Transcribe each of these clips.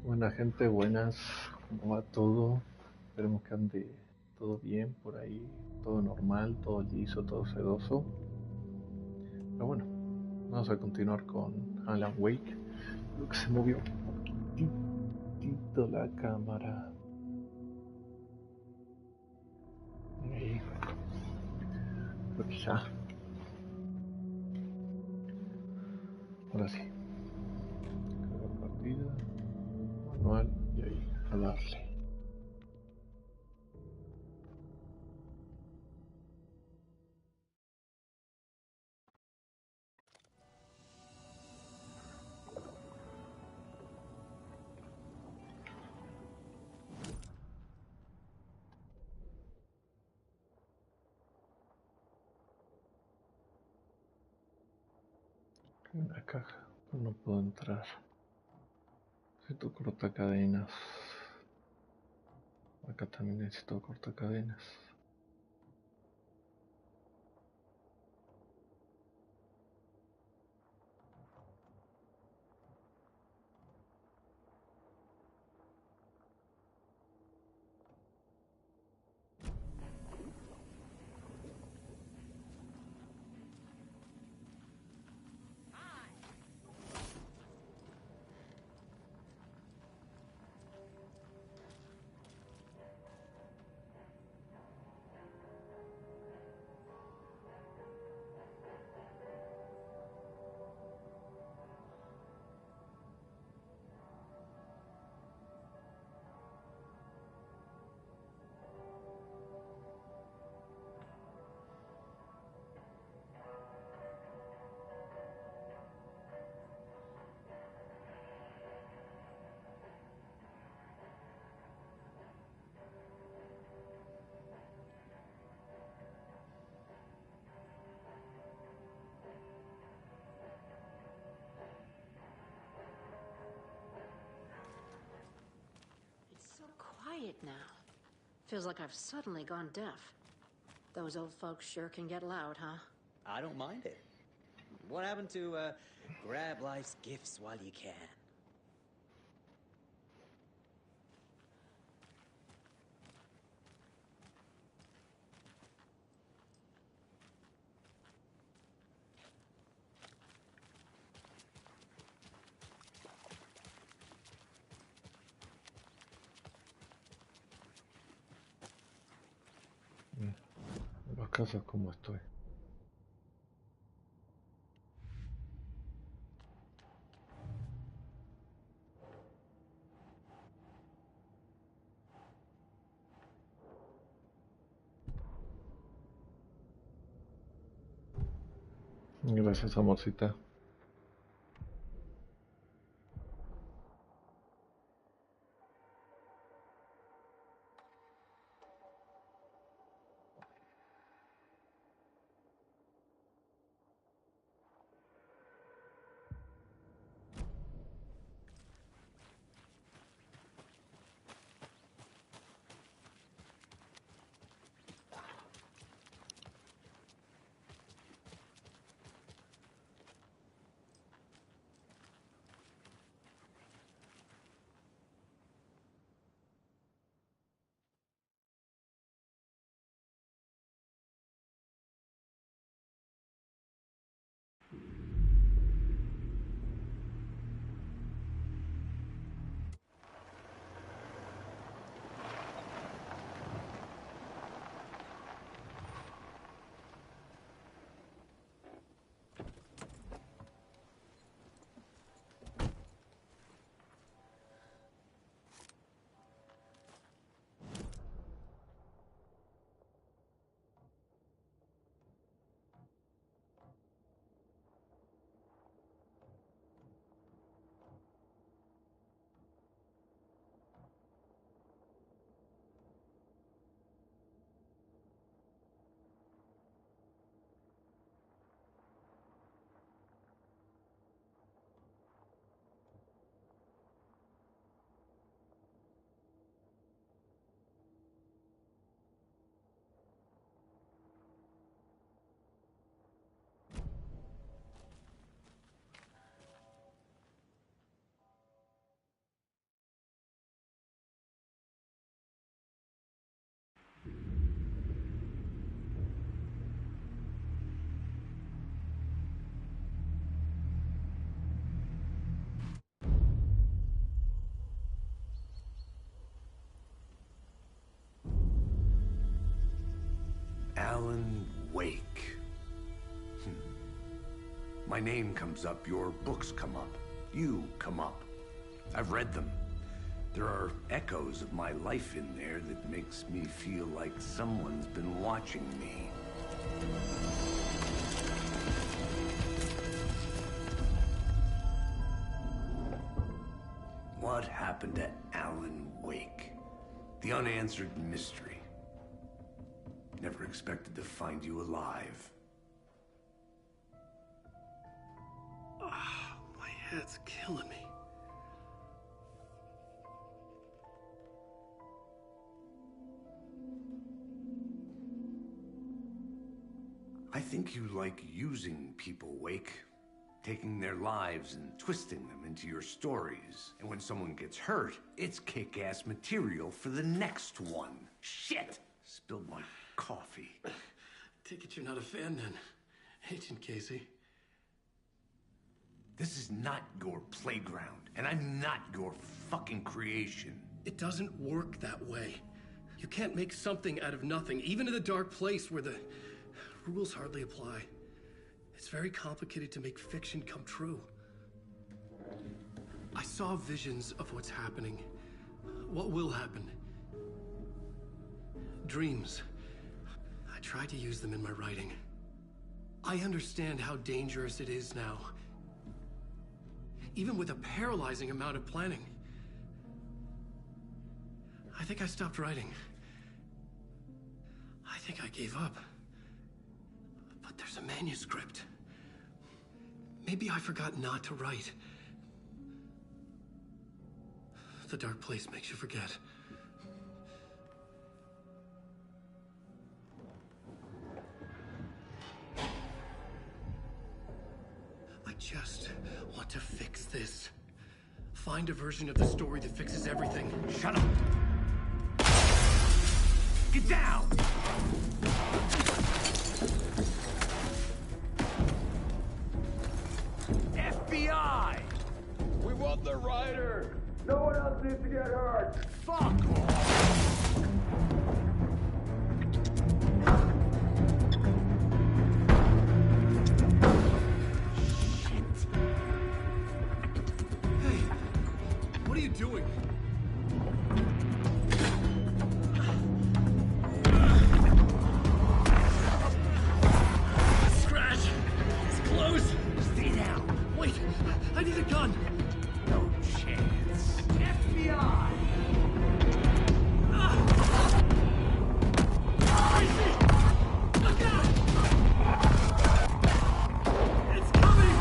Buena gente, buenas, ¿cómo va todo? Esperemos que ande todo bien por ahí, todo normal, todo liso, todo sedoso. Pero bueno, vamos a continuar con Alan Wake. Creo que se movió un poquitito la cámara. Ahí, creo que ya. Ahora sí, cargar partida, manual y ahí, a darle. Hay una caja, pero no puedo entrar. Necesito cortacadenas. Acá también necesito cortacadenas. It's so quiet now. Feels like I've suddenly gone deaf. Those old folks sure can get loud, huh? I don't mind it. What happened to, grab life's gifts while you can? Las casas como estoy. Gracias, amorcita. Alan Wake. My name comes up, your books come up, you come up. I've read them. There are echoes of my life in there that makes me feel like someone's been watching me. What happened to Alan Wake? The unanswered mystery. Never expected to find you alive. My head's killing me. I think you like using people, Wake. Taking their lives and twisting them into your stories. And when someone gets hurt, it's kick-ass material for the next one. Shit! Spilled my coffee. Take it you're not a fan then, Agent Casey. This is not your playground, and I'm not your fucking creation. It doesn't work that way. You can't make something out of nothing, even in the dark place where the rules hardly apply. It's very complicated to make fiction come true. I saw visions of what's happening, what will happen. Dreams. I tried to use them in my writing. I understand how dangerous it is now. Even with a paralyzing amount of planning. I think I stopped writing. I think I gave up. But there's a manuscript. Maybe I forgot not to write. The dark place makes you forget. I just want to fix this. Find a version of the story that fixes everything. Shut up! Get down! FBI! We want the rider! No one else needs to get hurt! Fuck off! Hey, what are you doing? Scratch! It's close! Stay down! Wait, I need a gun! No chance. FBI! It's coming!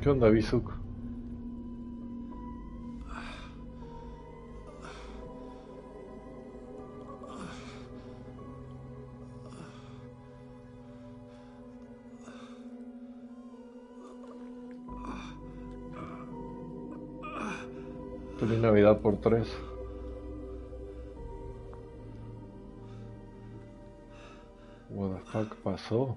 ¿Qué onda, Bizuk? Feliz Navidad por 3. What the fuck pasó?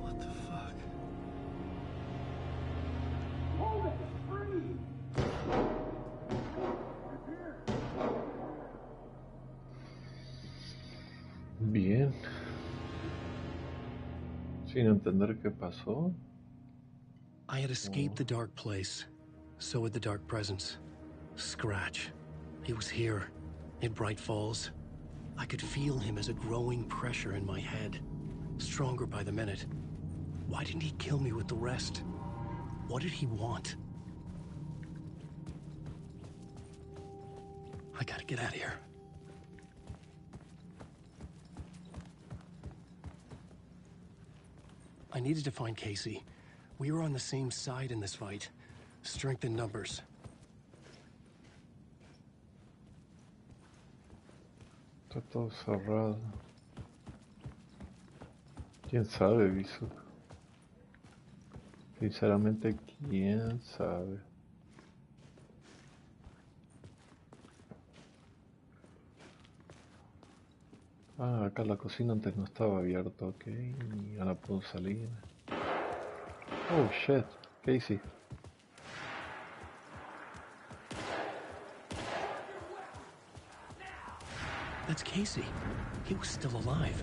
What the fuck? Hold it! Freeze! Bien. Sin entender qué pasó. I had escaped the dark place. So had the dark presence. Scratch. He was here, in Bright Falls. I could feel him as a growing pressure in my head. Stronger by the minute. Why didn't he kill me with the rest? What did he want? I gotta get out of here. I needed to find Casey. We were on the same side in this fight. Strength in numbers. Está todo cerrado. ¿Quién sabe, Visu? Sinceramente, ¿quién sabe? Ah, acá la cocina antes no estaba abierta, ok. Y ahora puedo salir. Oh, shit. Casey. That's Casey. He was still alive.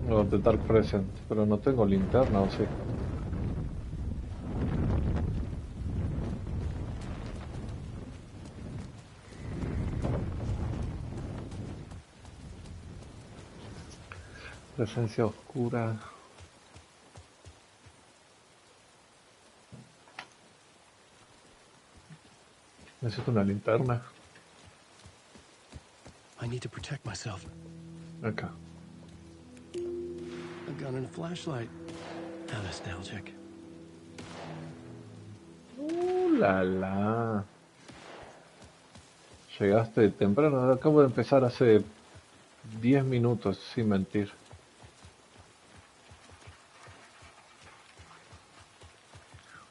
No, de Dark Present. Pero no tengo linterna, ¿o sí? Presencia oscura. Necesito una linterna. I need to protect myself. Acá. A gun and a flashlight. How nostalgic. La la. Llegaste temprano. Acabo de empezar hace 10 minutos, sin mentir.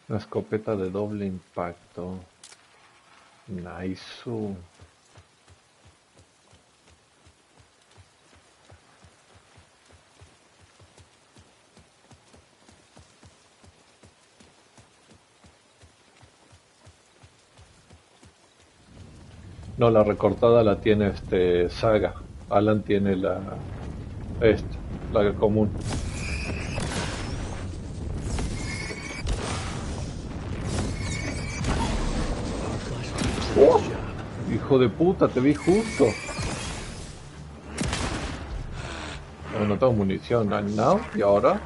Una escopeta de doble impacto. Nice. No, la recortada la tiene Saga. Alan tiene esta, la común. ¡Oh! Hijo de puta, te vi justo. No, no tengo munición, no. ¿Y ahora?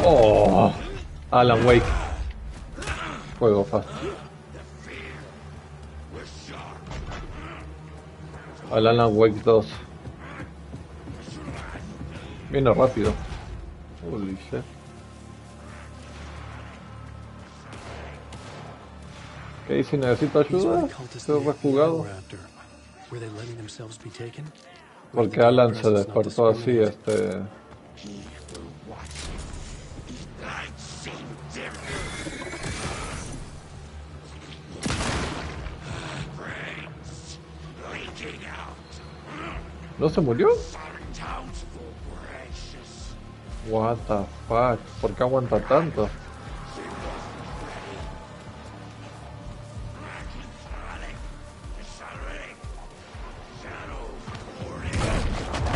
Oh, Alan Wake. Juego fácil. Alan Wake 2. Viene rápido. Holy shit. ¿Qué dice? ¿Necesito ayuda? Estoy rejugado. Porque Alan se despertó así, ¿No se murió? What the fuck? ¿Por qué aguanta tanto?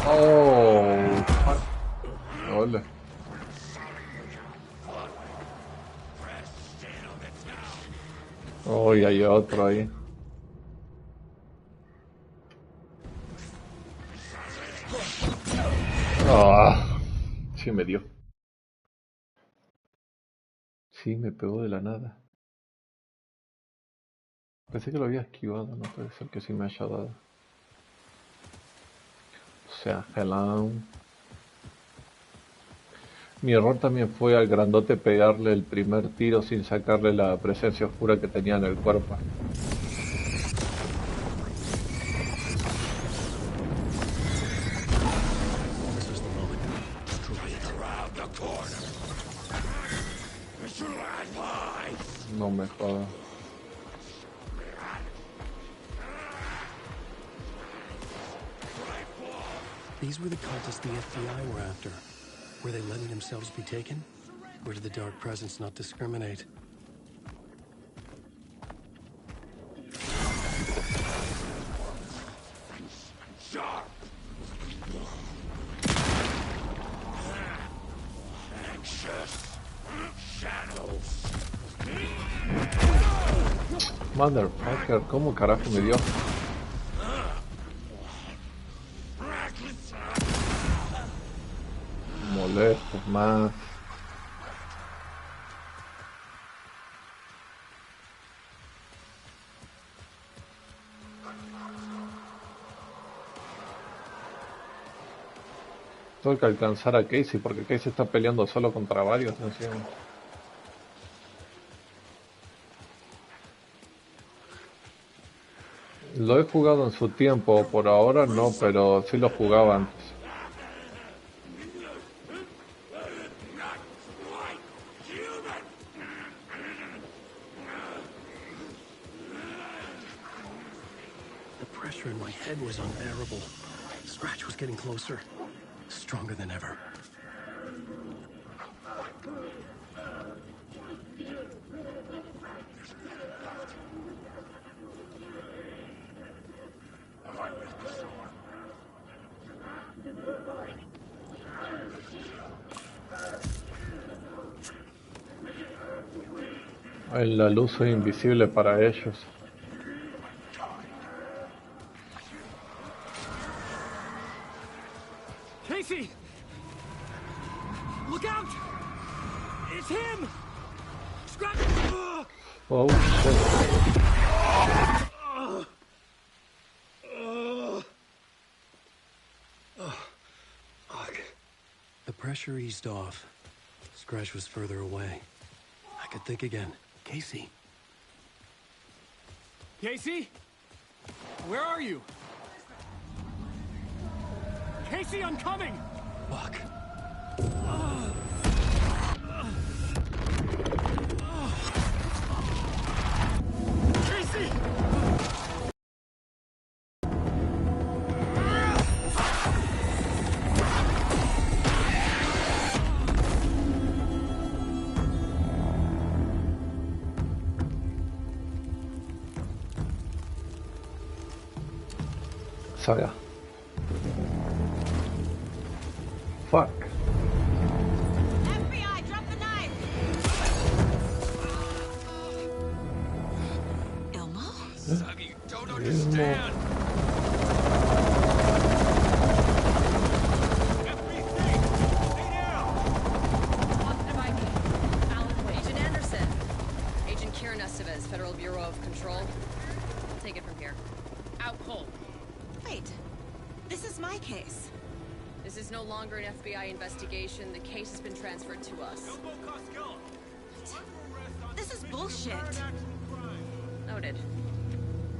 Oh, fuck. Hola. Oh, y hay otro ahí. Ah, sí me dio. Sí, me pegó de la nada. Pensé que lo había esquivado, no puede ser que sí me haya dado. O sea, hello. Mi error también fue al grandote pegarle el primer tiro sin sacarle la presencia oscura que tenía en el cuerpo. No me jodas. These were the cultists the FBI were after. Were they letting themselves be taken? Or did the Dark Presence not discriminate? Motherfucker, ¿cómo carajo me dio? Molestos más. Tengo que alcanzar a Casey porque Casey está peleando solo contra varios encima. Lo he jugado en su tiempo, por ahora no, pero sí lo jugaba antes. The pressure in my head was unbearable. Scratch was getting closer, stronger than ever. La luz es invisible para ellos. Casey! Look out! It's him! Scratch! Oh shit. Fuck. The pressure eased off. Scratch was further away. I could think again. Casey? Casey? Where are you? Casey, I'm coming! Fuck. Casey! Saga. Fuck. FBI, drop the knife! Elmo? Suggy, you don't understand. Agent Anderson. Agent Kieran Estevez, Federal Bureau of Control. I'll take it from here. Out cold. Wait, this is my case. This is no longer an FBI investigation. The case has been transferred to us. This is bullshit. Noted.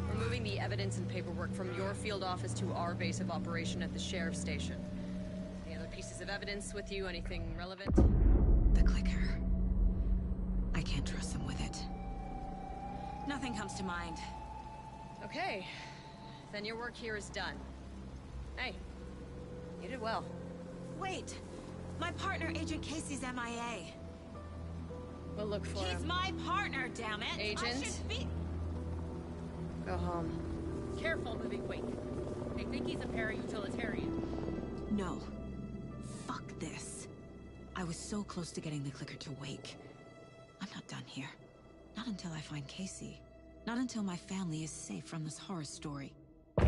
We're moving the evidence and paperwork from your field office to our base of operation at the sheriff's station. Any other pieces of evidence with you? Anything relevant? The clicker. I can't trust them with it. Nothing comes to mind. Okay. Then your work here is done. Hey, you did well. Wait, my partner, Agent Casey's MIA. We'll look for He's him. my partner, damn it! Agent? I should be... Go home. Careful moving weight. They think he's a para-utilitarian. No. Fuck this. I was so close to getting the clicker to wake. I'm not done here. Not until I find Casey. Not until my family is safe from this horror story. I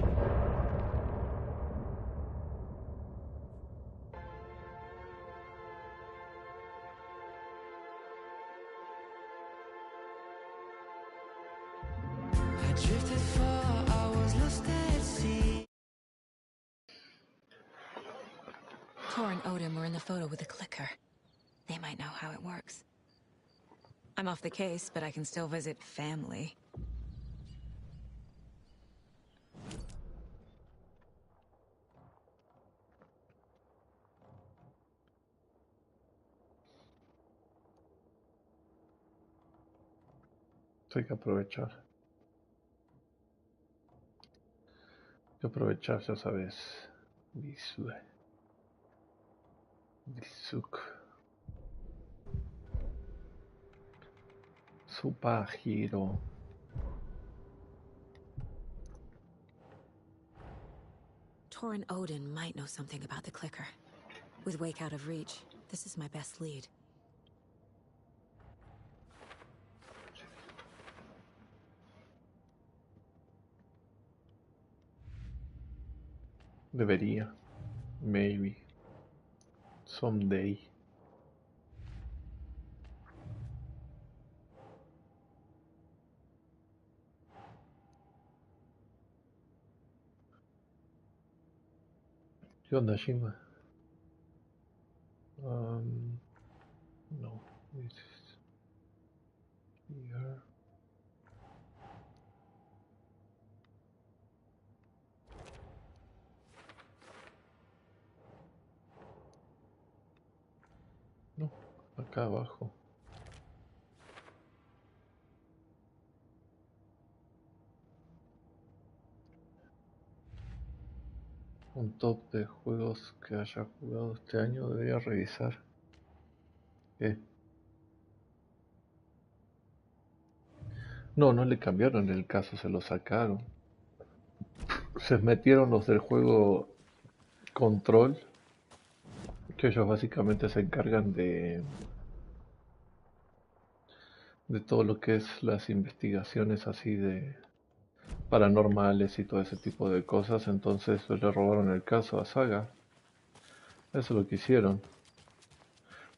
drifted for hours, lost at sea. Tor and Odin were in the photo with the clicker. They might know how it works. I'm off the case, but I can still visit family. Hay que aprovechar. Hay que aprovechar, ya sabes. Bisue. Bisuk. Superhero. Tor and Odin might know something about the clicker. With Wake out of reach, this is my best lead. Debería. Maybe. Someday. ¿Qué onda, Shima? acá abajo. Un top de juegos que haya jugado este año, debería revisar. ¿Qué? No, no le cambiaron el caso, se lo sacaron. Se metieron los del juego Control, que ellos básicamente se encargan de todo lo que es las investigaciones así de paranormales y todo ese tipo de cosas. Entonces pues, le robaron el caso a Saga. Eso es lo que hicieron.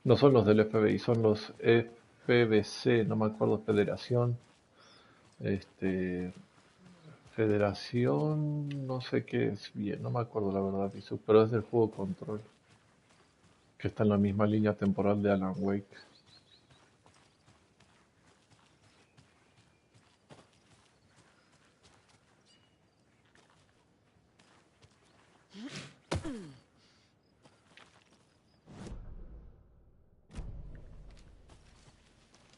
No son los del FBI, son los FBC, no me acuerdo, Federación. Este, Federación, no sé qué es bien, no me acuerdo la verdad, Pisu, pero es del juego Control, que está en la misma línea temporal de Alan Wake.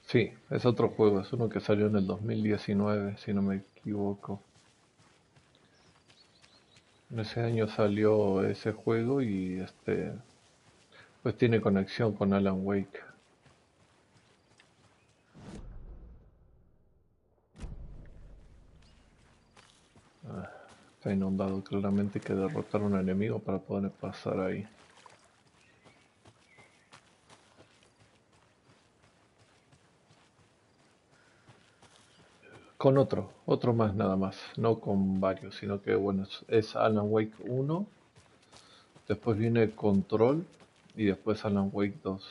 Sí, es otro juego, es uno que salió en el 2019, si no me equivoco. En ese año salió ese juego y pues tiene conexión con Alan Wake. Está inundado, claramente hay que derrotar a un enemigo para poder pasar ahí. Con otro más nada más, no con varios, sino que bueno, es Alan Wake 1, después viene Control y después Alan Wake 2.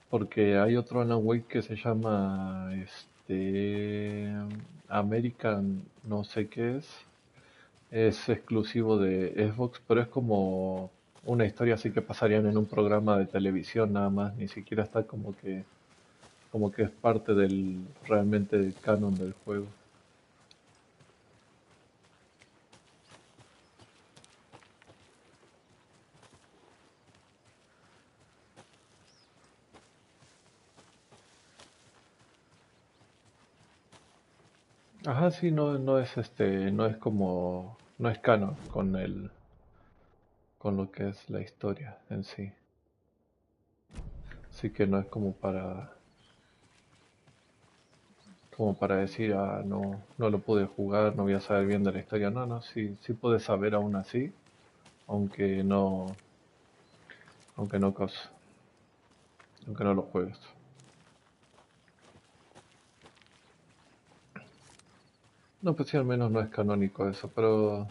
Porque hay otro Alan Wake que se llama American no sé qué es exclusivo de Xbox, pero es como una historia así que pasarían en un programa de televisión nada más, ni siquiera está como que es parte del realmente del canon del juego. Ajá, sí, no es como, no es canon con lo que es la historia en sí. Así que no es como para decir, ah, no, no lo pude jugar, no voy a saber bien de la historia. No, no, sí, sí puedes saber aún así, aunque no, aunque no cos- aunque no lo juegues. No, pues sí, al menos no es canónico eso, pero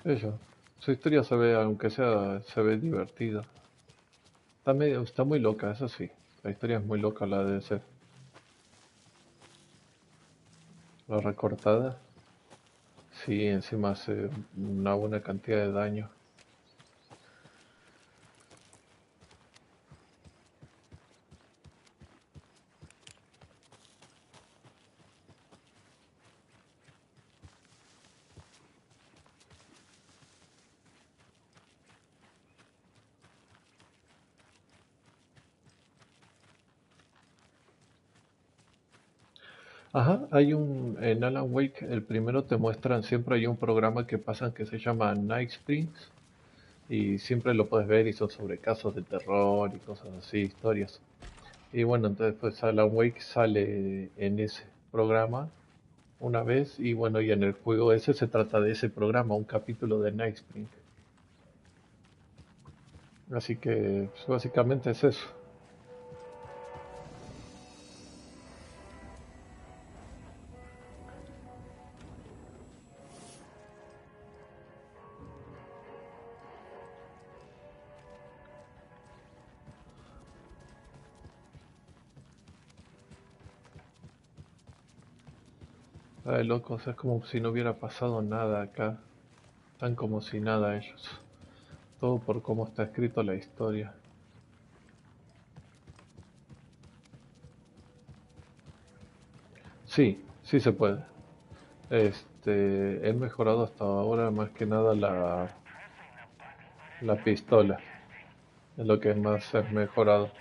eso, su historia se ve, aunque sea, se ve divertida. Está muy loca, eso sí. La historia es muy loca la de ese, la recortada. Sí, encima hace una buena cantidad de daño. Ajá, en Alan Wake, el primero te muestran, siempre hay un programa que pasan que se llama Night Springs y siempre lo puedes ver y son sobre casos de terror y cosas así, historias. Y bueno, entonces pues Alan Wake sale en ese programa una vez y bueno, y en el juego ese se trata de ese programa, un capítulo de Night Springs. Así que pues, básicamente es eso. Ay, locos, es como si no hubiera pasado nada acá. Están como si nada ellos. Todo por cómo está escrito la historia. Sí, sí se puede. He mejorado hasta ahora más que nada la pistola. Es lo que más he mejorado.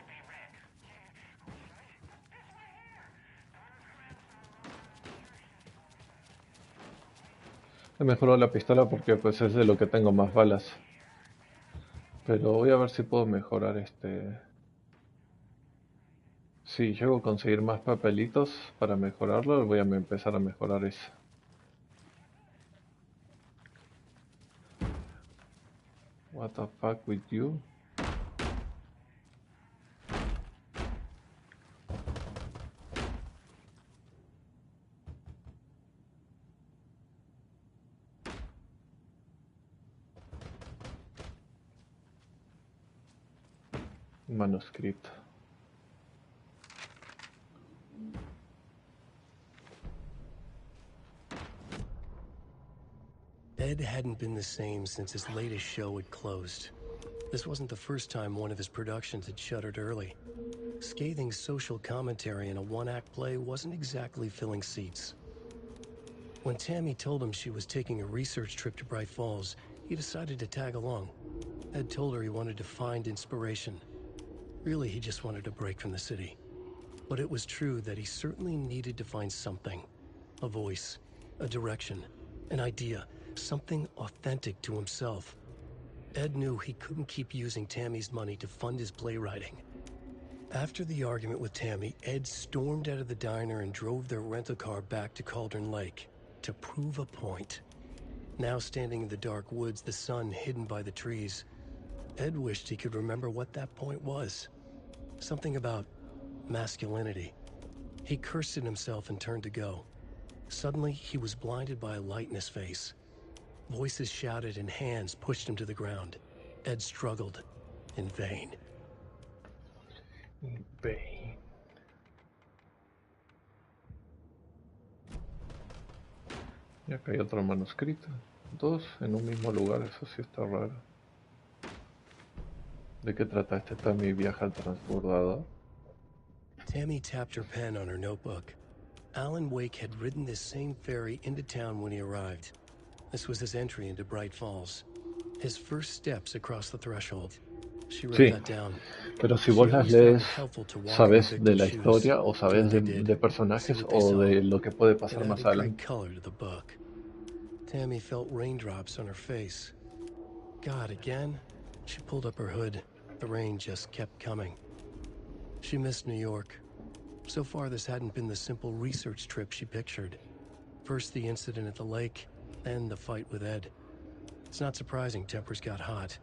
He mejorado la pistola porque pues es de lo que tengo más balas. Pero voy a ver si puedo mejorar Si llego a conseguir más papelitos para mejorarlo, voy a empezar a mejorar eso. What the fuck with you? Manuscrito. Ed hadn't been the same since his latest show had closed. This wasn't the first time one of his productions had shuttered early. Scathing social commentary in a one-act play wasn't exactly filling seats. When Tammy told him she was taking a research trip to Bright Falls, he decided to tag along. Ed told her he wanted to find inspiration. Really, he just wanted a break from the city. But it was true that he certainly needed to find something. A voice, a direction, an idea, something authentic to himself. Ed knew he couldn't keep using Tammy's money to fund his playwriting. After the argument with Tammy, Ed stormed out of the diner and drove their rental car back to Cauldron Lake to prove a point. Now standing in the dark woods, the sun hidden by the trees, Ed wished he could remember what that point was. Something about masculinity. He cursed at himself and turned to go. Suddenly, he was blinded by a light in his face. Voices shouted and hands pushed him to the ground. Ed struggled, in vain. In vain. Y acá hay otro manuscrito. Dos en un mismo lugar, eso sí está raro. ¿De qué trata este Tammy viaja al transbordador? Tammy tapped her pen on her notebook. Alan Wake had ridden this same ferry into town when he arrived. This was his entry into Bright Falls. His first steps across the threshold. She wrote Sí, that down. pero si vos las lees, ¿sabes de la historia o sabes de de personajes o de lo que puede pasar más adelante? Color to the book. Tammy felt raindrops on her face. God, again? She pulled up her hood. The rain just kept coming. She missed New York. So far, this hadn't been the simple research trip she pictured. First the incident at the lake, then the fight with Ed. It's not surprising tempers got hot.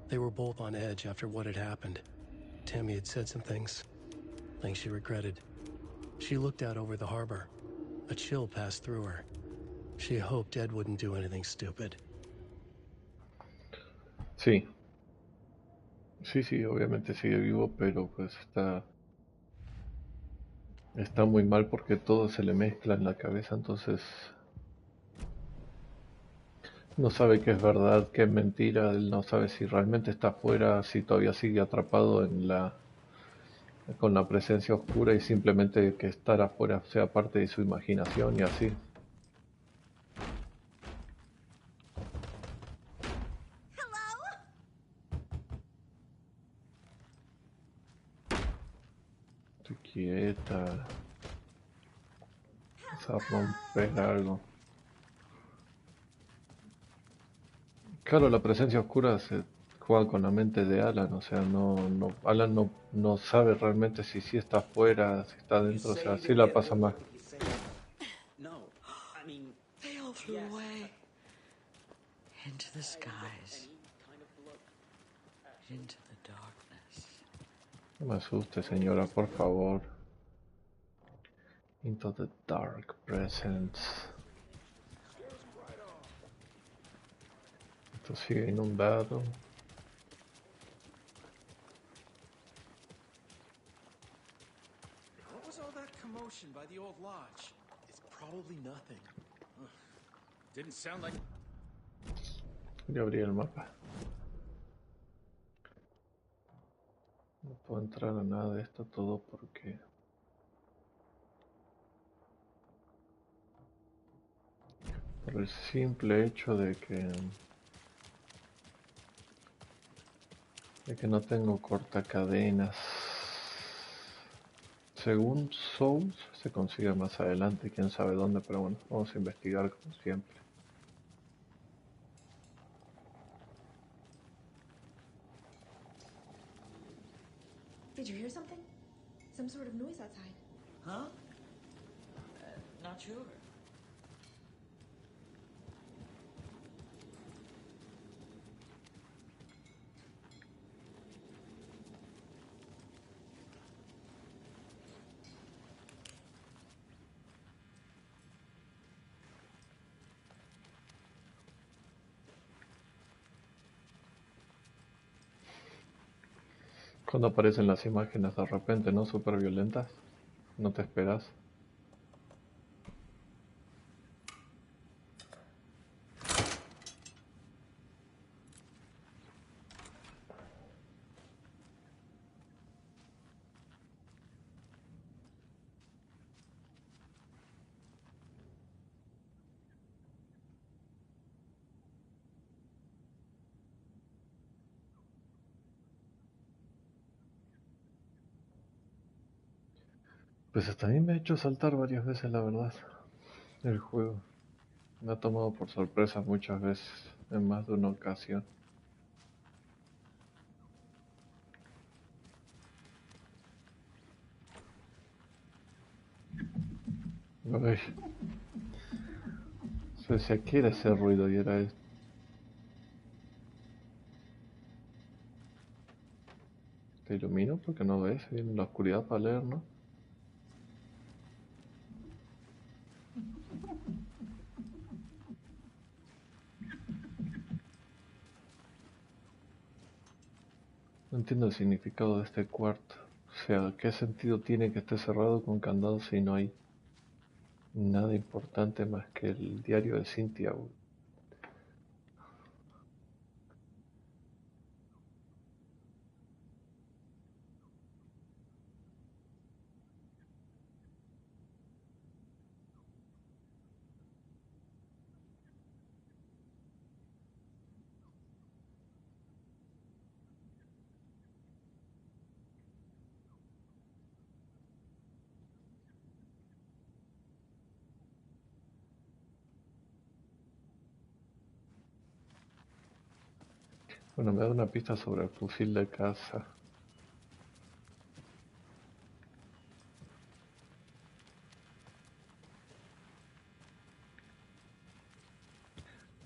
They were both on edge after what had happened. Tammy had said some things she regretted. She looked out over the harbor. A chill passed through her. She hoped Ed wouldn't do anything stupid. Sí. Sí, obviamente sigue vivo, pero pues está muy mal porque todo se le mezcla en la cabeza, entonces no sabe qué es verdad, qué es mentira, él no sabe si realmente está afuera, si todavía sigue atrapado con la presencia oscura y simplemente que estar afuera sea parte de su imaginación y así. Estoy quieta. Vas a romper algo. Claro, la presencia oscura se juega con la mente de Alan, o sea, Alan no sabe realmente si sí está afuera, si está dentro, o sea, sí la pasa mal. No, I mean, They all flew away. Into the skies. Into the darkness. No me asuste, señora, por favor. Into the dark presence. Esto sigue inundado. What was all that commotion by the old lodge? It's probably nothing. Ugh. Didn't sound like... Voy a abrir el mapa. No puedo entrar a nada de esto todo porque... Por el simple hecho de que no tengo cortacadenas. Según Souls se consigue más adelante, quién sabe dónde, pero bueno, vamos a investigar como siempre. Huh? Not sure. Cuando aparecen las imágenes de repente, ¿no? Súper violentas. No te esperas. Pues hasta a mí me ha hecho saltar varias veces, la verdad, el juego. Me ha tomado por sorpresa muchas veces, en más de una ocasión. Uy, se decía que era ese ruido y era esto. Te ilumino porque no ves, viene la oscuridad para leer, ¿no? No entiendo el significado de este cuarto. O sea, ¿qué sentido tiene que esté cerrado con candado si no hay nada importante más que el diario de Cynthia? Bueno, me da una pista sobre el fusil de caza.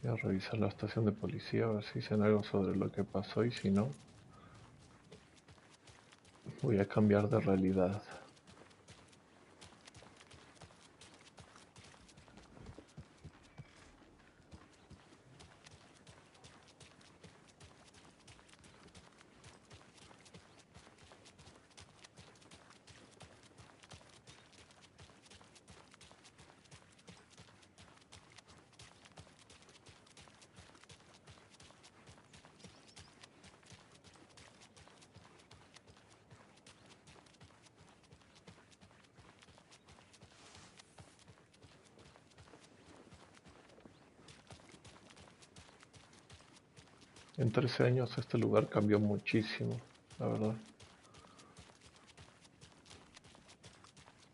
Voy a revisar la estación de policía a ver si dicen algo sobre lo que pasó y si no, voy a cambiar de realidad. En 13 años este lugar cambió muchísimo, la verdad.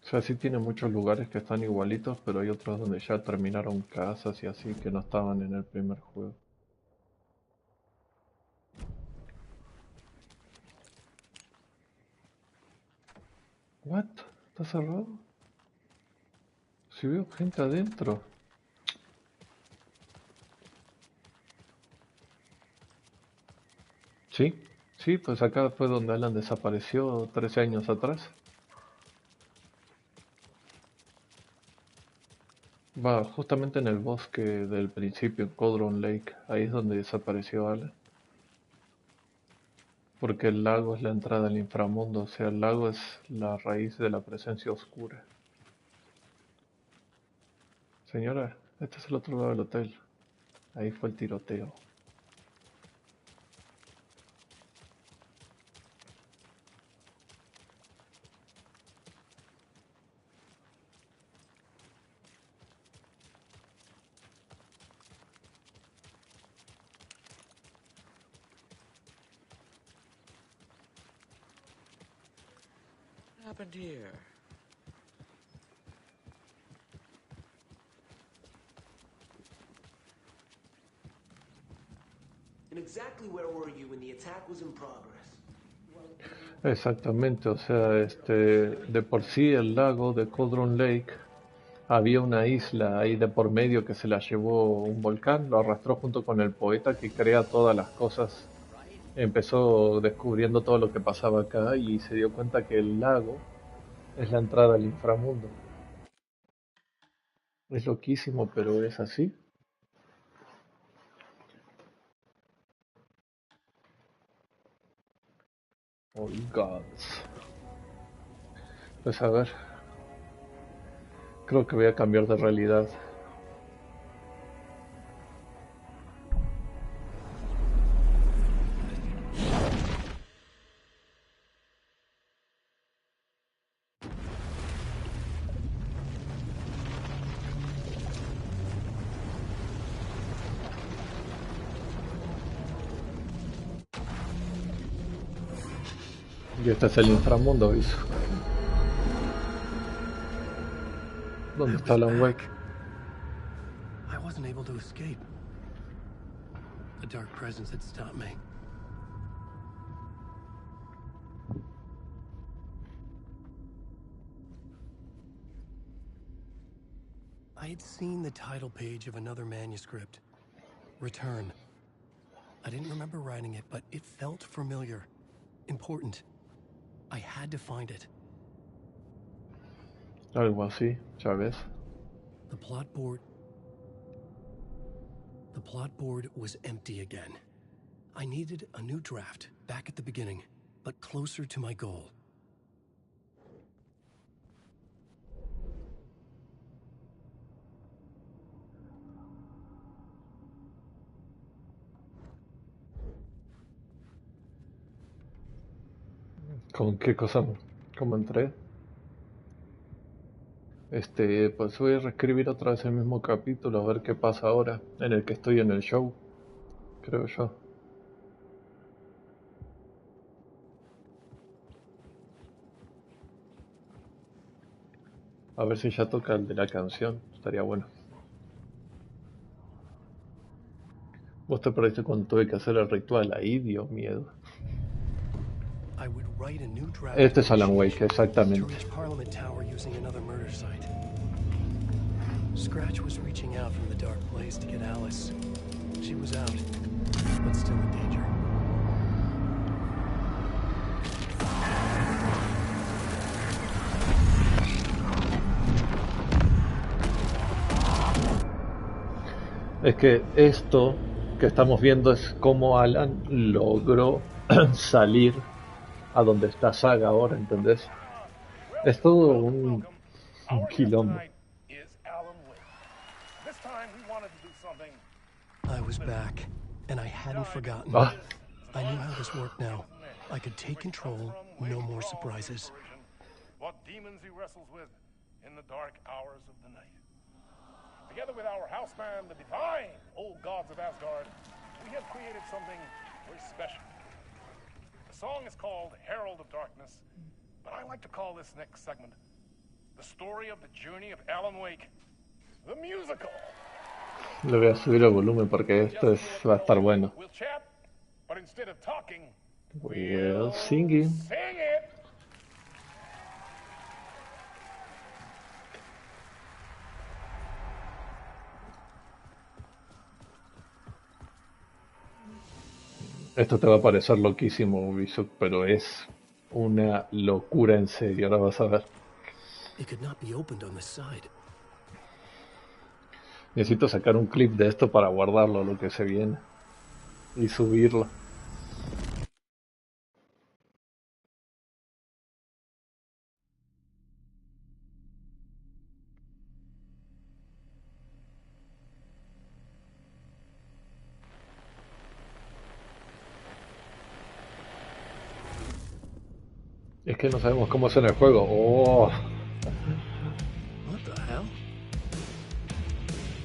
O sea, sí tiene muchos lugares que están igualitos, pero hay otros donde ya terminaron casas y así que no estaban en el primer juego. ¿What? ¿Está cerrado? Si veo gente adentro. Sí, sí, pues acá fue donde Alan desapareció 13 años atrás. Va, justamente en el bosque del principio, en Codron Lake, ahí es donde desapareció Alan. Porque el lago es la entrada al inframundo, o sea, el lago es la raíz de la presencia oscura. Señora, este es el otro lado del hotel. Ahí fue el tiroteo. What happened here? And exactly where were you when the attack was in progress? Exactamente, o sea, de por sí el lago de Cauldron Lake, había una isla ahí de por medio que se la llevó un volcán, lo arrastró junto con el poeta que crea todas las cosas. Empezó descubriendo todo lo que pasaba acá y se dio cuenta que el lago es la entrada al inframundo. Es loquísimo, pero es así. Oh, gods. Pues a ver, creo que voy a cambiar de realidad. Y este es el inframundo, ¿viste? ¿Dónde está Alan Wake? I wasn't able to escape. The dark presence had stopped me. I had seen the title page of another manuscript. Return. I didn't remember writing it, but it felt familiar. Important. I had to find it. Algo así, ya ves. The plot board was empty again. I needed a new draft, back at the beginning, but closer to my goal. ¿Con qué cosa? ¿Cómo entré? Pues voy a reescribir otra vez el mismo capítulo, a ver qué pasa ahora, en el que estoy en el show, creo yo. A ver si ya toca el de la canción, estaría bueno. Vos te perdiste cuando tuve que hacer el ritual, ahí dio miedo. Este es Alan Wake, exactamente. Scratch was reaching out from the dark place to get Alice. She was out, but still in danger. Es que esto que estamos viendo es cómo Alan logró salir a donde está Saga ahora, ¿entendés? Es todo un quilombo. I was back, and I hadn't forgotten. I knew how this worked now. I could take control, no more surprises. What demons he wrestles with in the dark hours of the night. Together with our house band, the divine old gods of Asgard, we have created something very special. The song is called Herald of Darkness, but I like to call this next segment the story of the journey of Alan Wake, the musical. Le voy a subir el volumen porque esto va a estar bueno. We'll chat, but instead of talking, we'll singing. Sing it. Esto te va a parecer loquísimo, Ubisoft, pero es una locura en serio, ahora vas a ver. Necesito sacar un clip de esto para guardarlo, lo que se viene, y subirlo. Es que no sabemos cómo es en el juego. Oh. What the hell?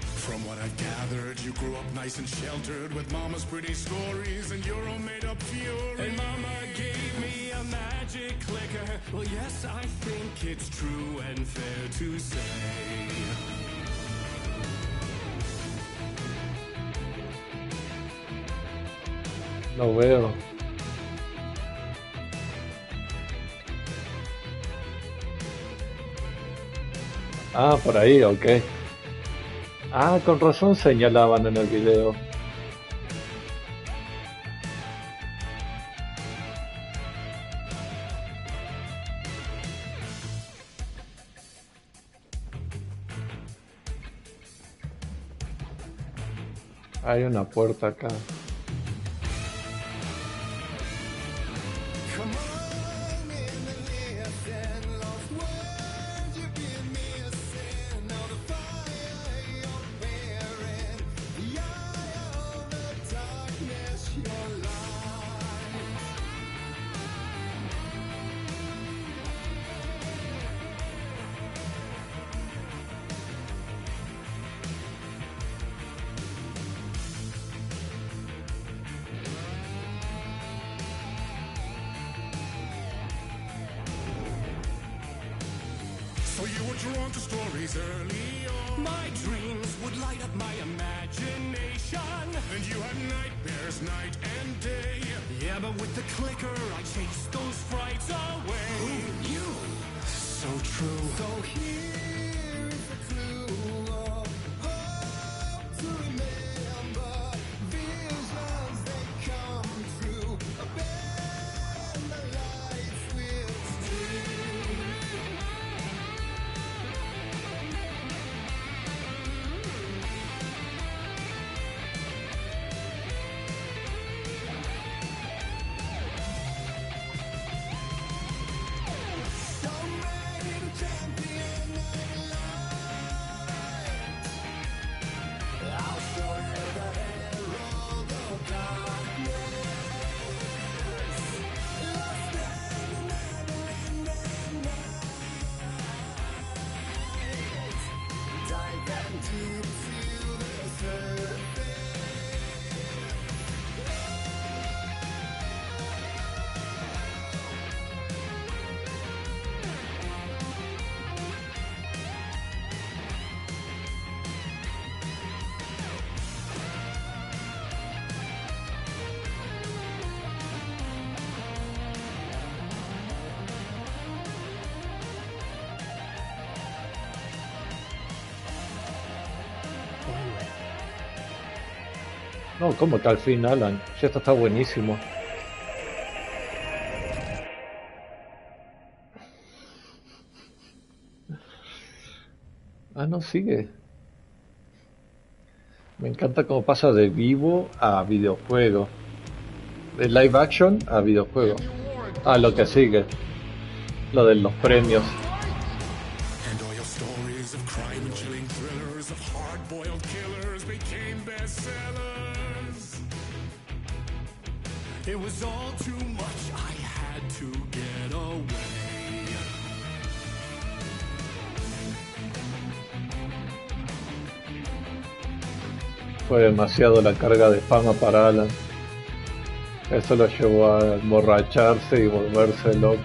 From what I've gathered, you grew up nice and sheltered with mama's pretty stories and your own made-up fury. And mama gave me a magic clicker. Well, yes, I think it's true and fair to say. No veo. Ah, por ahí, ok. Ah, con razón señalaban en el video. Hay una puerta acá. So you were drawn to stories early on. My dreams would light up my imagination. And you had nightmares night and day. Yeah, but with the clicker, I chased those frights away. Who knew? So true. So here is the clue of hope to remember. Visions, they come true. Bend the lights will stream. No, como que al fin, Alan. Ya esto está buenísimo. Ah, no, sigue. Me encanta cómo pasa de vivo a videojuego. De live action a videojuego. Ah, lo que sigue. Lo de los premios. And all your stories of crime and chilling thrillers of hard-boiled killers became bestsellers. It was all too much, I had to get away. Fue demasiado la carga de fama para Alan. Eso lo llevó a emborracharse y volverse loco.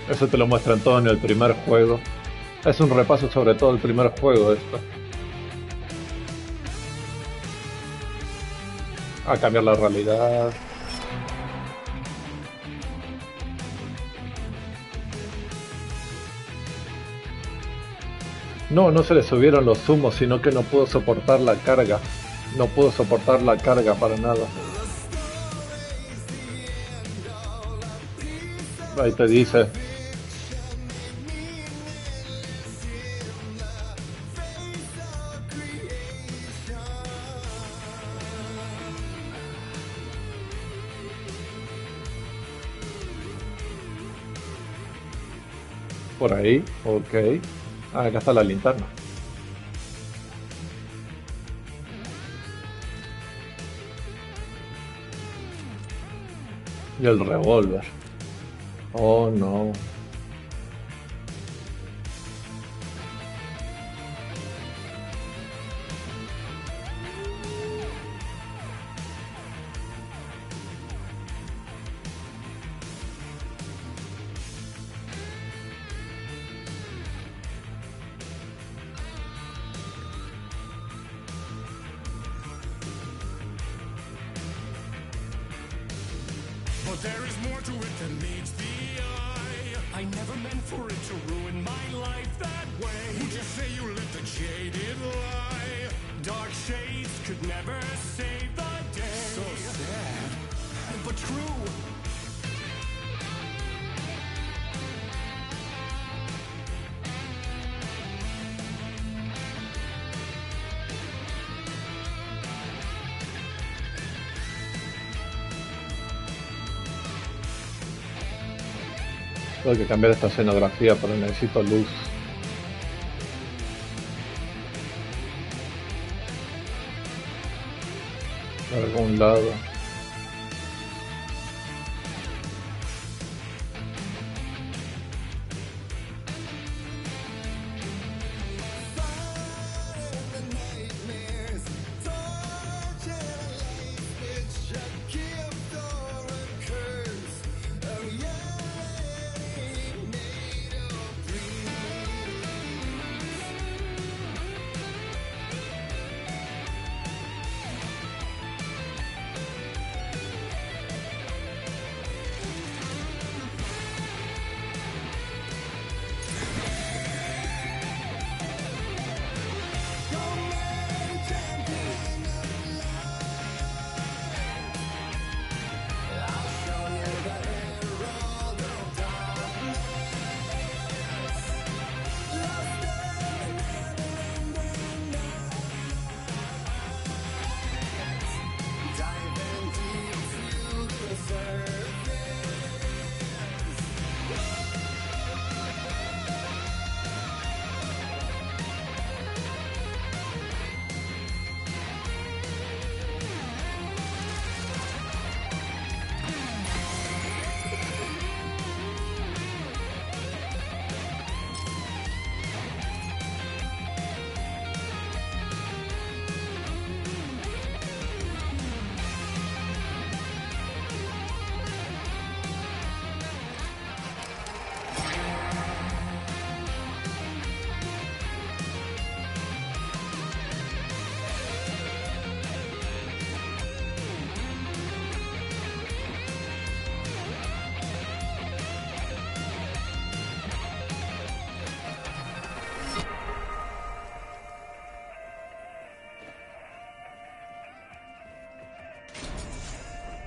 Eso te lo muestran todo en el primer juego. Es un repaso sobre todo el primer juego esto. A cambiar la realidad. No, no se le subieron los humos, sino que no pudo soportar la carga. No pudo soportar la carga para nada. Ahí te dice. Por ahí, ok. Ah, acá está la linterna. Y el revólver. Oh no. but there is more to it than meets the eye. I never meant for it to ruin my life that way. Would you say you let the jaded lie? Dark shades could never save the day. So sad, but true. Tengo que cambiar esta escenografía, pero necesito luz. De algún lado.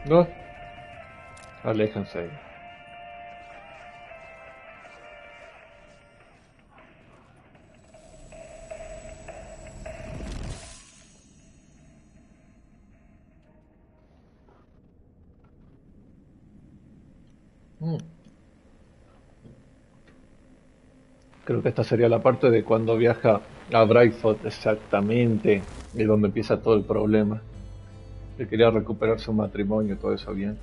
No, aléjense. Creo que esta sería la parte de cuando viaja a Brightfoot exactamente, y donde empieza todo el problema. Que quería recuperar su matrimonio y todo eso bien.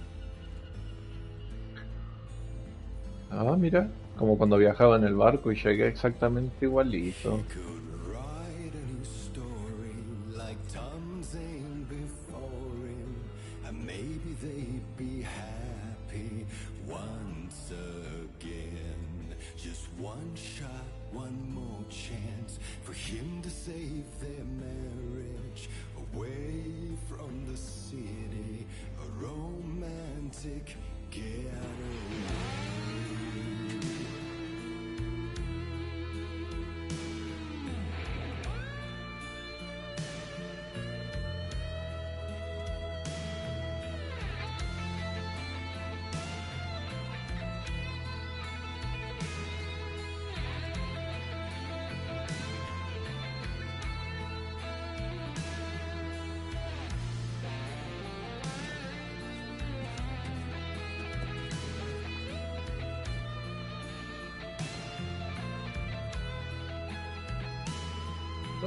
Ah, mira, como cuando viajaba en el barco y llegué exactamente igualito.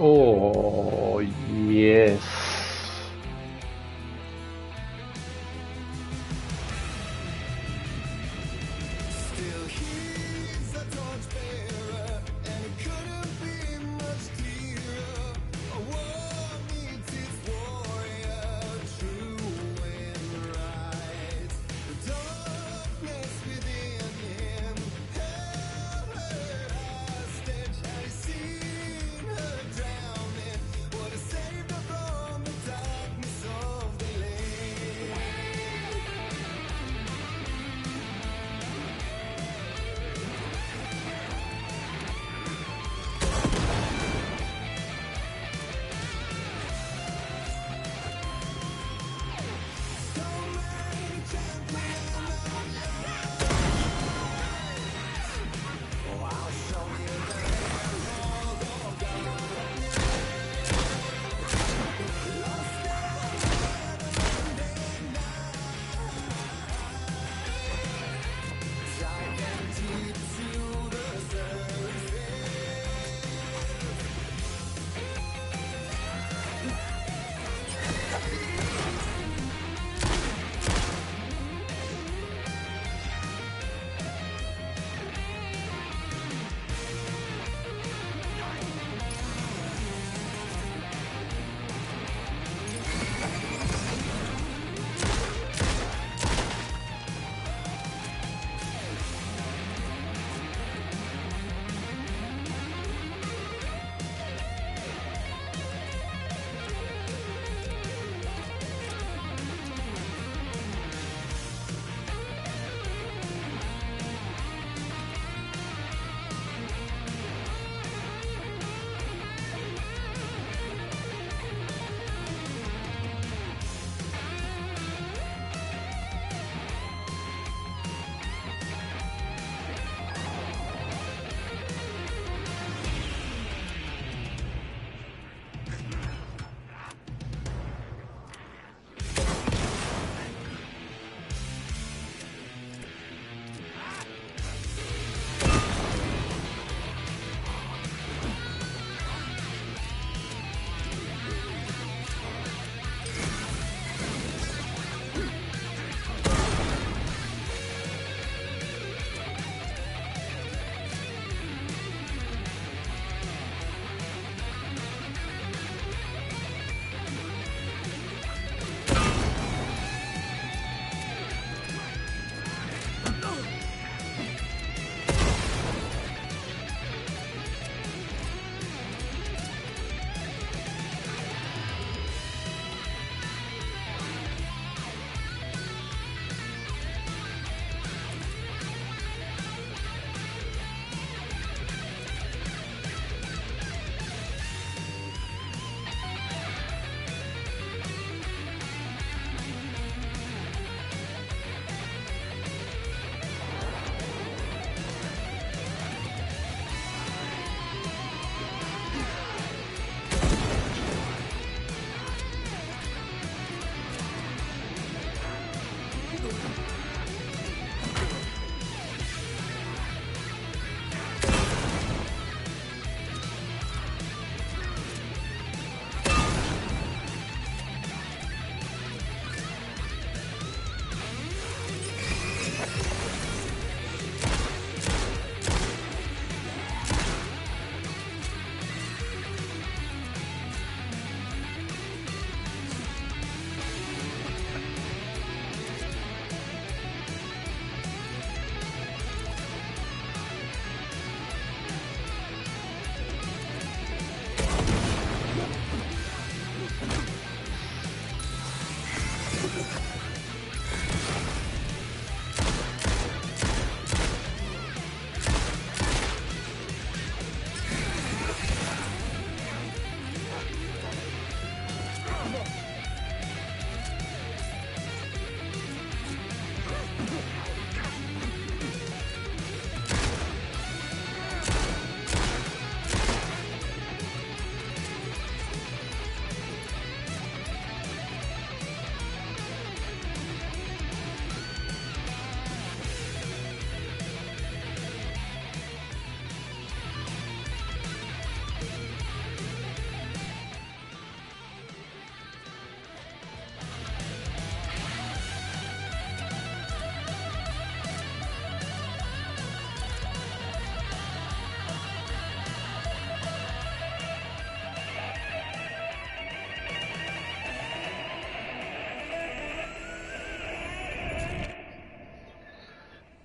Oh, yes.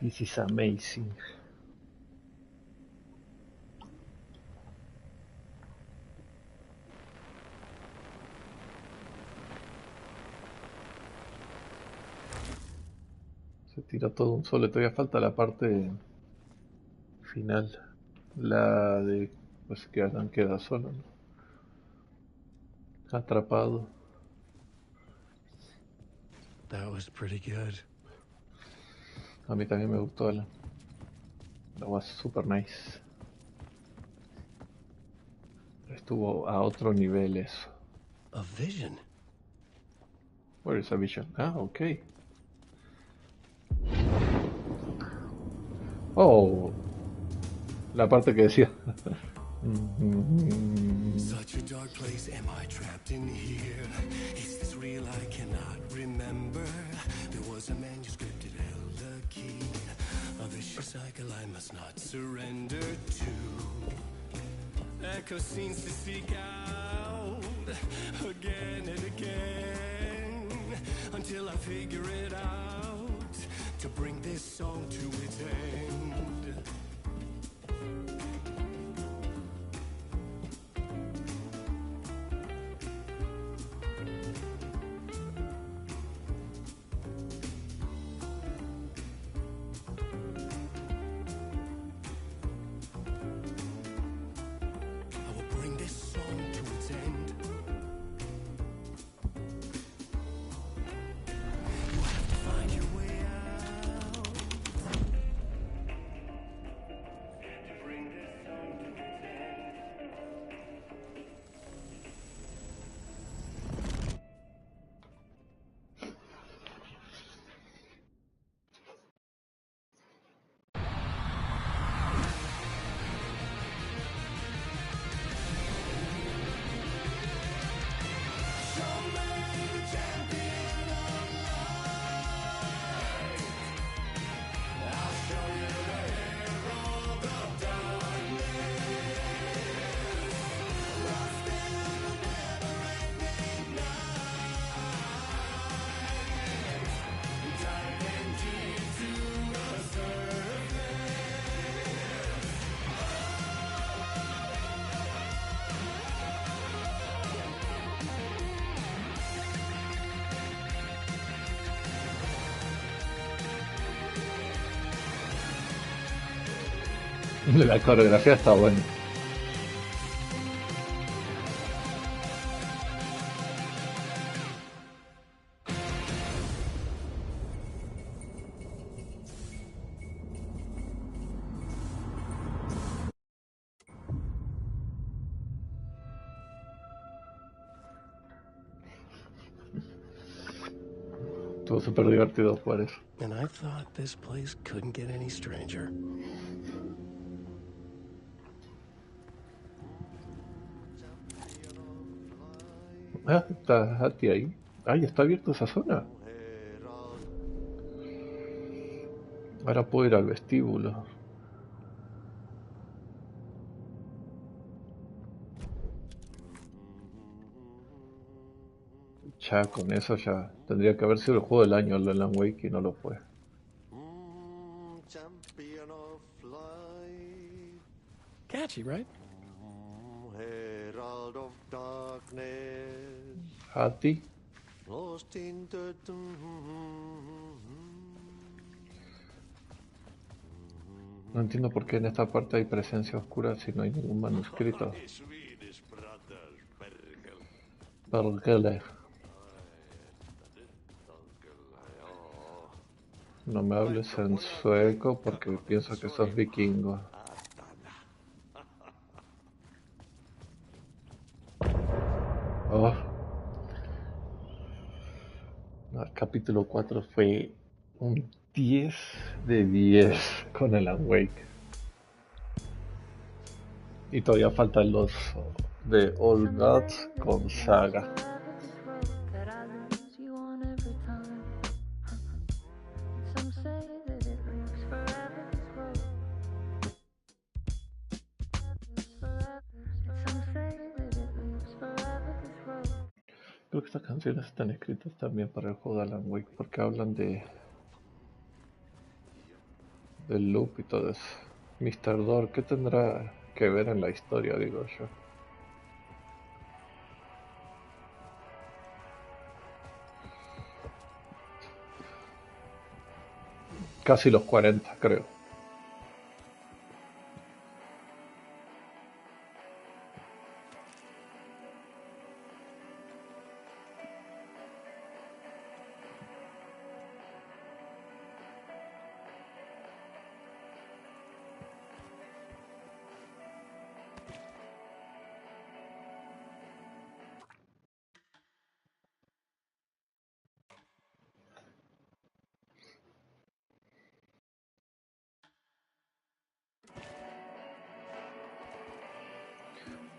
This is amazing. Se tira todo un solo. Todavía falta la parte final. La de pues que Alan queda solo, ¿no? Atrapado. That was pretty good. A mí también me gustó Alan. That was super nice. Estuvo a otro nivel eso. A vision? Where is a vision? Ah, okay. Oh, la parte que decía. Such a dark place, am I trapped in here? Is this real? I cannot remember. There was a manuscript, it held a key. A vicious cycle I must not surrender to. Echo scenes to seek out again and again until I figure it out to bring this song to its end. La coreografía está buena. Estuvo súper divertido jugar eso. And I thought this place couldn't get any stranger. Ah, está Hattie ahí. Ay, está abierta esa zona. Ahora puedo ir al vestíbulo. Ya con eso ya tendría que haber sido el juego del año el Alan Wake y no lo fue. Catchy, right? Hattie. No entiendo por qué en esta parte hay presencia oscura si no hay ningún manuscrito. Pergele. No me hables en sueco porque pienso que sos vikingo. Oh. No, el capítulo 4 fue un 10 de 10 con el Wake. Y todavía faltan los de All Gods con Saga. Creo que estas canciones están escritas también para el juego de Alan Wake porque hablan del loop y todo eso. Mr. Door, ¿qué tendrá que ver en la historia, digo yo? Casi los 40, creo.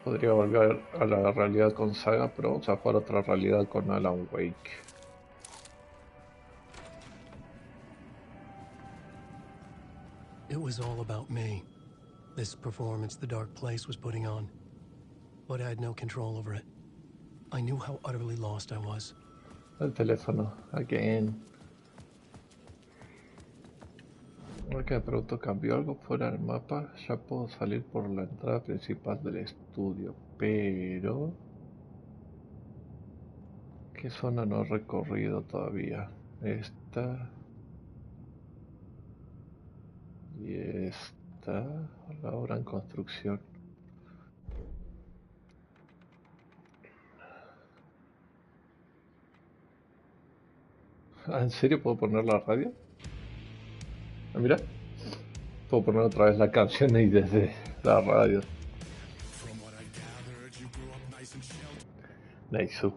Podría volver a la realidad con Saga, pero vamos a jugar otra realidad con Alan Wake. It was all about me. This performance the dark place was putting on. But I had no control over it. I knew how utterly lost I was. El teléfono, again. Ahora que me pregunto, ¿cambió algo fuera del mapa? Ya puedo salir por la entrada principal del estudio, pero... ¿qué zona no he recorrido todavía? Esta... y esta... la obra en construcción. Ah, ¿en serio puedo poner la radio? Ah, mira. Puedo poner otra vez la canción y desde la radio. Nice.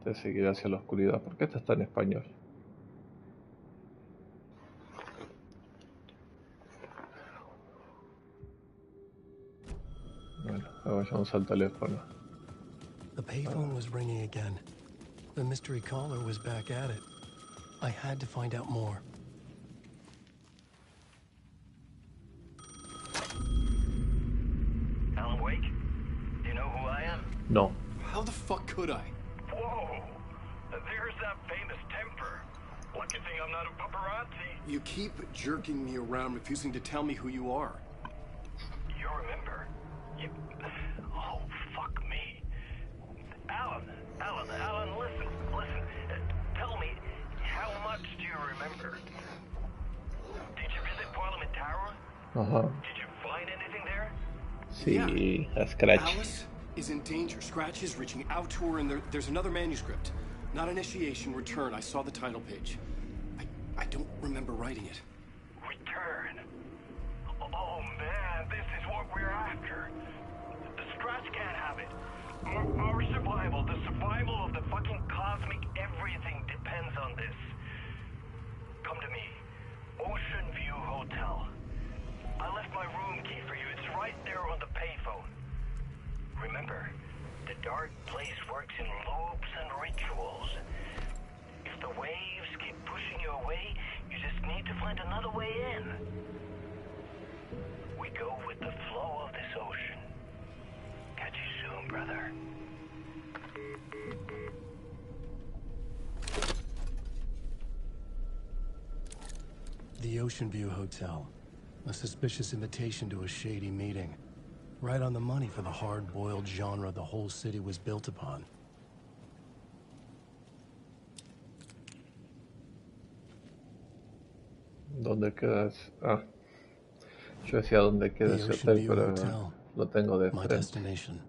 Te seguiré hacia la oscuridad. ¿Por qué esta está en español? Bueno, vayamos al teléfono. The payphone was ringing again. The mystery caller was back at it. I had to find out more. Alan Wake? Do you know who I am? No. How the fuck could I? Whoa! There's that famous temper. Lucky thing I'm not a paparazzi. You keep jerking me around, refusing to tell me who you are. You remember? You... Oh, fuck me. Alan, listen. Tell me, how much do you remember? Did you visit Parliament Tower? Did you find anything there? Sí, a Scratch. Alice is in danger. Scratch is reaching out to her, and there's another manuscript. Not initiation, return. I saw the title page. I don't remember writing it. Return? Oh, man, this is what we're after. The Scratch can't have it. Our survival, the survival of the fucking cosmic everything depends on this. Come to me. Ocean View Hotel. I left my room key for you. It's right there on the payphone. Remember, the dark place works in loops and rituals. If the waves keep pushing you away, you just need to find another way in. We go with the flow of this ocean. Catch you soon, brother. The Ocean View Hotel. A suspicious invitation to a shady meeting. Right on the money for the hard-boiled genre the whole city was built upon. ¿Dónde queda ese? Ah, yo decía dónde queda ese hotel, pero lo tengo de My frente. destination.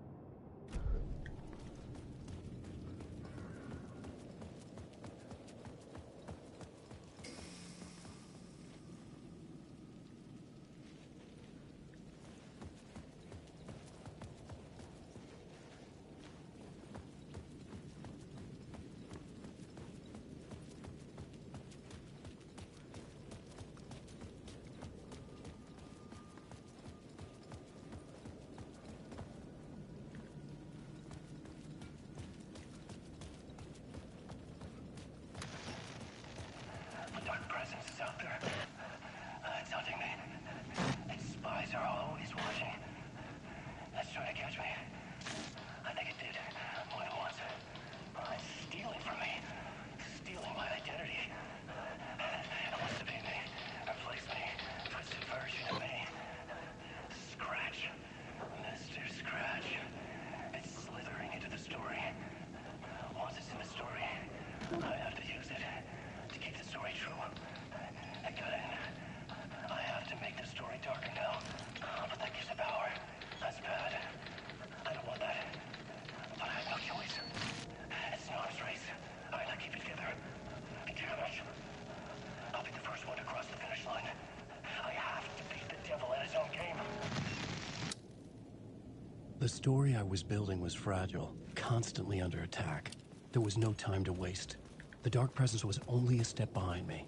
The story I was building was fragile, constantly under attack. There was no time to waste. The Dark Presence was only a step behind me.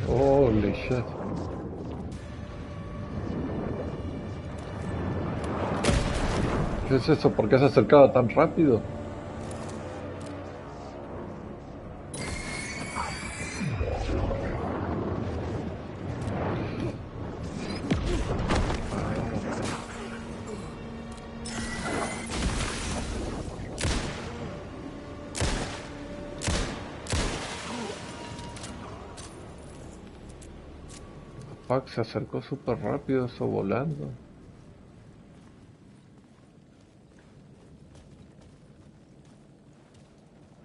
Holy shit. ¿Qué es eso? ¿Por qué se acercaba tan rápido? Fuck, se acercó súper rápido, eso volando.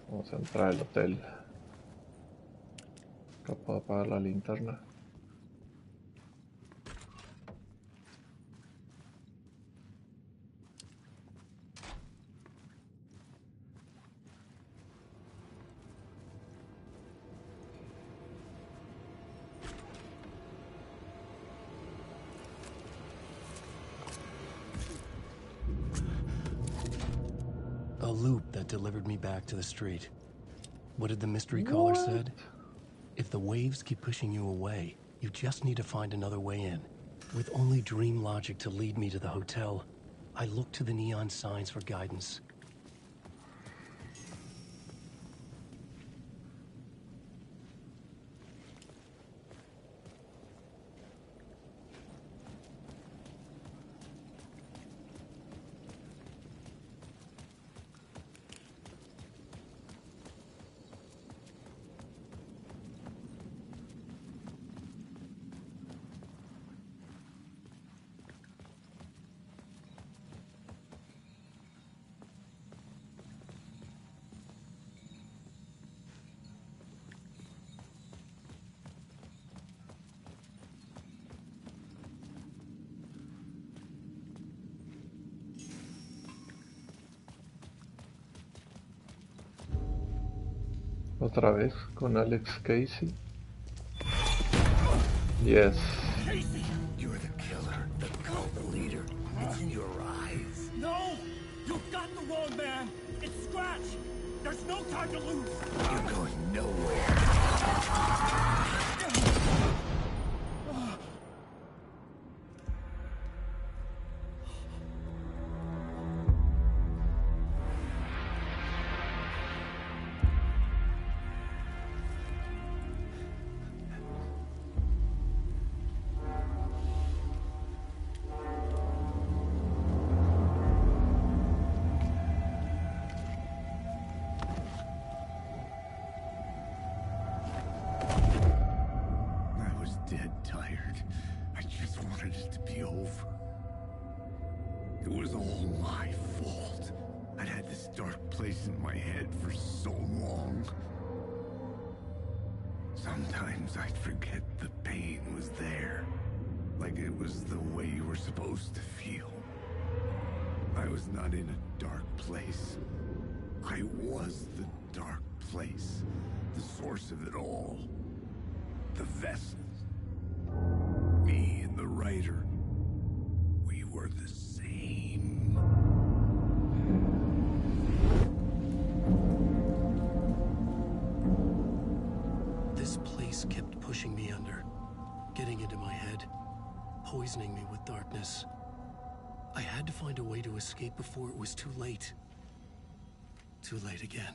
Vamos a entrar al hotel. Acá puedo apagar la linterna. A loop that delivered me back to the street. What did the mystery caller said? If the waves keep pushing you away, you just need to find another way in. With only dream logic to lead me to the hotel, I looked to the neon signs for guidance. Otra vez con Alex Casey. Yes. Casey! You're the killer, the cult leader. It's in your eyes. No! You've got the wrong man! It's Scratch! There's no time to lose! You're going nowhere. was dead tired. I just wanted it to be over. It was all my fault. I'd had this dark place in my head for so long. Sometimes I'd forget the pain was there. Like it was the way you were supposed to feel. I was not in a dark place. I was the dark place. The source of it all. The vessel. Me and the writer. We were the same. This place kept pushing me under, getting into my head, poisoning me with darkness. I had to find a way to escape before it was too late. Too late again.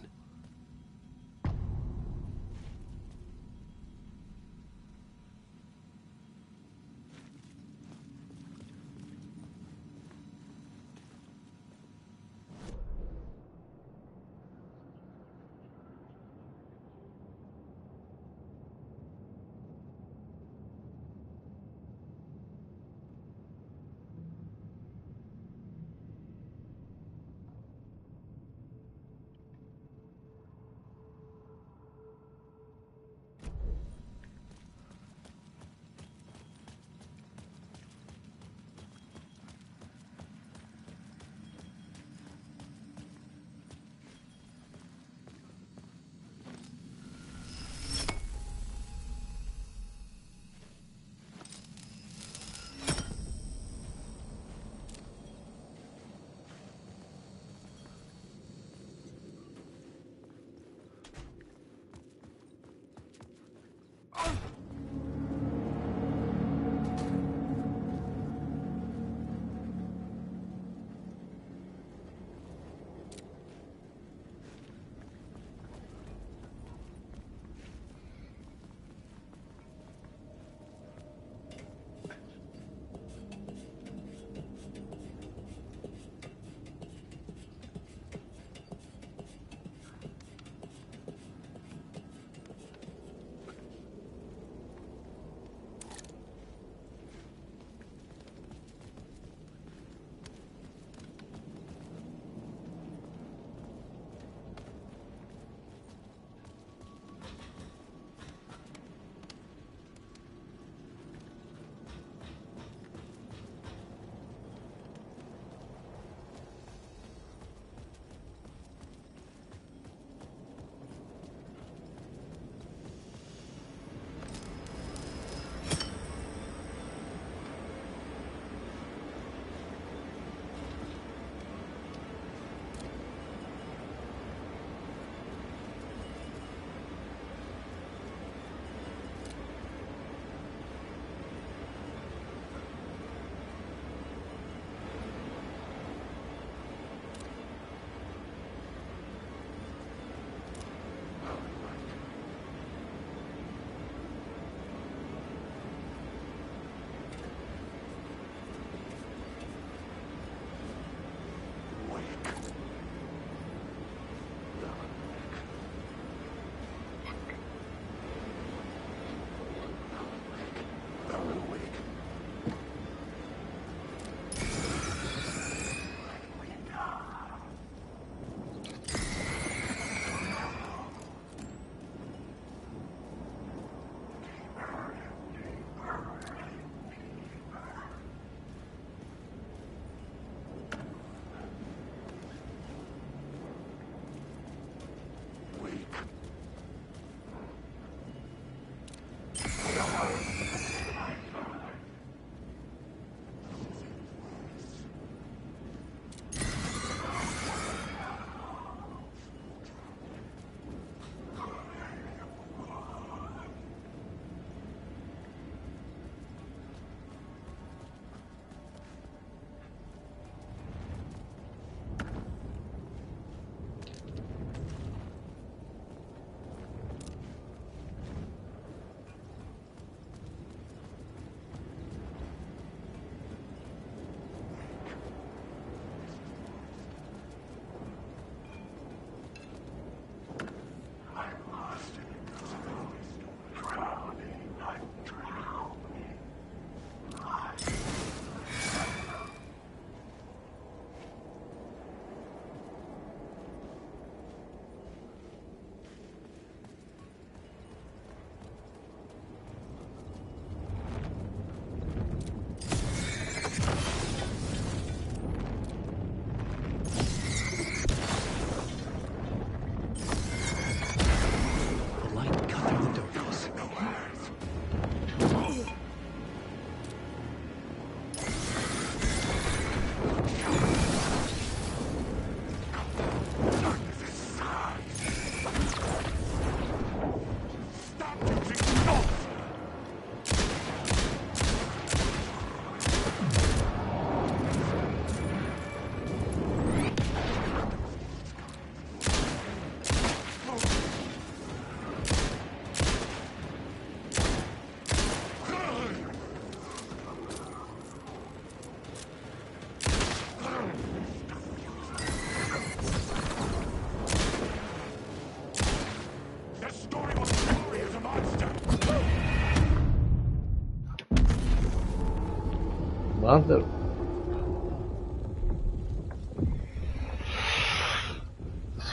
Mother.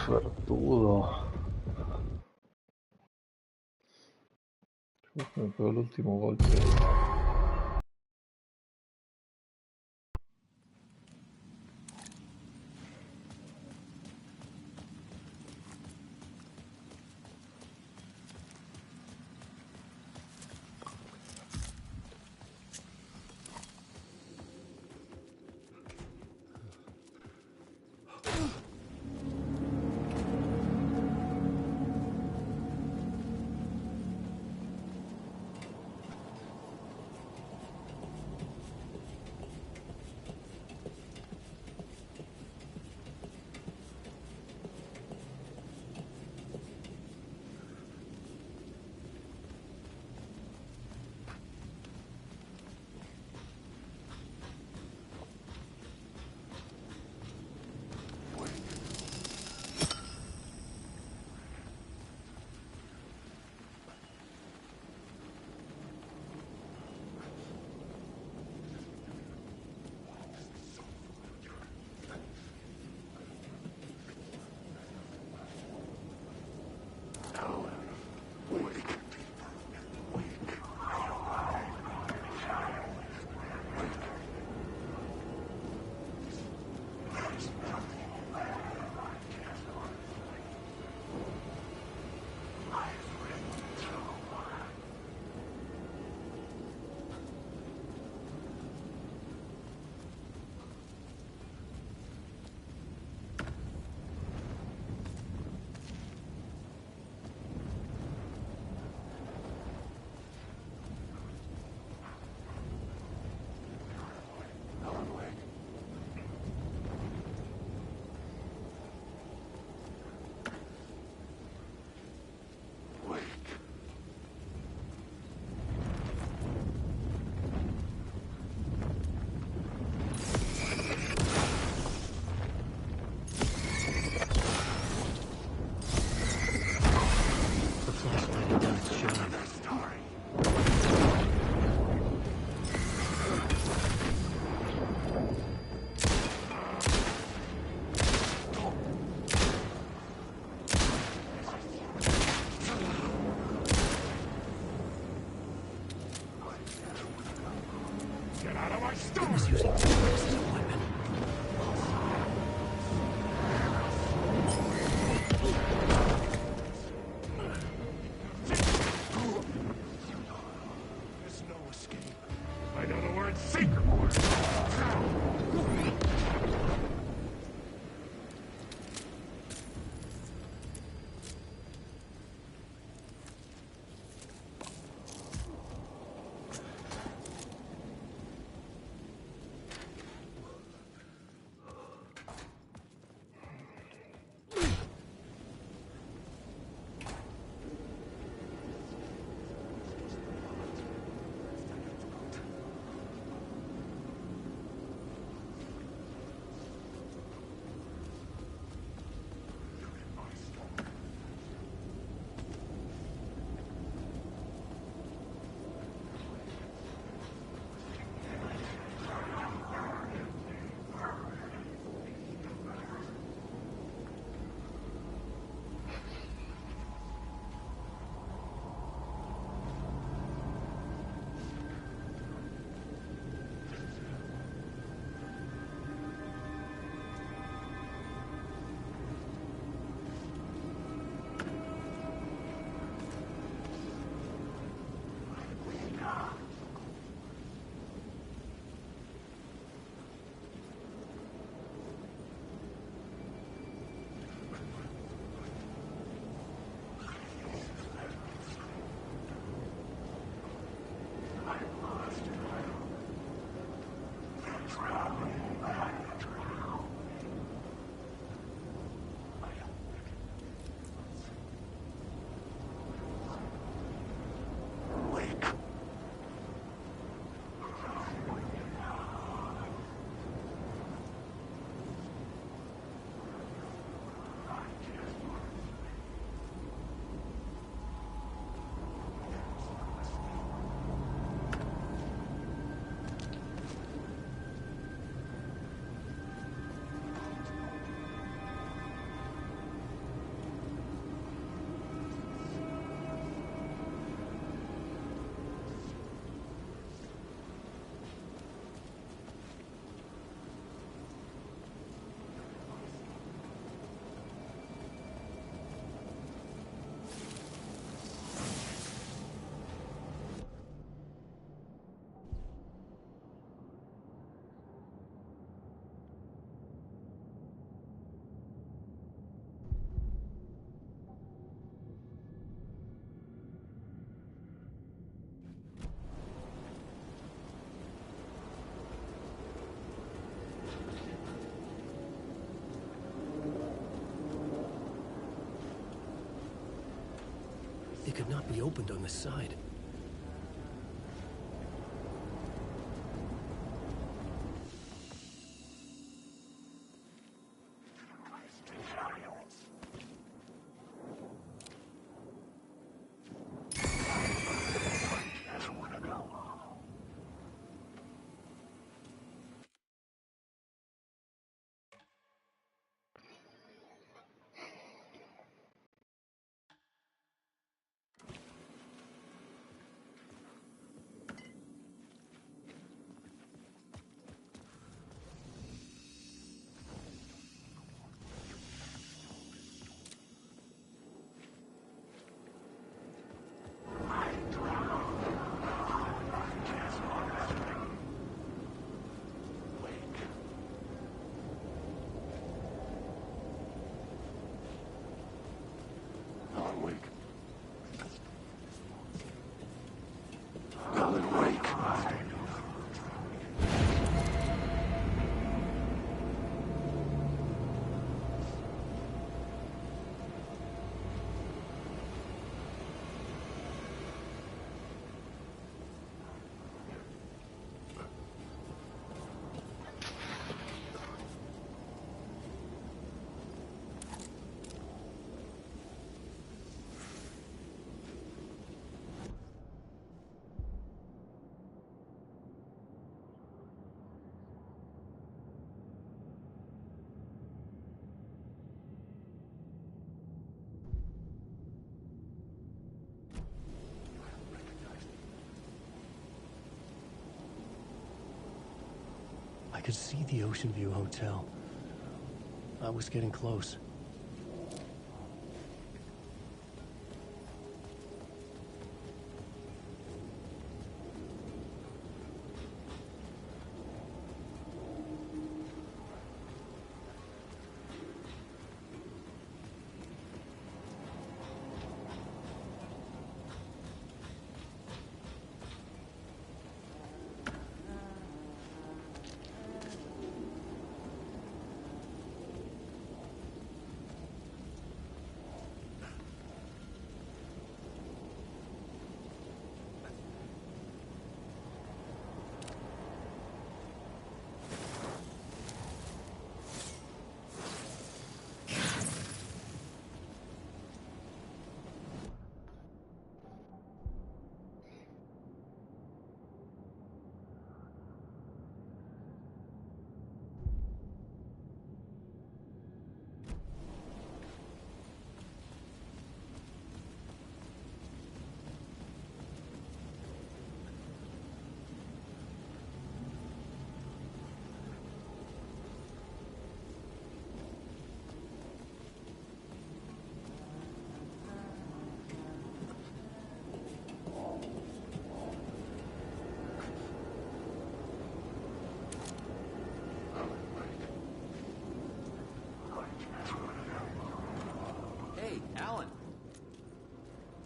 Suertudo. Me pegó el último golpe. could not be opened on this side. I could see the Ocean View Hotel. I was getting close.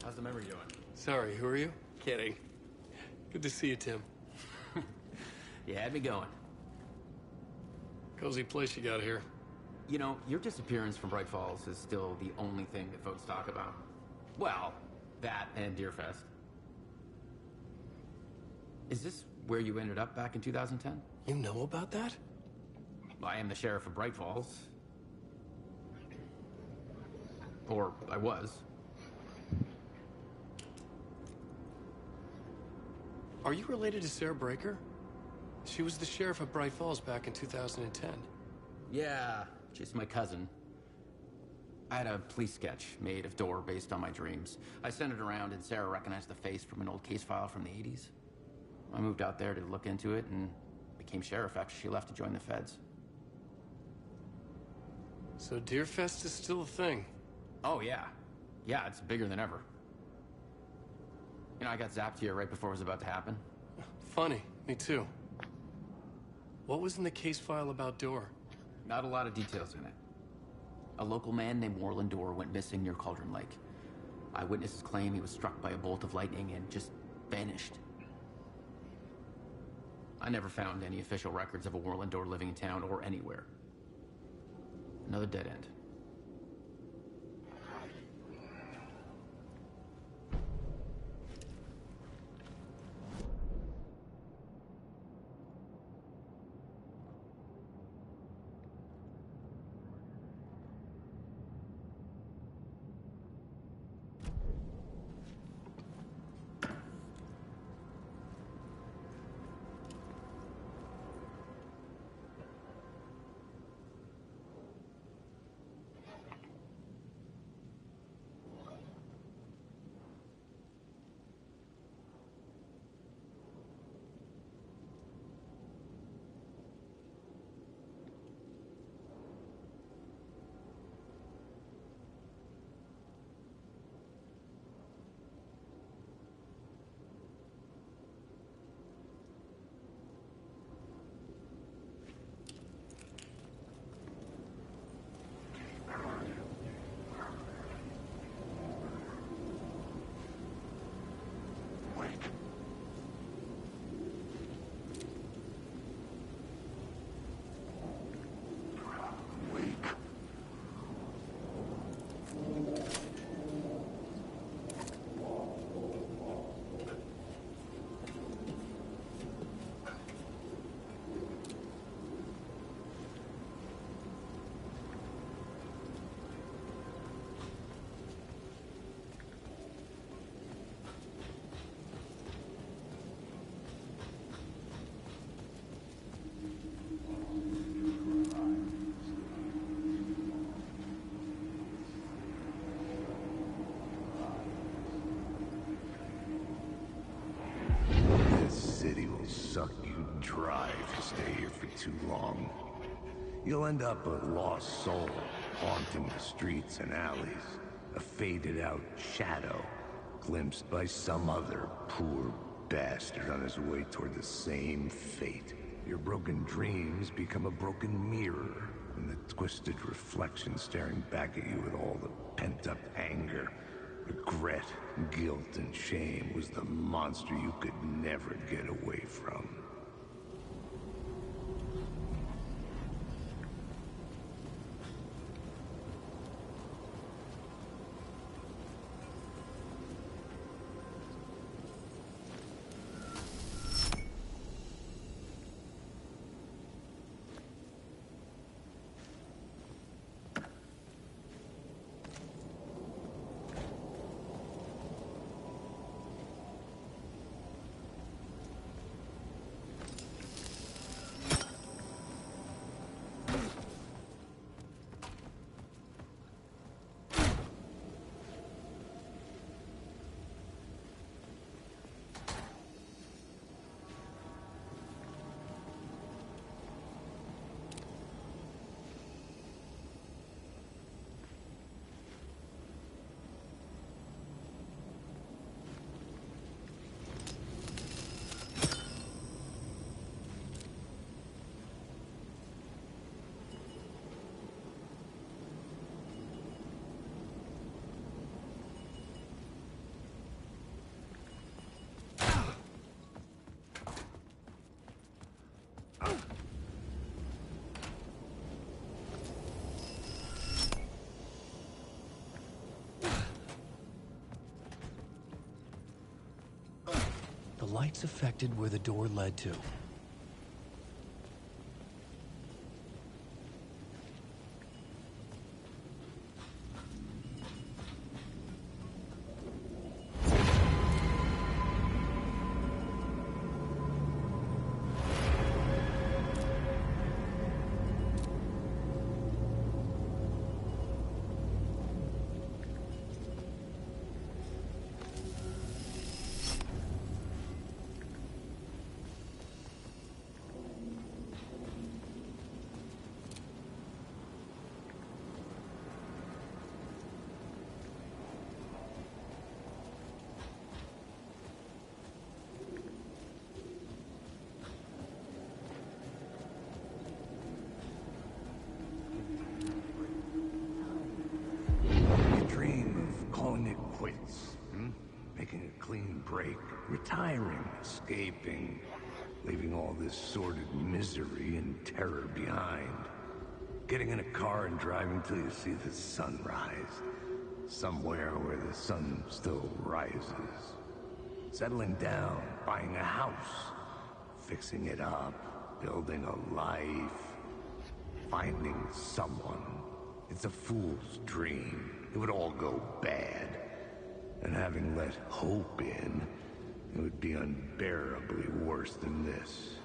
How's the memory doing? Sorry, who are you? Kidding. Good to see you, Tim. You had me going. Cozy place you got here. You know, your disappearance from Bright Falls is still the only thing that folks talk about. Well, that and Deerfest. Is this where you ended up back in 2010? You know about that? I am the sheriff of Bright Falls. Or I was. Are you related to Sarah Breaker? She was the sheriff of Bright Falls back in 2010. Yeah, she's my cousin. I had a police sketch made of Door based on my dreams. I sent it around and Sarah recognized the face from an old case file from the 80s. I moved out there to look into it and became sheriff after she left to join the feds. So Deerfest is still a thing? Oh, yeah. Yeah, it's bigger than ever. You know, I got zapped here right before it was about to happen. Funny, me too. What was in the case file about Door? Not a lot of details in it. A local man named Warland Door went missing near Cauldron Lake. Eyewitnesses claim he was struck by a bolt of lightning and just vanished. I never found any official records of a Warland Door living in town or anywhere. Another dead end. suck you dry if you stay here for too long. You'll end up a lost soul, haunting the streets and alleys. A faded-out shadow, glimpsed by some other poor bastard on his way toward the same fate. Your broken dreams become a broken mirror, and the twisted reflection staring back at you with all the pent-up anger, regret, guilt, and shame was the monster you could never get away from. The lights affected where the door led to. Making a clean break, retiring, escaping, leaving all this sordid misery and terror behind. Getting in a car and driving till you see the sun rise, somewhere where the sun still rises. Settling down, buying a house, fixing it up, building a life, finding someone. It's a fool's dream. It would all go bad. And having let hope in, it would be unbearably worse than this.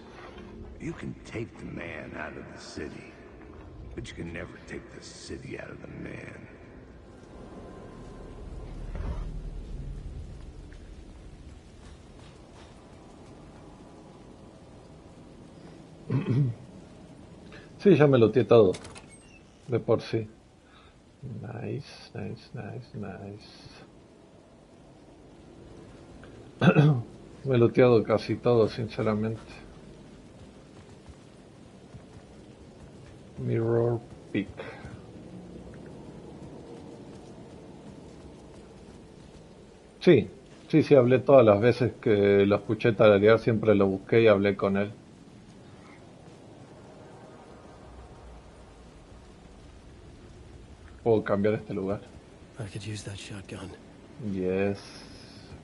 You can take the man out of the city, but you can never take the city out of the man. Sí, ya me loteé todo. De por sí. Nice, nice, nice, nice. Me he looteado casi todo, sinceramente. Mirror Peak. Sí, sí, hablé todas las veces que lo escuché tararear, siempre lo busqué y hablé con él. Puedo cambiar este lugar. I could use that shotgun. Yes,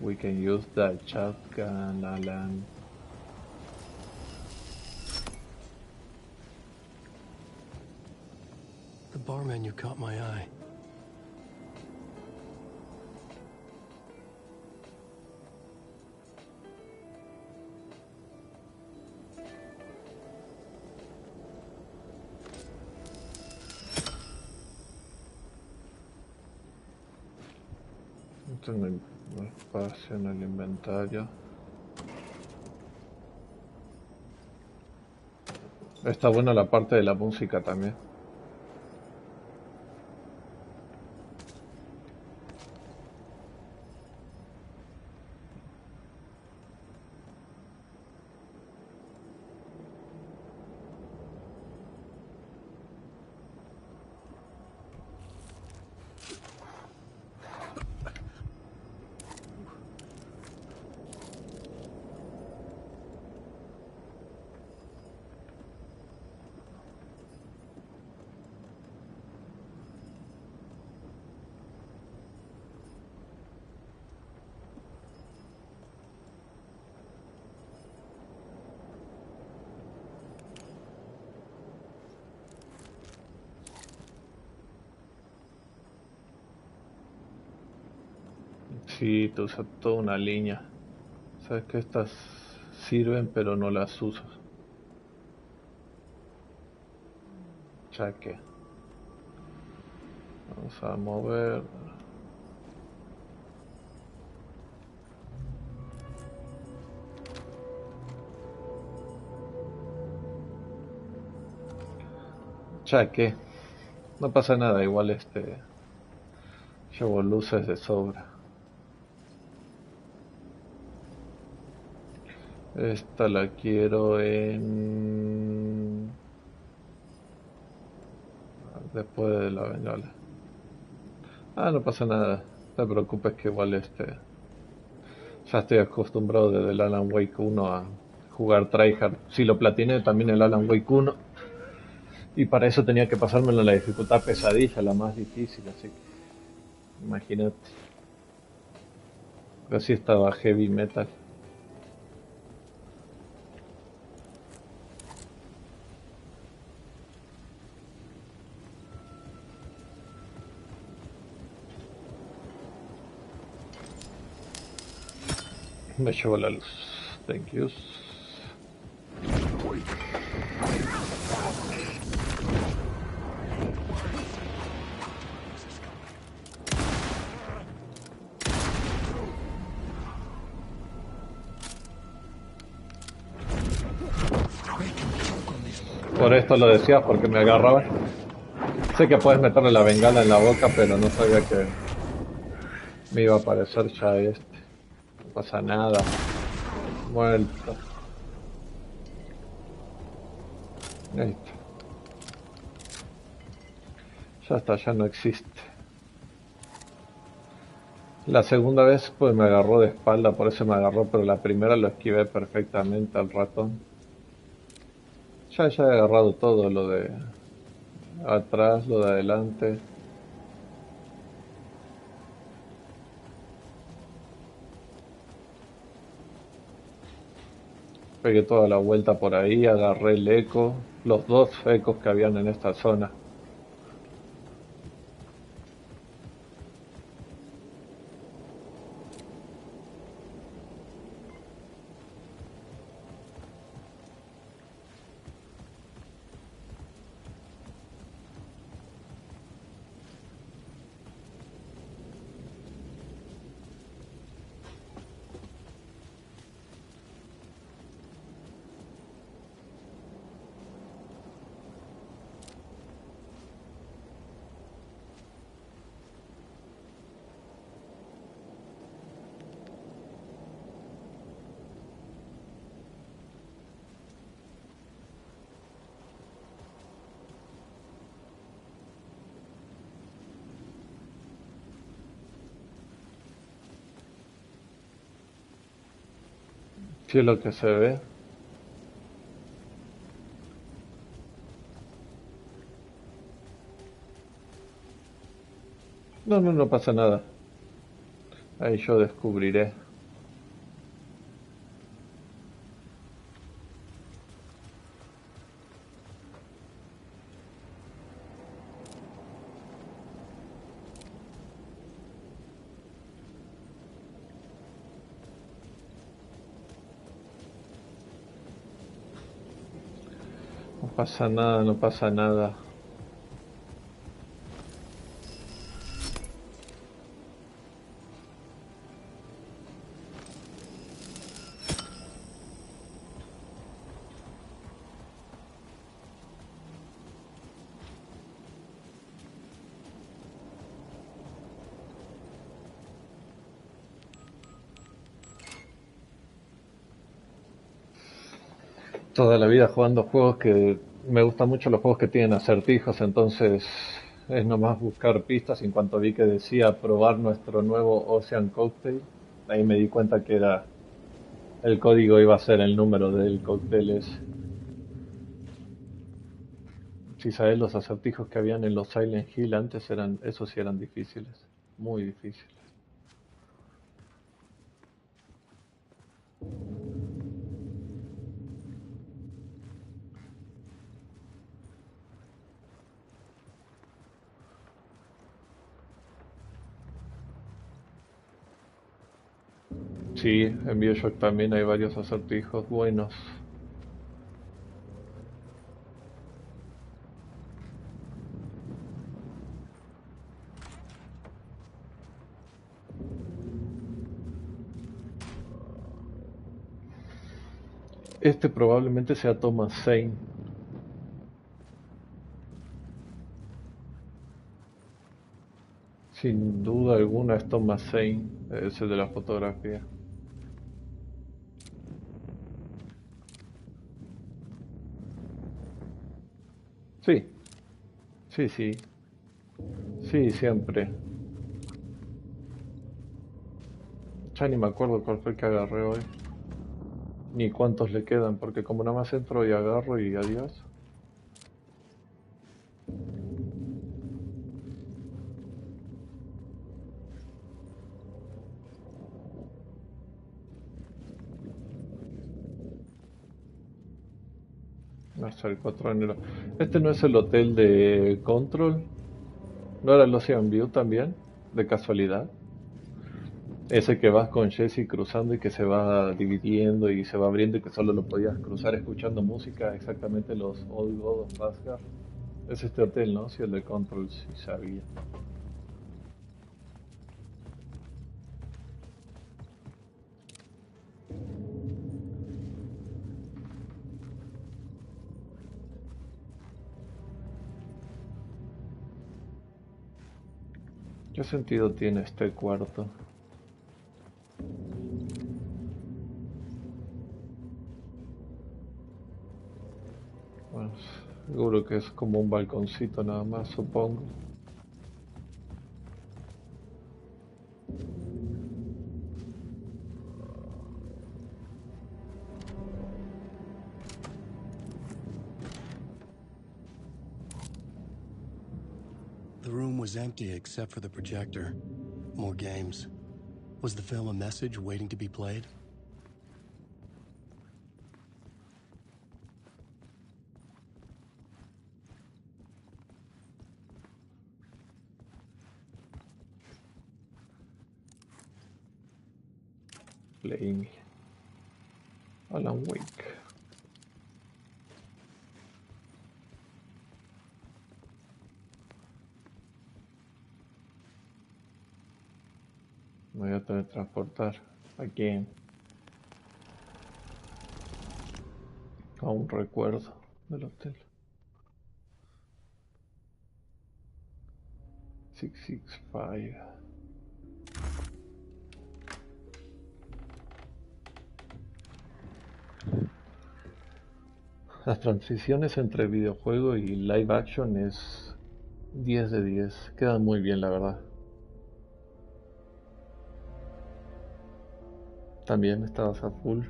we can use that shotgun, Alan. The bar menu caught my eye. No tengo espacio en el inventario. Está buena la parte de la música también. Sí, te usa toda una línea. Sabes que estas sirven pero no las usas. Ya que vamos a mover. Ya que no pasa nada, igual llevo luces de sobra. Esta la quiero en... después de la bengala. Ah, no pasa nada. No te preocupes que igual ya estoy acostumbrado desde el Alan Wake 1 a jugar tryhard. Si lo platiné también el Alan Wake 1. Y para eso tenía que pasármelo en la dificultad pesadilla, la más difícil, así que imagínate. Así estaba heavy metal. Me llevo la luz. Thank you. Por esto lo decías, porque me agarraba. Sé que puedes meterle la bengala en la boca, pero no sabía que me iba a aparecer ya No pasa nada. Muerto. Ahí está. Ya está, ya no existe. La segunda vez pues me agarró de espalda, por eso me agarró, pero la primera lo esquivé perfectamente al ratón. Ya he agarrado todo, lo de atrás, lo de adelante. Pegué toda la vuelta por ahí, agarré el eco, los dos ecos que habían en esta zona. Sí es lo que se ve. No, no, no pasa nada. Ahí yo descubriré. No pasa nada, no pasa nada. toda la vida jugando juegos que me gustan mucho los juegos que tienen acertijos, entonces es nomás buscar pistas. Y en cuanto vi que decía probar nuestro nuevo Ocean Cocktail, ahí me di cuenta que era el código, iba a ser el número del cóctel ese. Si sabes, los acertijos que habían en los Silent Hill antes eran, esos sí eran difíciles, muy difíciles. Sí, en BioShock también hay varios acertijos buenos. Este probablemente sea Thomas Zane. Sin duda alguna es Thomas Zane, ese de la fotografía. Sí, sí, sí. Sí, siempre. Ya ni me acuerdo cuál fue el que agarré hoy. Ni cuántos le quedan, porque como nada más entro y agarro y adiós. Hasta el 4 de enero. Este no es el hotel de Control. ¿No era el Ocean View también? De casualidad. Ese que vas con Jesse cruzando y que se va dividiendo y se va abriendo y que solo lo podías cruzar escuchando música, exactamente los Old God of Asgard. Es este hotel, ¿no? Si el de Control, sí sabía. ¿Qué sentido tiene este cuarto? Bueno, seguro que es como un balconcito nada más, supongo. The room was empty except for the projector. More games. Was the film a message waiting to be played? Playing Alan Wake. Me voy a teletransportar aquí a un recuerdo del hotel. 665. Las transiciones entre videojuego y live action es 10 de 10. Quedan muy bien, la verdad. También estabas a full.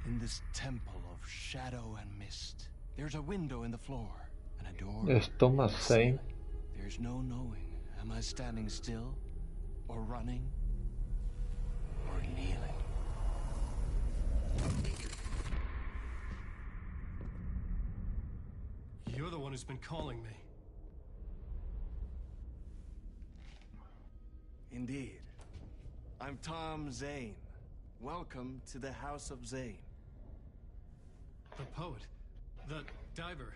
In this temple of shadow and mist, there's a window in the floor and a door Es Thomas in the Zane. ceiling. There's no knowing. Am I standing still, or running, or kneeling? You're the one who's been calling me. Indeed. I'm Tom Zane. Welcome to the House of Zane. The poet. The diver.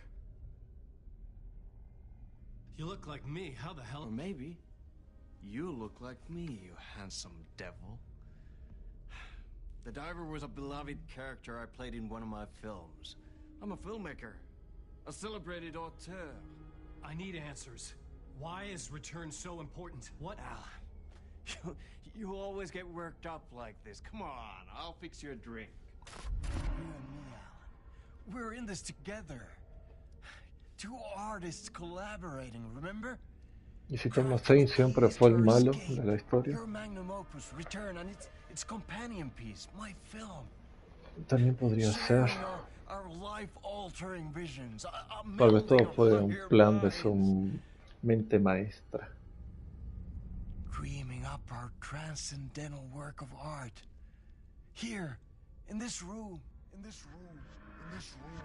You look like me. How the hell? Or maybe you look like me, you handsome devil. The diver was a beloved character I played in one of my films. I'm a filmmaker, a celebrated auteur. I need answers. Why is return so important? What? Alan, you always get worked up like this. Come on, I'll fix you a drink. You and me, Alan. We're in this together. Two artists collaborating, remember? ¿Y si Thomas Zane siempre fue el malo de la historia? Your magnum opus, Return, and its companion piece, my film. También podría ser. Our life-altering visions. Tal vez todo fue un plan de su mente maestra. Dreaming up our transcendental work of art. Here, in this room, in this room, in this room,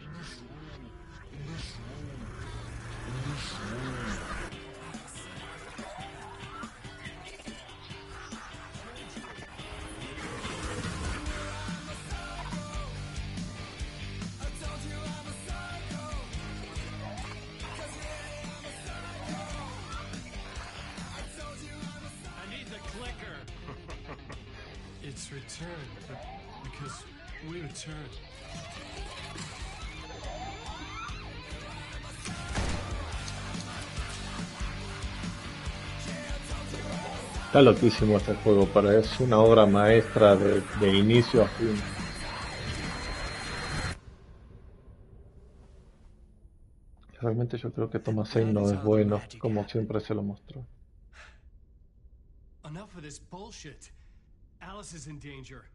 in this room, in this room, in this room. It's return, because we return. Está loquísimo este juego, es una obra maestra de inicio a fin. Realmente yo creo que Thomas Zane no es bueno, como siempre se lo mostró. Enough of this bullshit. Alice is in danger.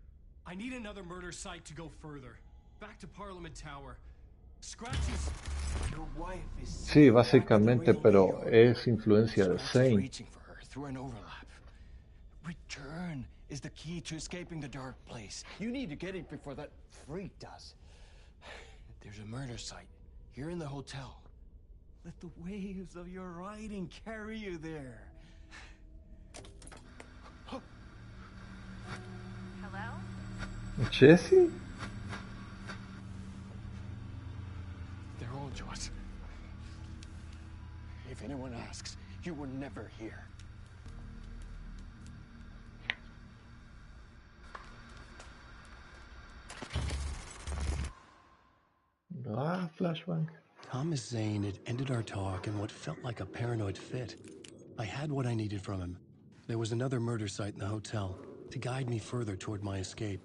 I need another murder site to go further. Back to Parliament Tower. Scratches. Your wife is Sí, básicamente, pero es influencia de Zane. Return is the key to escaping the dark place. You need to get it before that freak does. There's a murder site here in the hotel. Let the waves of your writing carry you there. Jesse? They're all yours. If anyone asks, you were never here. Flashback. Thomas Zane had ended our talk in what felt like a paranoid fit. I had what I needed from him. There was another murder site in the hotel to guide me further toward my escape.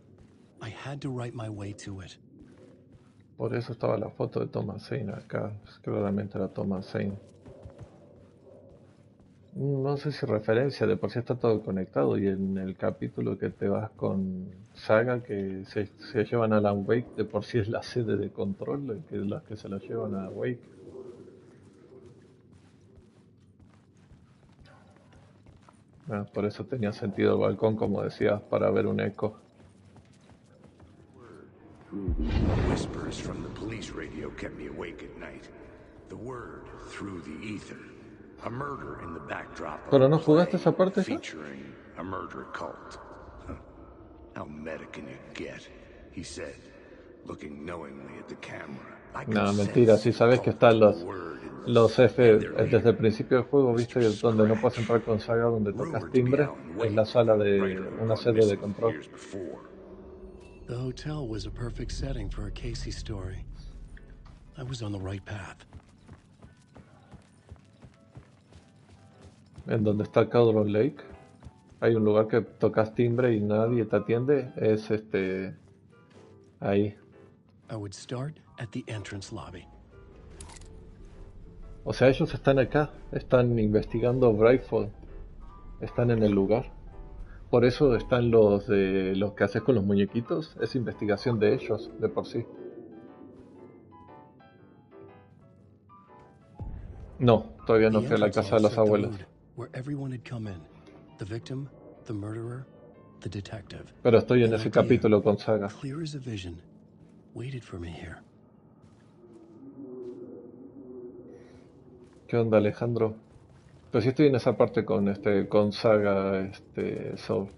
I had to write my way to it. Por eso estaba la foto de Thomas Zane acá. Claramente era Thomas Zane. No sé si referencia, de por sí está todo conectado. Y en el capítulo que te vas con Saga, que se llevan a Alan Wake, de por sí es la sede de control, que las que se lo llevan a Wake. Por eso tenía sentido el balcón, como decías, para ver un eco. Whispers from the police radio kept me awake at night. The word through the ether. A murder in the backdrop of ¿Pero no jugaste esa parte ya? featuring a murder cult. How meta can you get? He said, looking knowingly at the camera. No, mentira, si sabes que están los F desde el principio del juego, viste, donde no puedes entrar con Saga, donde tocas timbre, es la sala de una sede de control. The hotel was a perfect setting for a Casey story. I was on the right path. En donde está Cauldron Lake, hay un lugar que tocas timbre y nadie te atiende, es ahí. I would start at the entrance lobby. O sea, ellos están acá, están investigando Brightfall, están en el lugar. Por eso están los que haces con los muñequitos, es investigación de ellos, de por sí. No, todavía no fui a la casa de los abuelos. Pero estoy en ese capítulo con Saga. ¿Qué onda, Alejandro? Pero sí estoy en esa parte con Saga, Soul.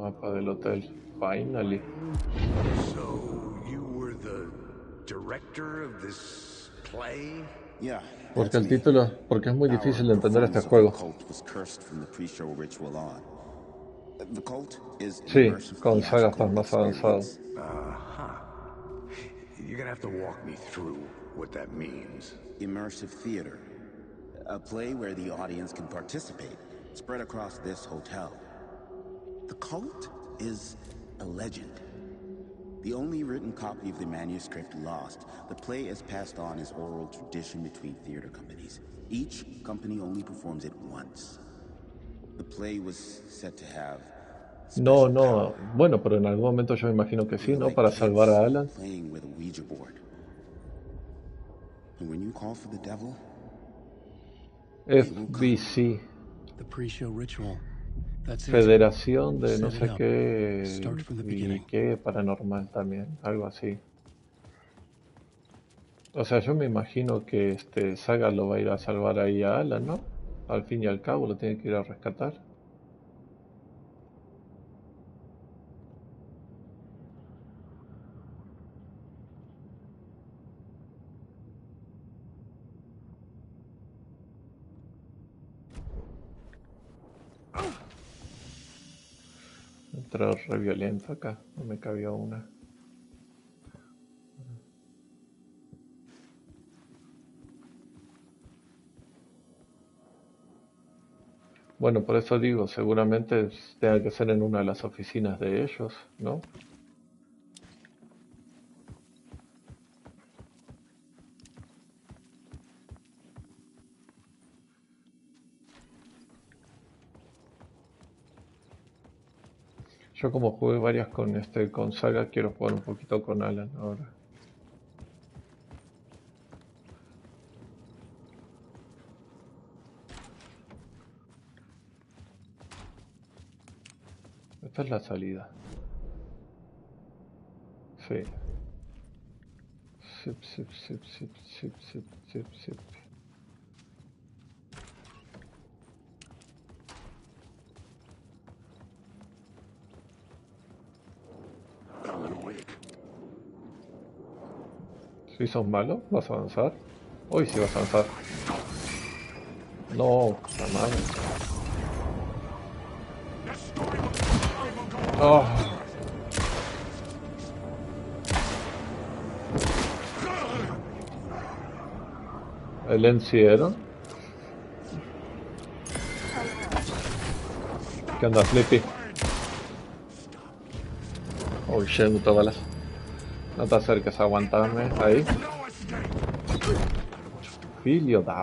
mapa del hotel. Finally. So, you were the director of this play? Yeah. Porque el título, porque es muy difícil de entender este juego. Sí, con sagas estás más avanzado. You're gonna have to walk me through what that means. Immersive theater. A play where the audience can participate, spread across this hotel. The cult is a legend. The only written copy of the manuscript lost, the play is passed on as oral tradition between theater companies. Each company only performs it once. The play was said to have No, no. Bueno, pero en algún momento yo me imagino que sí, ¿no? Para salvar a Alan. playing with a Ouija board. And when you call for the devil, FBC. The pre-show ritual. That's it. Federación de no Set it sé up. qué Start from the y beginning. qué paranormal también, algo así. O sea, yo me imagino que Saga lo va a ir a salvar ahí a Alan, ¿no? Al fin y al cabo lo tiene que ir a rescatar. Entró re violento acá, no me cabió una. Bueno, por eso digo, seguramente tenga que ser en una de las oficinas de ellos, ¿no? Yo como jugué varias con Saga, quiero jugar un poquito con Alan ahora. Esta es la salida. Sí. Zip, zip, zip, zip, zip, zip, zip, zip. Si sos malo, vas a avanzar. Hoy sí vas a avanzar. No, la madre. Oh. El encierro. ¿Qué onda, Flippy? Oh shit, no te balas. No te acerques a aguantarme ahí. Filio da.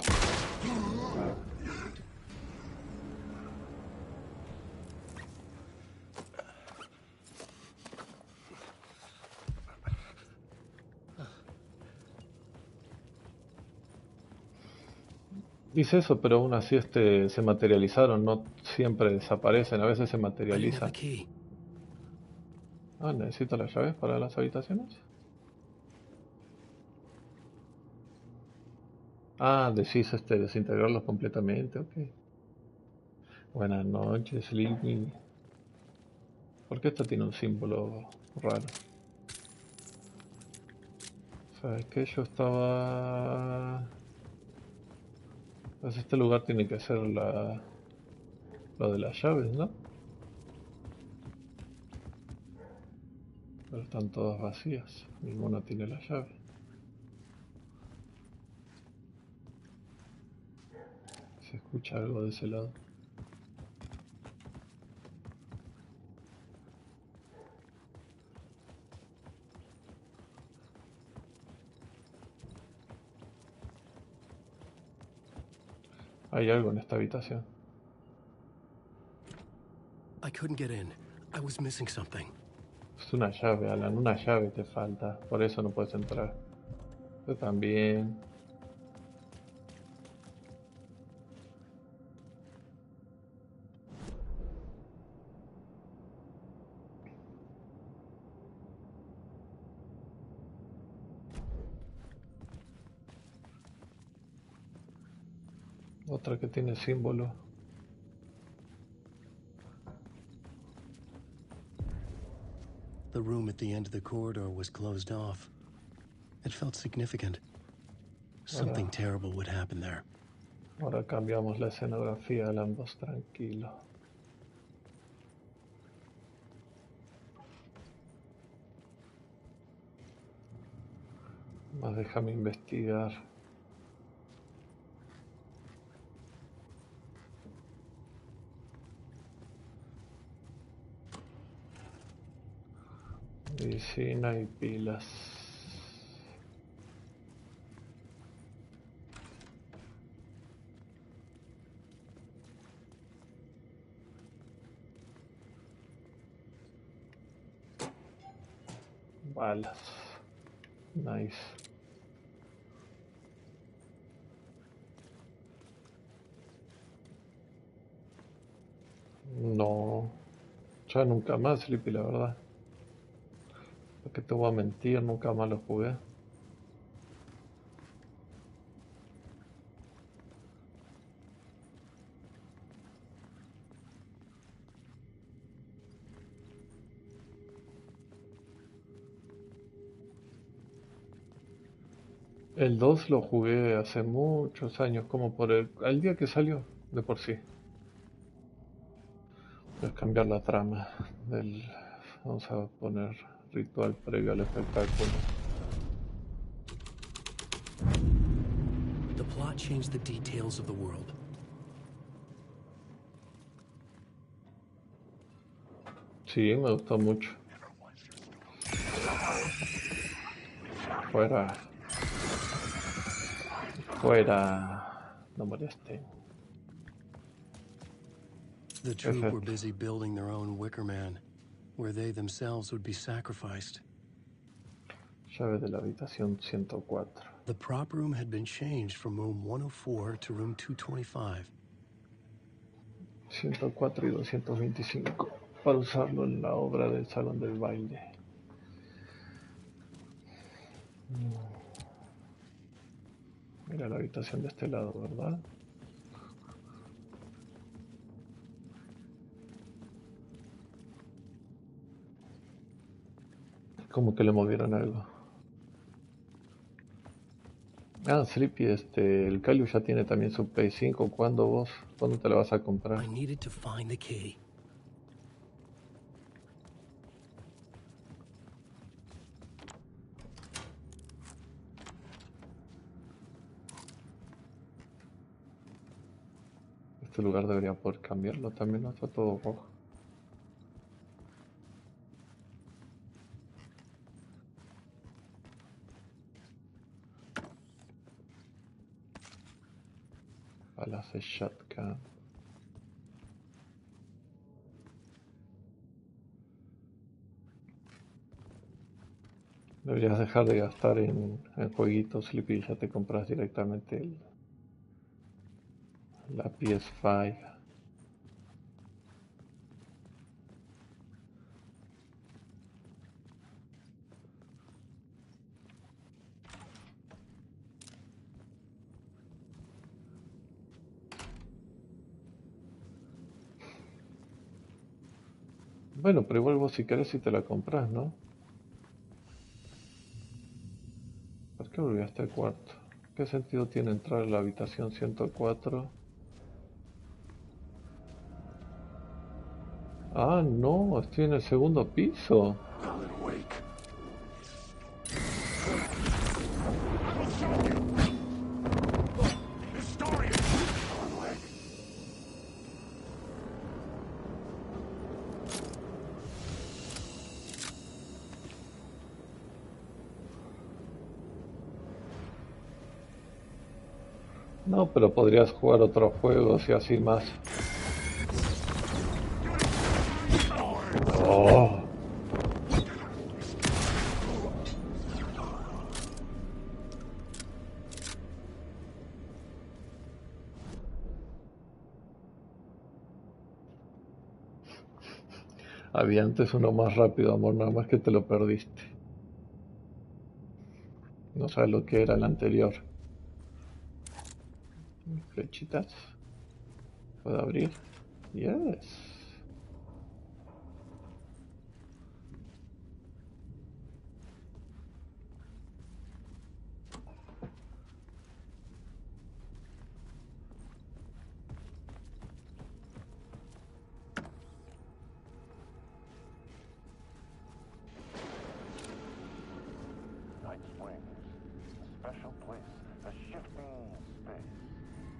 Dice eso, pero aún así se materializaron, no siempre desaparecen, a veces se materializan. Ah, necesito las llaves para las habitaciones. Ah, decís desintegrarlos completamente, ok. Buenas noches, Lily. ¿Por qué esta tiene un símbolo raro? ¿Sabes qué? Yo estaba... Pues este lugar tiene que ser lo de las llaves, ¿no? Pero están todas vacías. Ninguna tiene la llave. Se escucha algo de ese lado. Hay algo en esta habitación. I couldn't get in. I was missing something. Es una llave, Alan, una llave te falta. Por eso no puedes entrar. Yo también. Otra que tiene símbolo. The room at the end of the corridor was closed off. It felt significant. Something terrible would happen there. Ahora cambiamos la escenografía al ambos tranquilo. Más déjame investigar. Medicina y pilas. Balas. Nice. No. Ya nunca más, Sleepy, la verdad. ¿Por qué te voy a mentir? Nunca más lo jugué. El 2 lo jugué hace muchos años, como por el día que salió, de por sí. Voy a cambiar la trama del... Vamos a poner ritual previo al espectáculo. The plot changed the details of the world. Sí, me gustó mucho. Fuera. Fuera. No molesten. The troupe were busy building their own Wicker Man, where they themselves would be sacrificed. Llave de la habitación 104. The prop room had been changed from room 104 to room 225. 104 y 225 para usarlo en la obra del salón del baile. Mira la habitación de este lado, ¿verdad? Como que le movieron algo. Ah, Sleepy, el Calio ya tiene también su Play 5. ¿Cuándo te la vas a comprar? I needed to find the key. Este lugar debería poder cambiarlo también, no está todo rojo. Balas de shotgun. Deberías dejar de gastar en jueguitos, Sleepy, y ya te compras directamente la PS5. Bueno, pero igual vos si querés si te la compras, ¿no? ¿Por qué volví a este cuarto? ¿Qué sentido tiene entrar a la habitación 104? Ah, no, estoy en el segundo piso. No, pero podrías jugar otros juegos y así más. Oh. Había antes uno más rápido, amor, nada más que te lo perdiste. No sabes lo que era el anterior. Flechitas. ¿Puedo abrir? Yes. special place, a shifting space,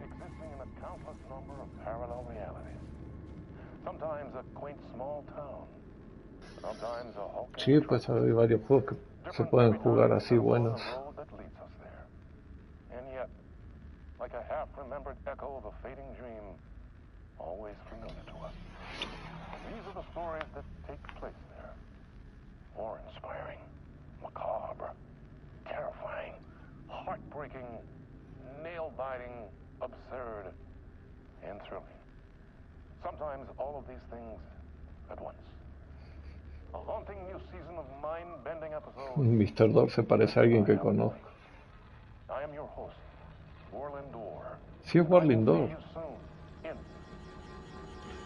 existing in a countless number of parallel realities. Sometimes a quaint small town, sometimes a hulking Sí, pues hay varios juegos que se pueden jugar así buenos. road that leads us there. And yet, like a half-remembered echo of a fading dream, always familiar to us. These are the stories that take place there. Awe-inspiring, macabre, terrifying, heartbreaking, nail-biting, absurd, and thrilling. Sometimes all of these things at once. A haunting new season of mind-bending episodes. Mr. Door se parece a alguien que conozco. I am your host, Warland Door. Sí, es Warling Door. See you soon in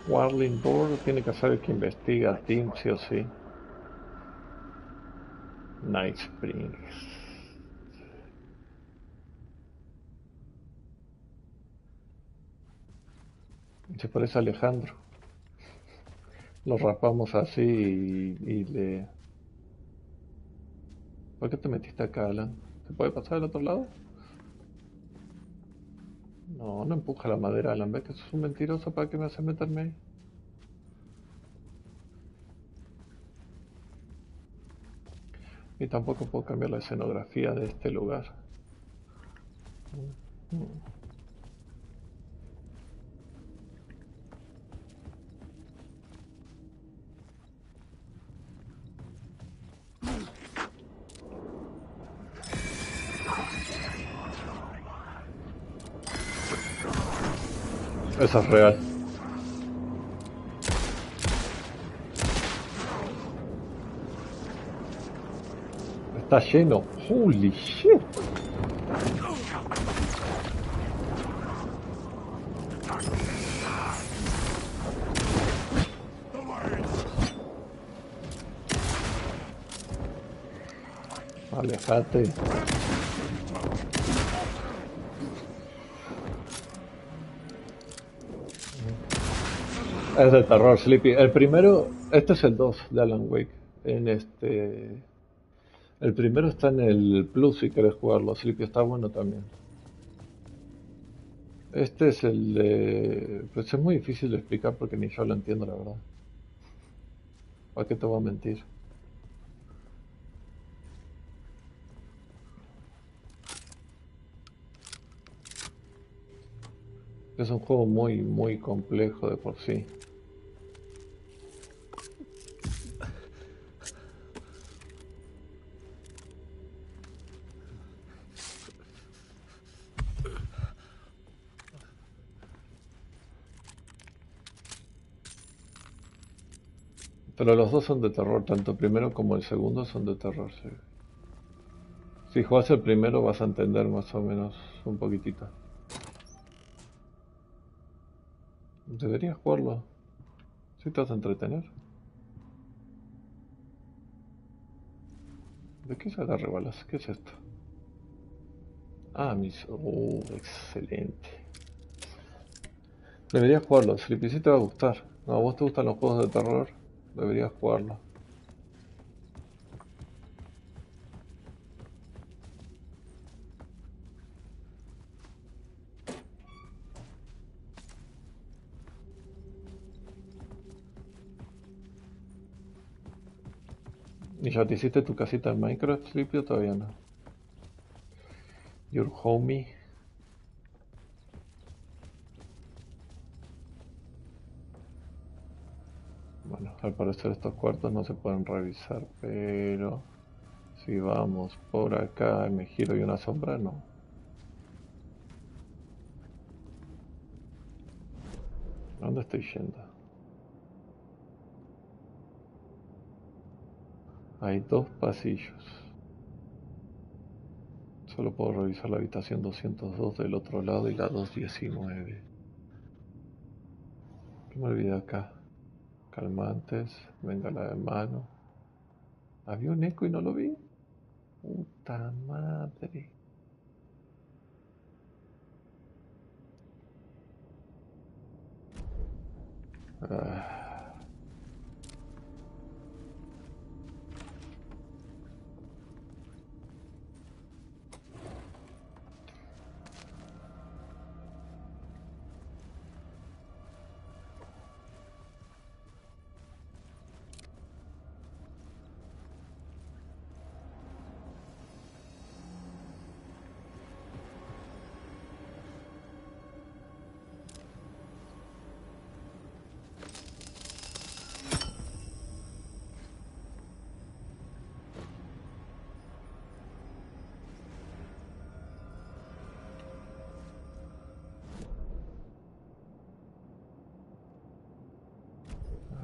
Warling Door tiene que ser el que investiga a Tim, sí o sí. Night Springs. Se parece a Alejandro. Lo rapamos así y le... ¿Por qué te metiste acá, Alan? ¿Se puede pasar al otro lado? No, no empuja la madera, Alan. ¿Ves que sos un mentiroso? ¿Para qué me haces meterme ahí? Y tampoco puedo cambiar la escenografía de este lugar. Eso es real. Está lleno. Holy shit. Alejate. Es de terror, Sleepy. El primero, este es el 2 de Alan Wake. El primero está en el Plus si querés jugarlo, Sleepy, está bueno también. Este es el de... Pues es muy difícil de explicar porque ni yo lo entiendo, la verdad. ¿Para qué te voy a mentir? Es un juego muy, muy complejo de por sí. Pero los dos son de terror, tanto el primero como el segundo son de terror, sí. Si juegas el primero vas a entender más o menos un poquitito. Deberías jugarlo. Si te vas a entretener. ¿De qué se agarre balas? ¿Qué es esto? Ah, excelente. Deberías jugarlo, Sleepy, sí te va a gustar. No, a vos te gustan los juegos de terror, deberías jugarlo. ¿Y ya te hiciste tu casita en Minecraft, Sleepy, o todavía no? Your homie. Bueno, al parecer estos cuartos no se pueden revisar, pero si vamos por acá y me giro y una sombra, no. ¿A dónde estoy yendo? Hay dos pasillos. Solo puedo revisar la habitación 202 del otro lado y la 219. ¿Qué me olvidé acá? Calmantes, venga la de mano. ¿Había un eco y no lo vi? Puta madre. Ah.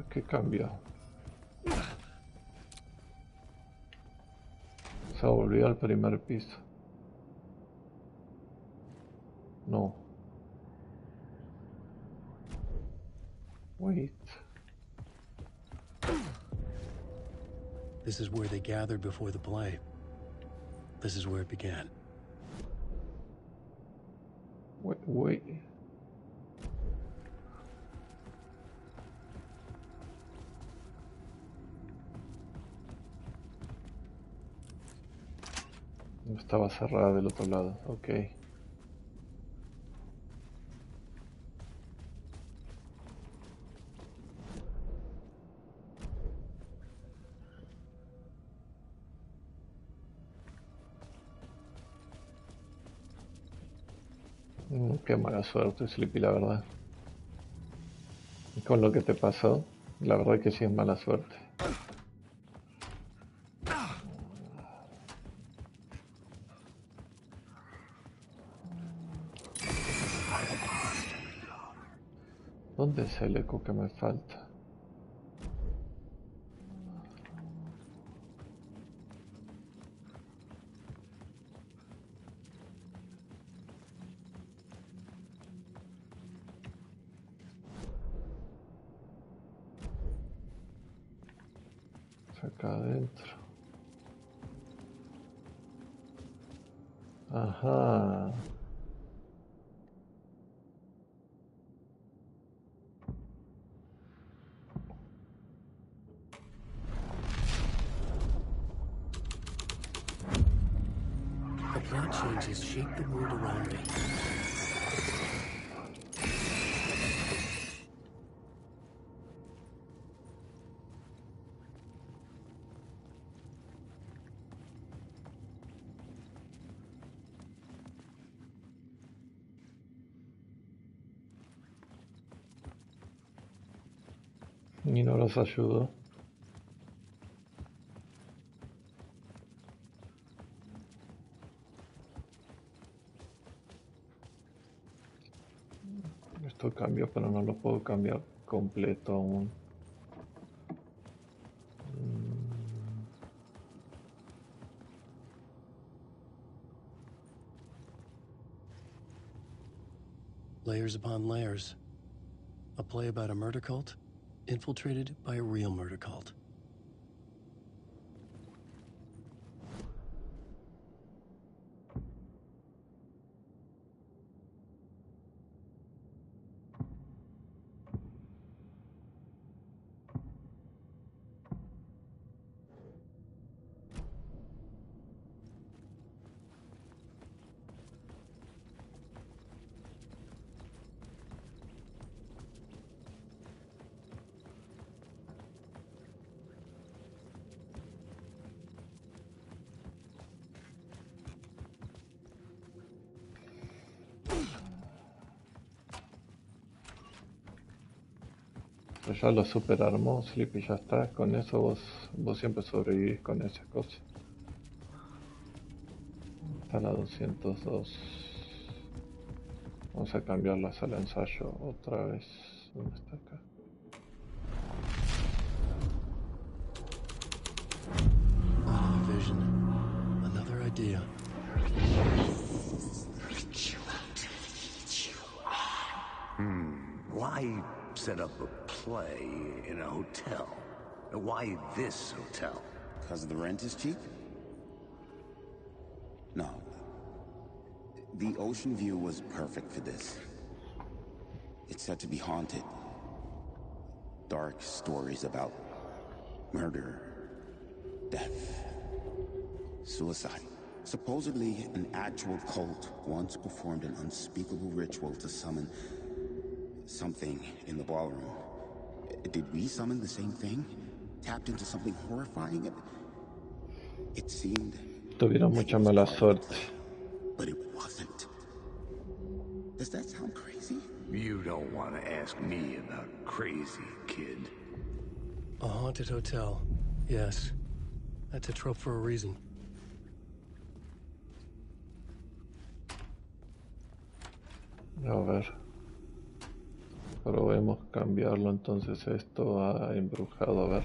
¿Qué cambió? Se volvió al primer piso. No. Wait. This is where they gathered before the play. This is where it began. Wait. Estaba cerrada del otro lado, ok. Qué mala suerte, Sleepy, la verdad. Y con lo que te pasó, la verdad que sí es mala suerte. ¿Dónde es el eco que me falta? Acá adentro. Ajá. The plot changes shape the world around me. Y no los ayudó. Esto cambió, pero no lo puedo cambiar completo aún. Layers upon layers. A play about a murder cult, infiltrated by a real murder cult. Pues ya lo super armó, Sleepy, ya está. Con eso vos siempre sobrevivís con esas cosas. Está la 202. Vamos a cambiar la sala de ensayo otra vez. ¿Dónde está acá? Another vision. Another idea. Why set up a play in a hotel? Why this hotel? Because the rent is cheap? No. The ocean view was perfect for this. It's said to be haunted. Dark stories about murder, death, suicide. Supposedly, an actual cult once performed an unspeakable ritual to summon something in the ballroom. Did we summon the same thing? Tapped into something horrifying? It seemed Tuvieron mucha mala suerte. but it wasn't. Does that sound crazy? You don't want to ask me about crazy, kid. A haunted hotel. Yes. That's a trope for a reason. A ver. Probemos cambiarlo entonces esto a embrujado, a ver.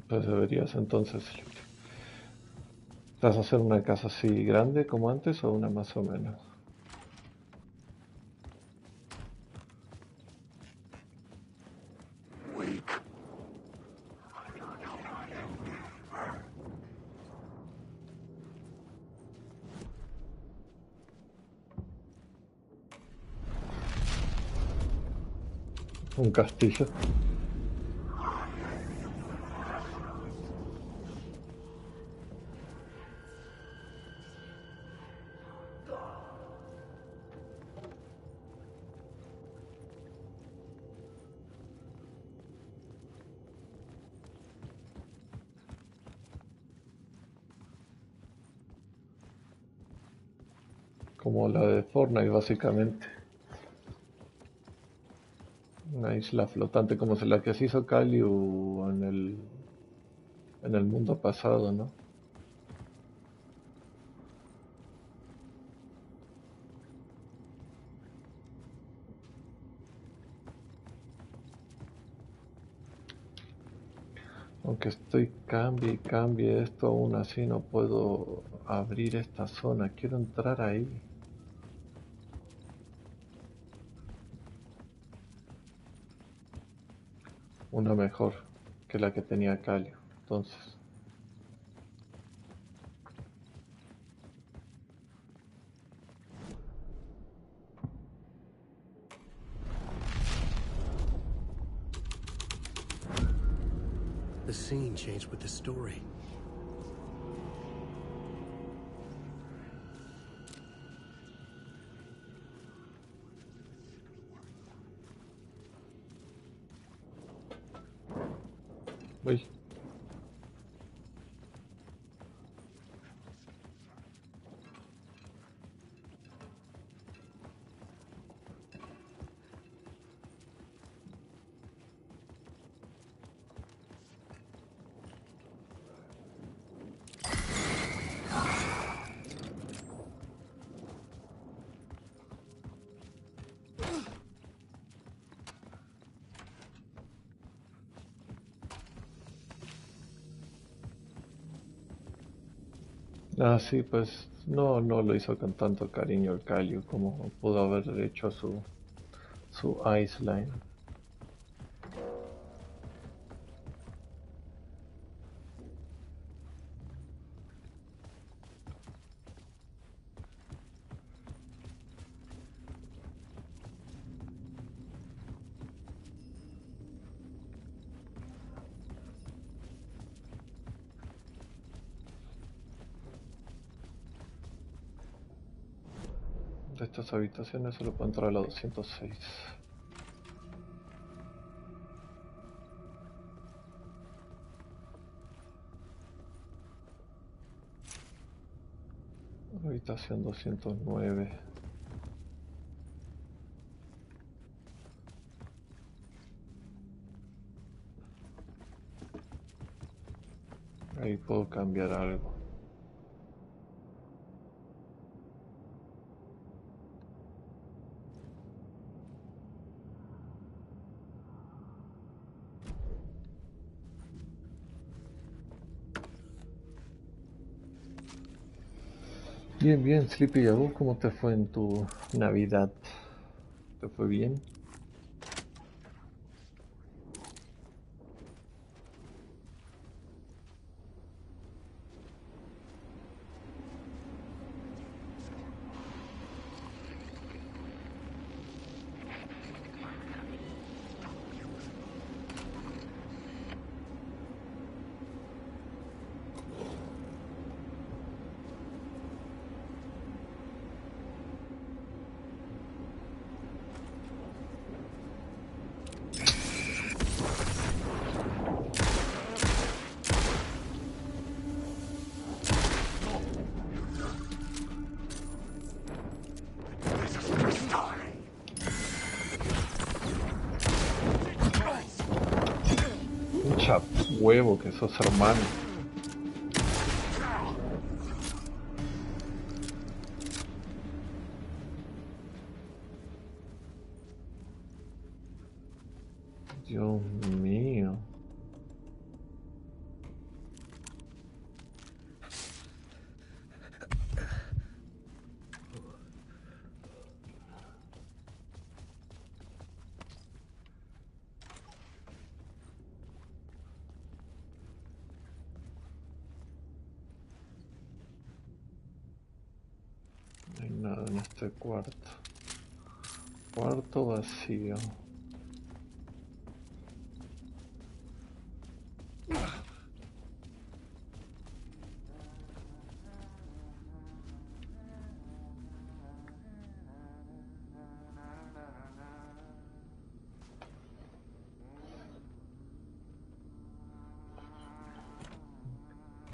Pues deberías entonces. ¿Vas a hacer una casa así grande como antes o una más o menos? Un castillo. Como la de Fortnite básicamente. Una isla flotante como la que se hizo Kaliu en el mundo pasado, ¿no? Aunque estoy cambie y cambie esto, aún así no puedo abrir esta zona. Quiero entrar ahí. Una mejor que la que tenía Calio. Entonces, The scene changed with the story. uy. Ah, sí, pues no lo hizo con tanto cariño el Calio como pudo haber hecho su Ice Line. De estas habitaciones solo puedo entrar a la 206. Habitación 209. Ahí puedo cambiar algo. Bien, bien, Sleepy, ¿y a vos cómo te fue en tu Navidad? ¿Te fue bien? huevo que sos hermano. Dios mío. No hay nada en este cuarto. Cuarto vacío.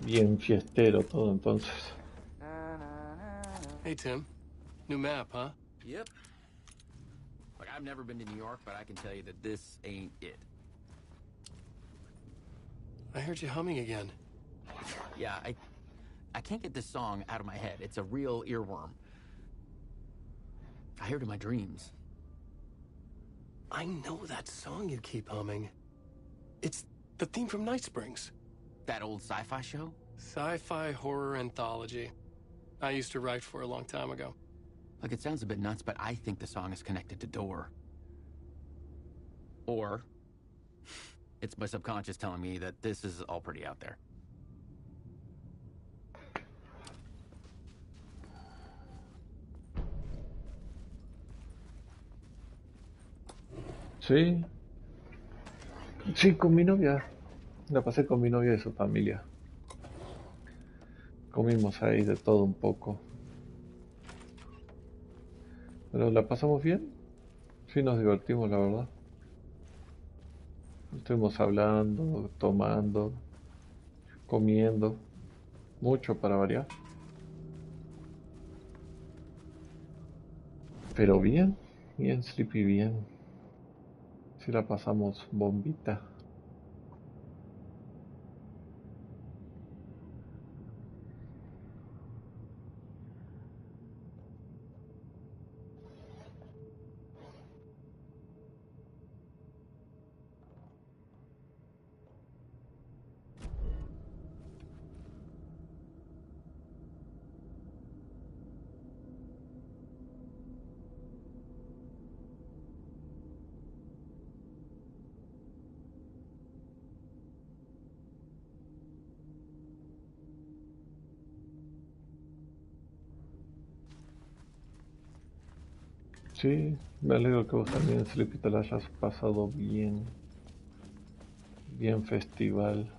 Bien fiestero todo entonces. Hey, Tim. New map, huh? Yep. Like, I've never been to New York, but I can tell you that this ain't it. I heard you humming again. Yeah, I can't get this song out of my head. It's a real earworm. I hear it in my dreams. I know that song you keep humming. It's the theme from Night Springs. That old sci-fi show? Sci-fi horror anthology. I used to write for a long time ago. Like, it sounds a bit nuts, but I think the song is connected to Door. Or it's my subconscious telling me that this is all pretty out there. Sí. Sí, con mi novia. La pasé con mi novia y su familia. Comimos ahí de todo un poco. Pero la pasamos bien. Sí, nos divertimos, la verdad. Estuvimos hablando, tomando, comiendo. Mucho para variar. Pero bien. Bien, Sleepy, bien. Sí la pasamos bombita. Sí, me alegro que vos también, Sleepy, te la hayas pasado bien. Bien festival.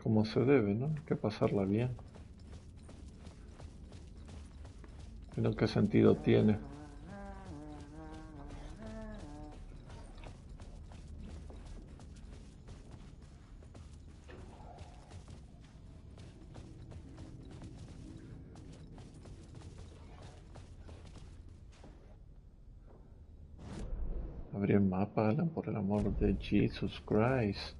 Como se debe, ¿no? Hay que pasarla bien. Pero ¿qué sentido tiene? Abrí el mapa, Alan, por el amor de Jesus Christ.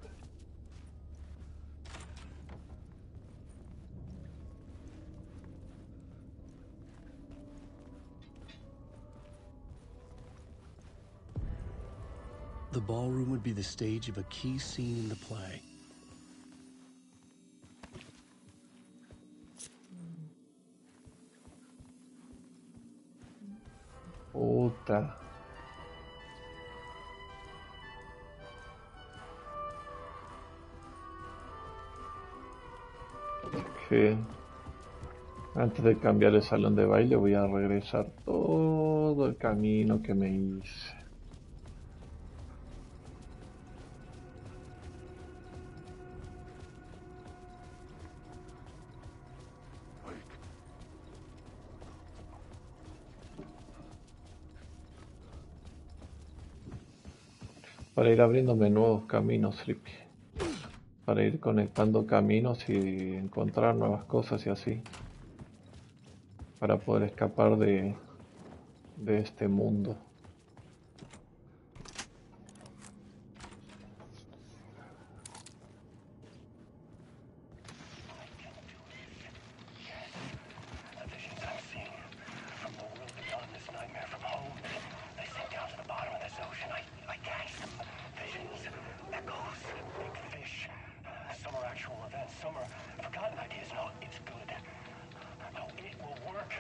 The ballroom would be the stage of a key scene in the play. Puta. Que antes de cambiar el salón de baile voy a regresar todo el camino que me hice. Para ir abriéndome nuevos caminos, Sleepy. Para ir conectando caminos y encontrar nuevas cosas y así. Para poder escapar de este mundo. and summer forgotten ideas. No, it's good. No, it will work.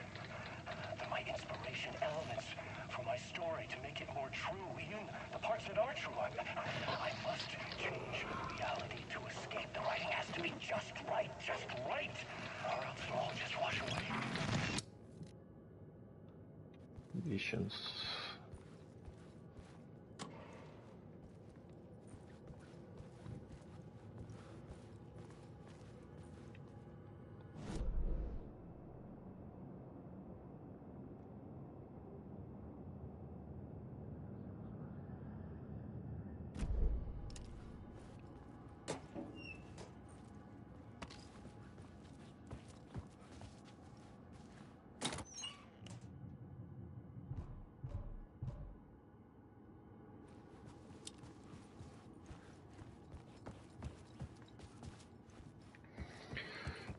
My inspiration elements for my story to make it more true, even the parts that are true. I must change reality to escape. The writing has to be just right, or else it'll all just wash away. Visions.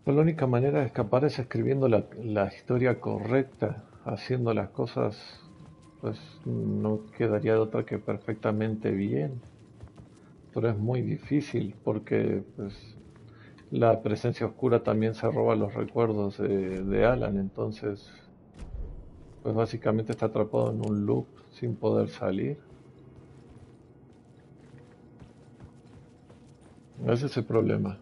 Pues la única manera de escapar es escribiendo la historia correcta, haciendo las cosas, pues no quedaría de otra que perfectamente bien, pero es muy difícil porque pues la presencia oscura también se roba los recuerdos de Alan, entonces pues básicamente está atrapado en un loop sin poder salir. Ese es el problema.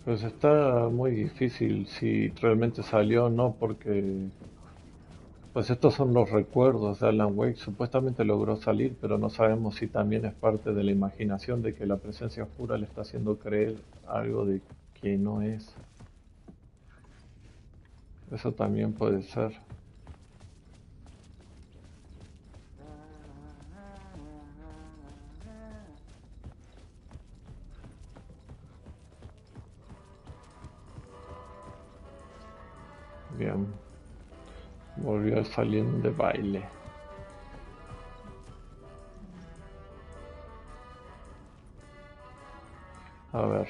Pues está muy difícil si realmente salió o no, porque pues estos son los recuerdos de Alan Wake. Supuestamente logró salir, pero no sabemos si también es parte de la imaginación de que la presencia oscura le está haciendo creer algo de que no es. Eso también puede ser. Bien. Volvió al salón de baile. A ver.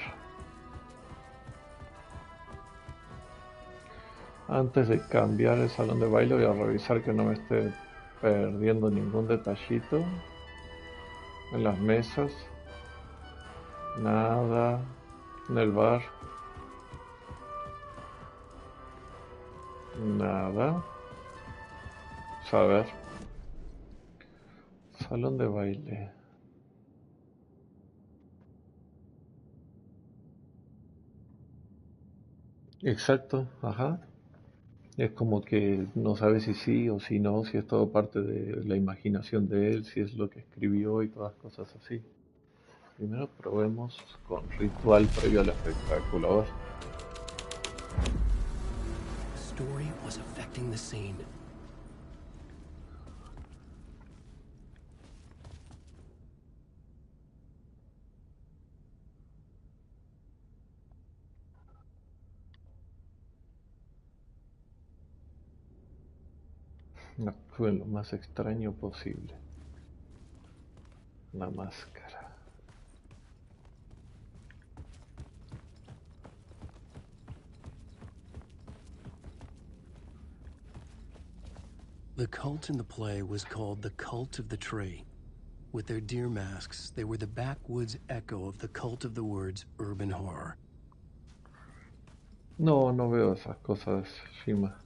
Antes de cambiar el salón de baile voy a revisar que no me esté perdiendo ningún detallito. En las mesas. Nada. En el bar. Nada. A ver. Salón de baile. Exacto, ajá. Es como que no sabe si sí o si no, si es todo parte de la imaginación de él, si es lo que escribió y todas cosas así. Primero probemos con ritual previo al espectáculo. A ver. Story was affecting the scene. Actúe lo más extraño posible. La máscara. The cult in the play was called the Cult of the Tree. With their deer masks, they were the backwoods echo of the cult of the word's urban horror. No, no veo esas cosas, Shima.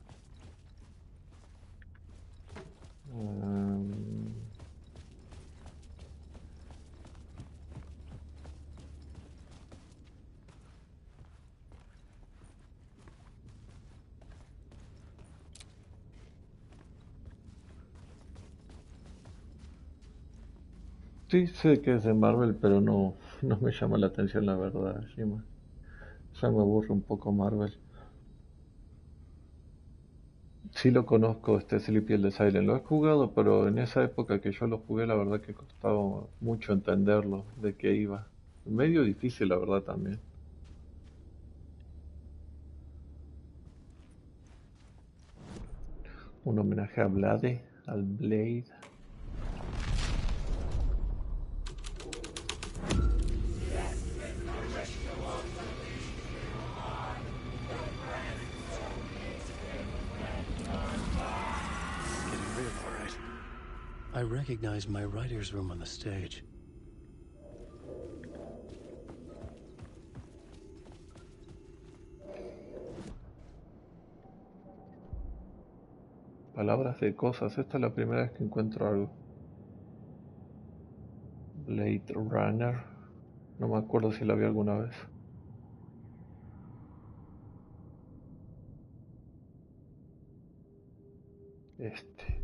Sí, sé que es de Marvel, pero no me llama la atención la verdad, Shima. Ya me aburre un poco Marvel. Sí lo conozco, este Sleepy el de Silent. Lo he jugado, pero en esa época que yo lo jugué, la verdad que costaba mucho entenderlo, de qué iba. Medio difícil, la verdad, también. Un homenaje a Blade, al Blade. I recognize my writer's room on the stage. Palabras de cosas. Esta es la primera vez que encuentro algo. Blade Runner. No me acuerdo si la vi alguna vez. Este.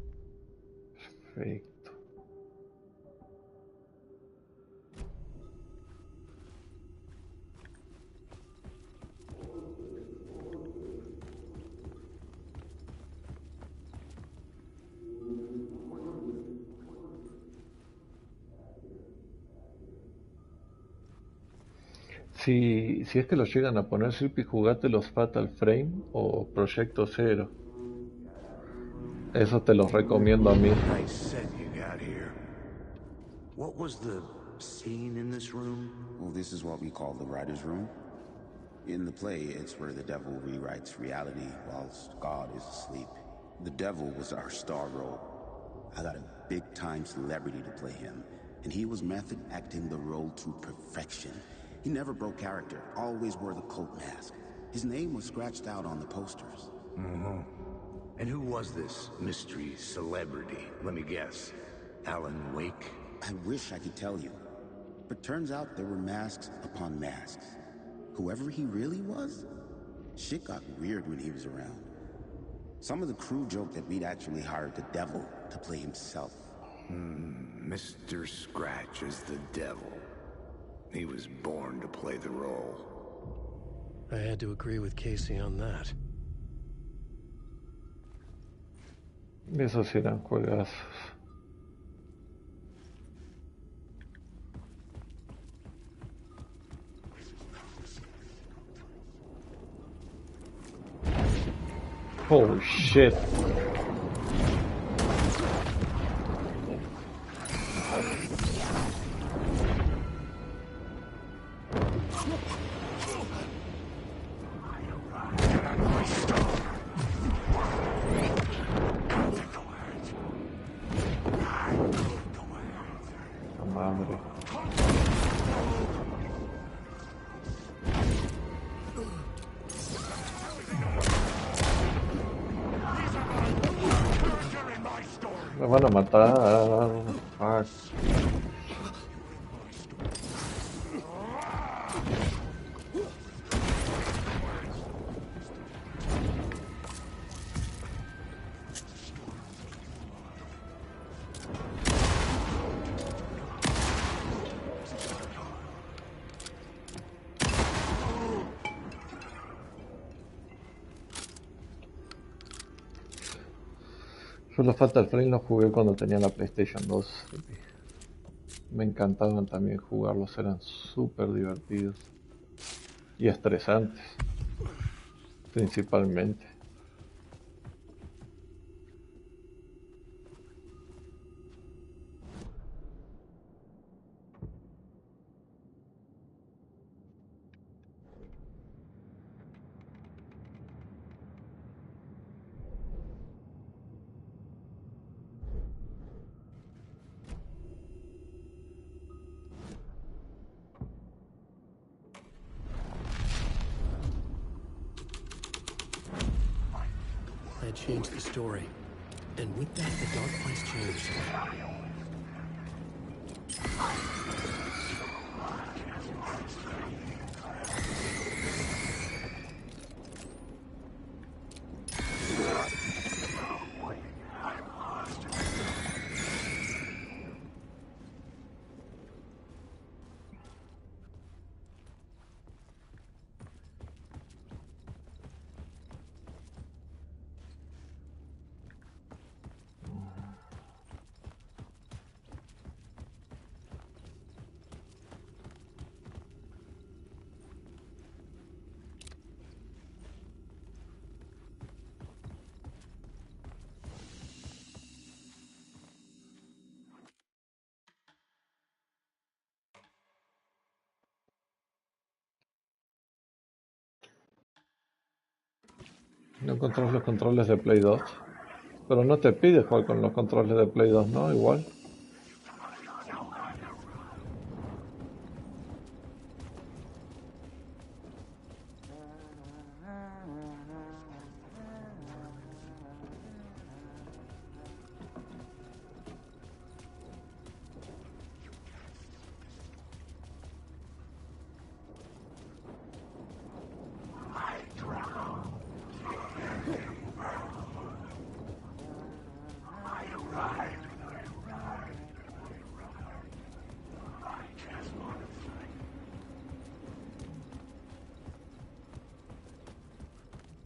Perfecto. Si es que los llegan a poner, Sleepy, jugate los Fatal Frame o Proyecto Zero. Eso te los recomiendo a mí. Nice set you got here. What was the scene in this room? Well, this is what we call the writer's room. In the play, it's where the devil rewrites reality whilst God is asleep. The devil was our star role. I got a big-time celebrity to play him, and he was method acting the role to perfection. He never broke character, always wore the cult mask. His name was scratched out on the posters. Mm-hmm. And who was this mystery celebrity? Let me guess. Alan Wake? I wish I could tell you, but turns out there were masks upon masks. Whoever he really was, shit got weird when he was around. Some of the crew joked that we'd actually hired the devil to play himself. Mr. Scratch is the devil. He was born to play the role. I had to agree with Casey on that. Esos eran juegazos. Holy shit. La madre. Me van a matar. Fuck. Solo falta el frame, lo jugué cuando tenía la PlayStation 2. Me encantaban también jugarlos, eran súper divertidos. Y estresantes, principalmente. I had changed the story. And with that, the dark place changed. No encontrás los controles de Play 2. Pero no te pide jugar con los controles de Play 2, ¿no? Igual.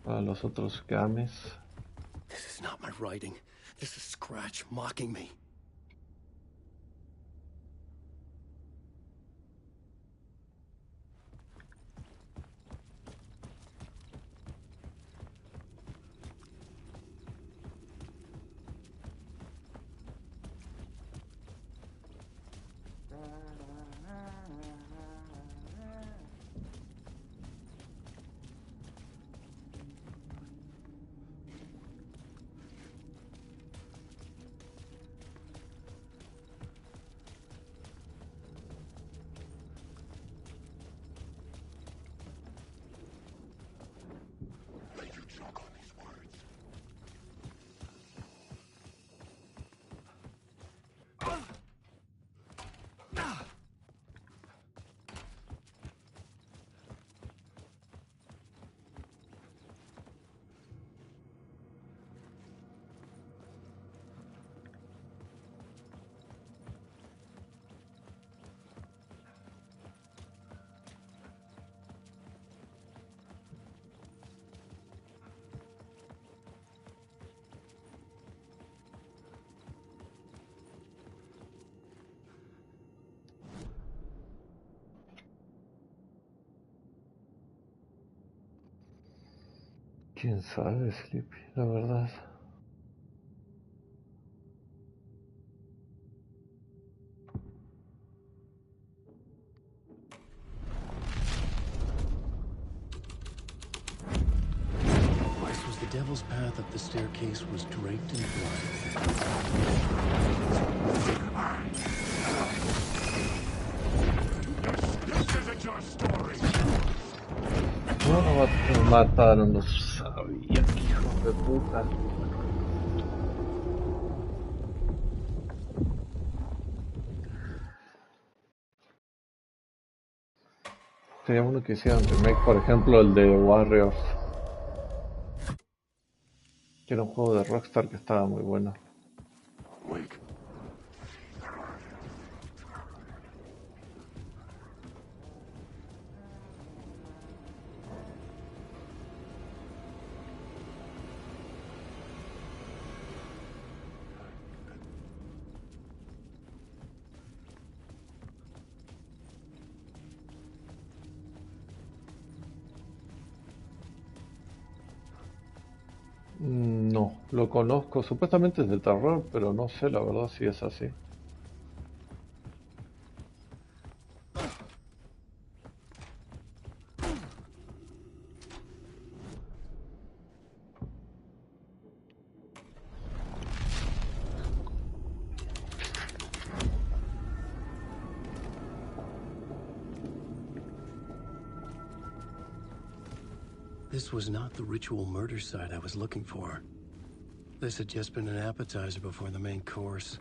Para los otros games. This is not my writing. This is Scratch mocking me. ¿Quién sabe, Sleepy? La verdad. This was the devil's path up the staircase was draped in blood. This isn't your story. No, nos mataron, no sabía, hijos de puta. Sería bueno que hicieran remake, por ejemplo, el de Warriors. Que era un juego de Rockstar que estaba muy bueno. No, lo conozco. Supuestamente es de terror, pero no sé la verdad si es así. This was not the ritual murder site I was looking for. This had just been an appetizer before the main course.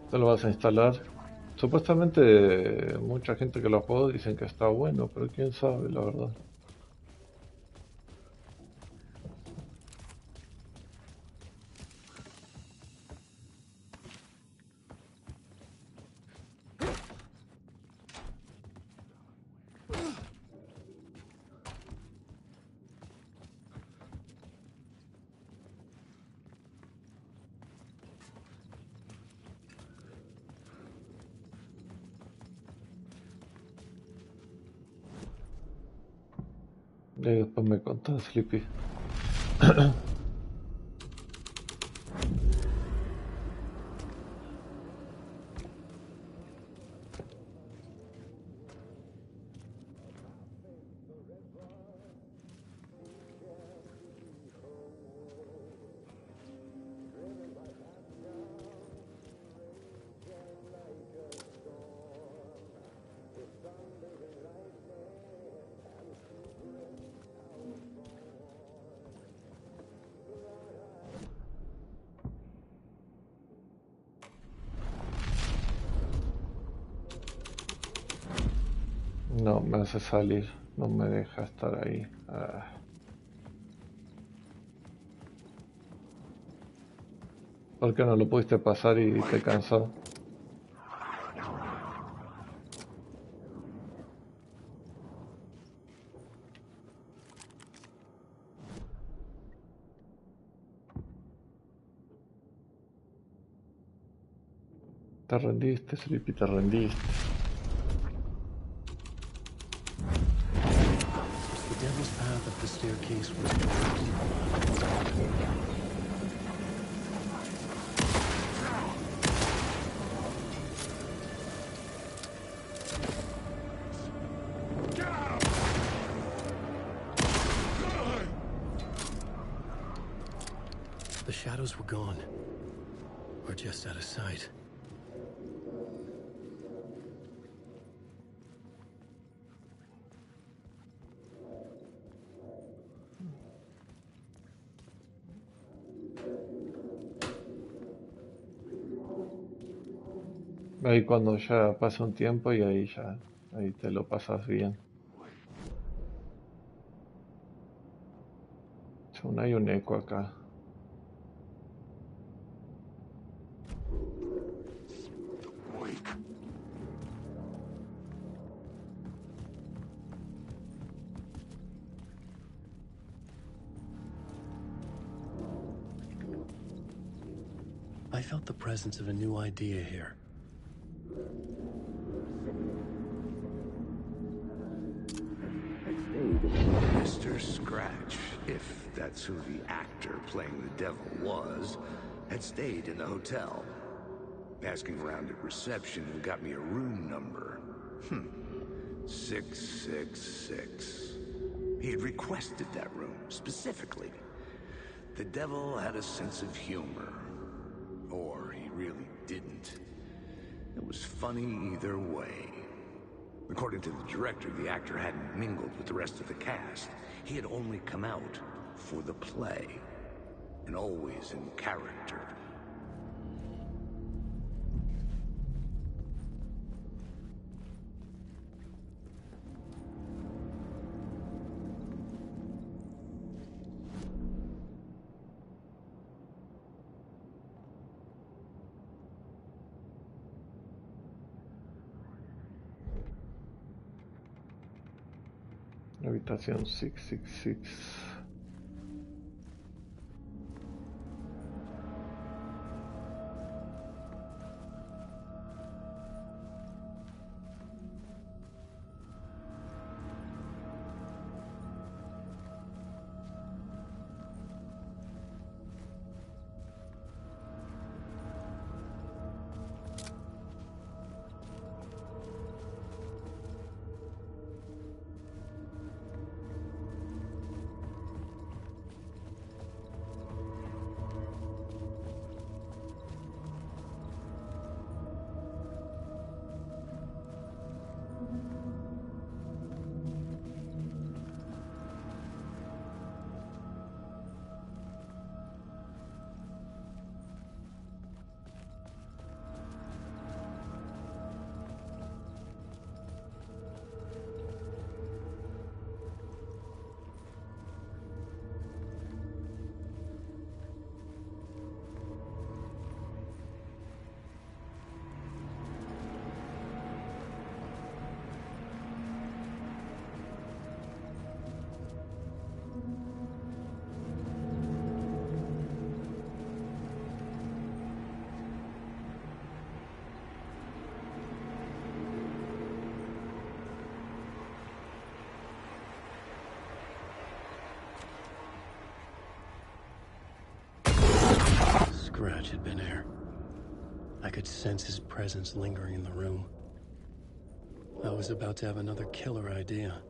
Te lo vas a instalar. Supuestamente mucha gente que lo jugó dicen que está bueno, pero quién sabe la verdad. Y después me contó Sleepy. No, me hace salir, no me deja estar ahí. ¿Por qué no lo pudiste pasar y te cansó? Te rendiste, Sleepy, te rendiste. The devil's path up the staircase was directly The shadows were gone, or just out of sight. Ahí cuando ya pasa un tiempo y ahí ya, ahí te lo pasas bien. Hay un eco acá. I felt the presence of a new idea here. Mr. Scratch, if that's who the actor playing the devil was, had stayed in the hotel. Asking around at reception got me a room number. 666. He had requested that room, specifically. The devil had a sense of humor. Or he really didn't. It was funny either way. According to the director, the actor hadn't mingled with the rest of the cast. He had only come out for the play. And always in character. Habitación 666. Scratch had been there. I could sense his presence lingering in the room. I was about to have another killer idea.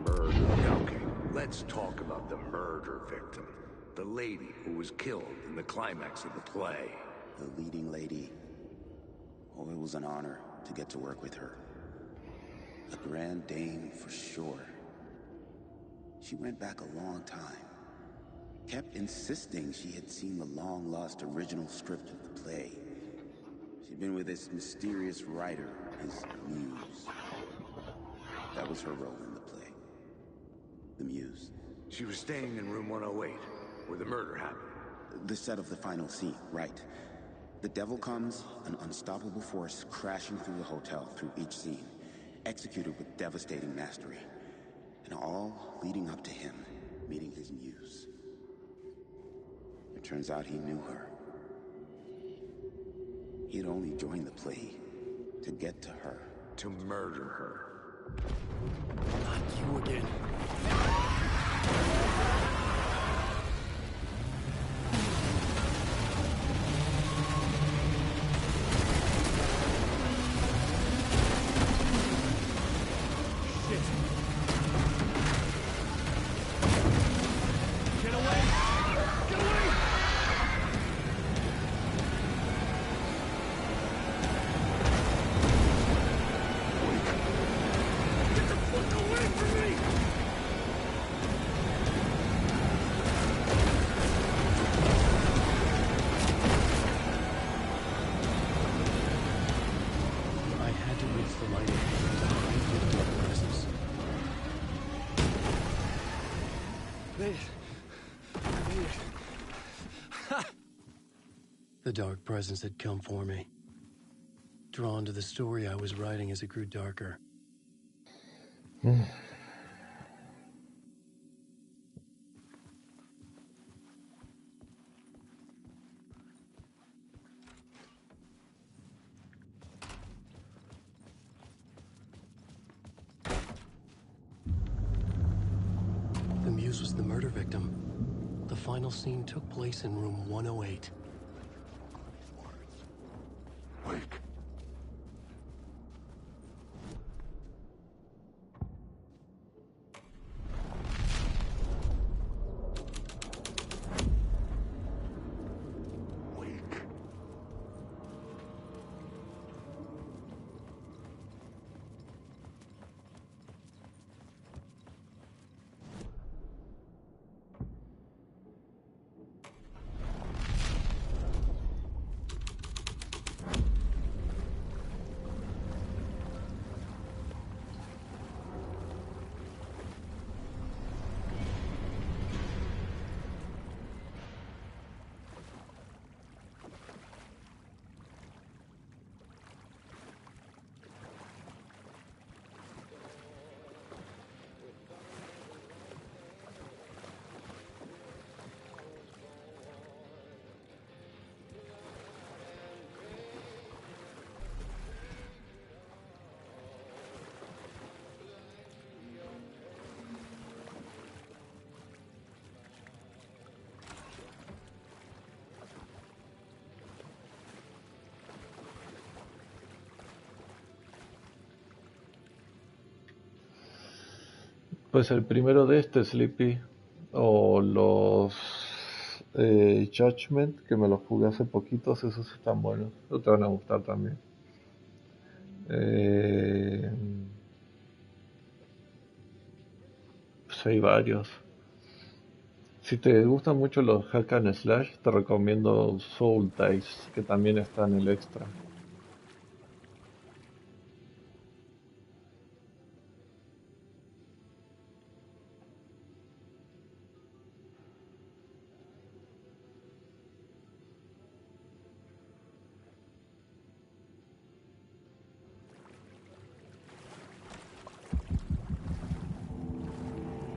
Okay, let's talk about the murder victim. The lady who was killed in the climax of the play. The leading lady. Oh, it was an honor to get to work with her. A grand dame for sure. She went back a long time. Kept insisting she had seen the long-lost original script of the play. She'd been with this mysterious writer, his muse. That was her role in the play. The muse. She was staying in room 108, where the murder happened. The set of the final scene, right. The devil comes, an unstoppable force crashing through the hotel through each scene, executed with devastating mastery. And all leading up to him meeting his muse. It turns out he knew her. He had only joined the play to get to her. To murder her. Not you again. The dark presence had come for me. Drawn to the story I was writing as it grew darker. The muse was the murder victim. The final scene took place in room 108. Wake. Pues el primero de este, Sleepy, o los Judgment, que me los jugué hace poquitos, esos están buenos, no te van a gustar también. Pues hay varios. Si te gustan mucho los hack and slash, te recomiendo Soul Ties, que también está en el extra.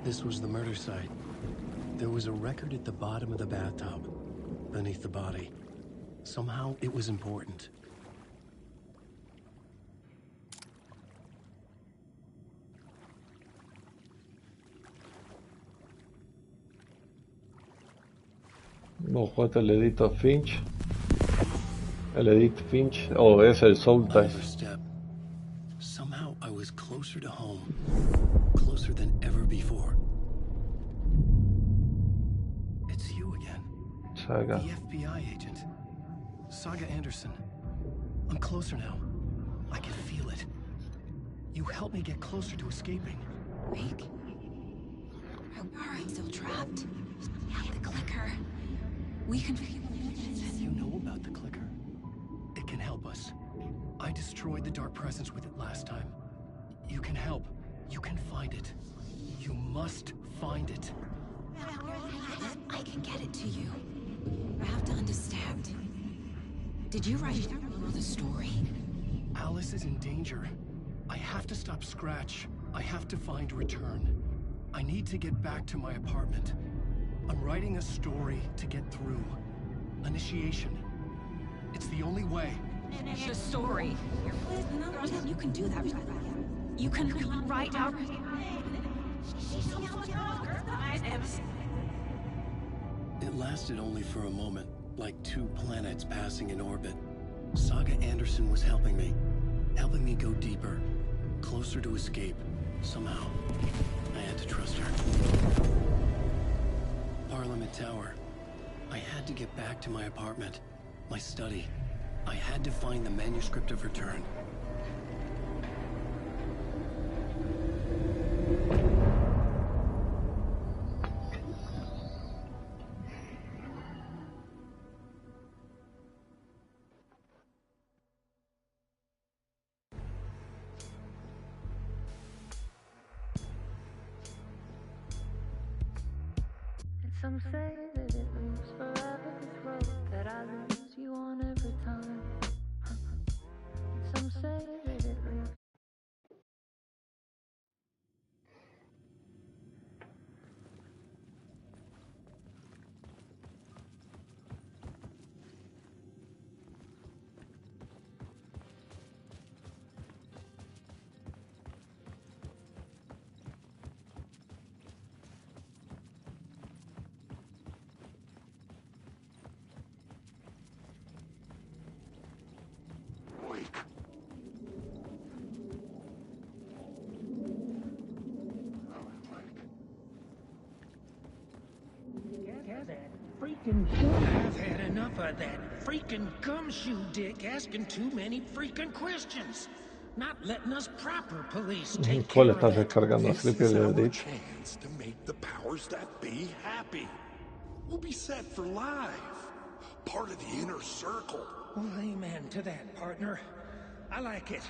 This was the murder site. There was a record at the bottom of the bathtub, beneath the body. Somehow it was important. No, jugaste el Edith Finch. El Edith Finch. Oh, es el Soul Another Ties. step. Somehow I was closer to home. Closer than ever before. It's you again. Saga. The FBI agent. Saga Anderson. I'm closer now. I can feel it. You helped me get closer to escaping. Wake? Are we still trapped? Have the clicker. We can... You know about the clicker. It can help us. I destroyed the dark presence with it last time. You can help. You can find it. You must find it. I can get it to you. I have to understand. Did you write the story? Alice is in danger. I have to stop Scratch. I have to find Return. I need to get back to my apartment. I'm writing a story to get through. Initiation. It's the only way. The story. You can do that. You can write out... It lasted only for a moment, like two planets passing in orbit. Saga Anderson was helping me go deeper, closer to escape. Somehow, I had to trust her. Parliament Tower. I had to get back to my apartment, my study. I had to find the manuscript of Return. Some say that it moves forever, this road that I lose you on every time. Some say that it leaves. I've had enough of that freaking gumshoe dick asking too many freaking questions. Not letting us proper police take care ¿Cuál of estás it. descargando? This Sleepy is our Edith. chance to make the powers that be happy. We'll be set for life. Part of the inner circle. Well, amen to that, partner. I like it.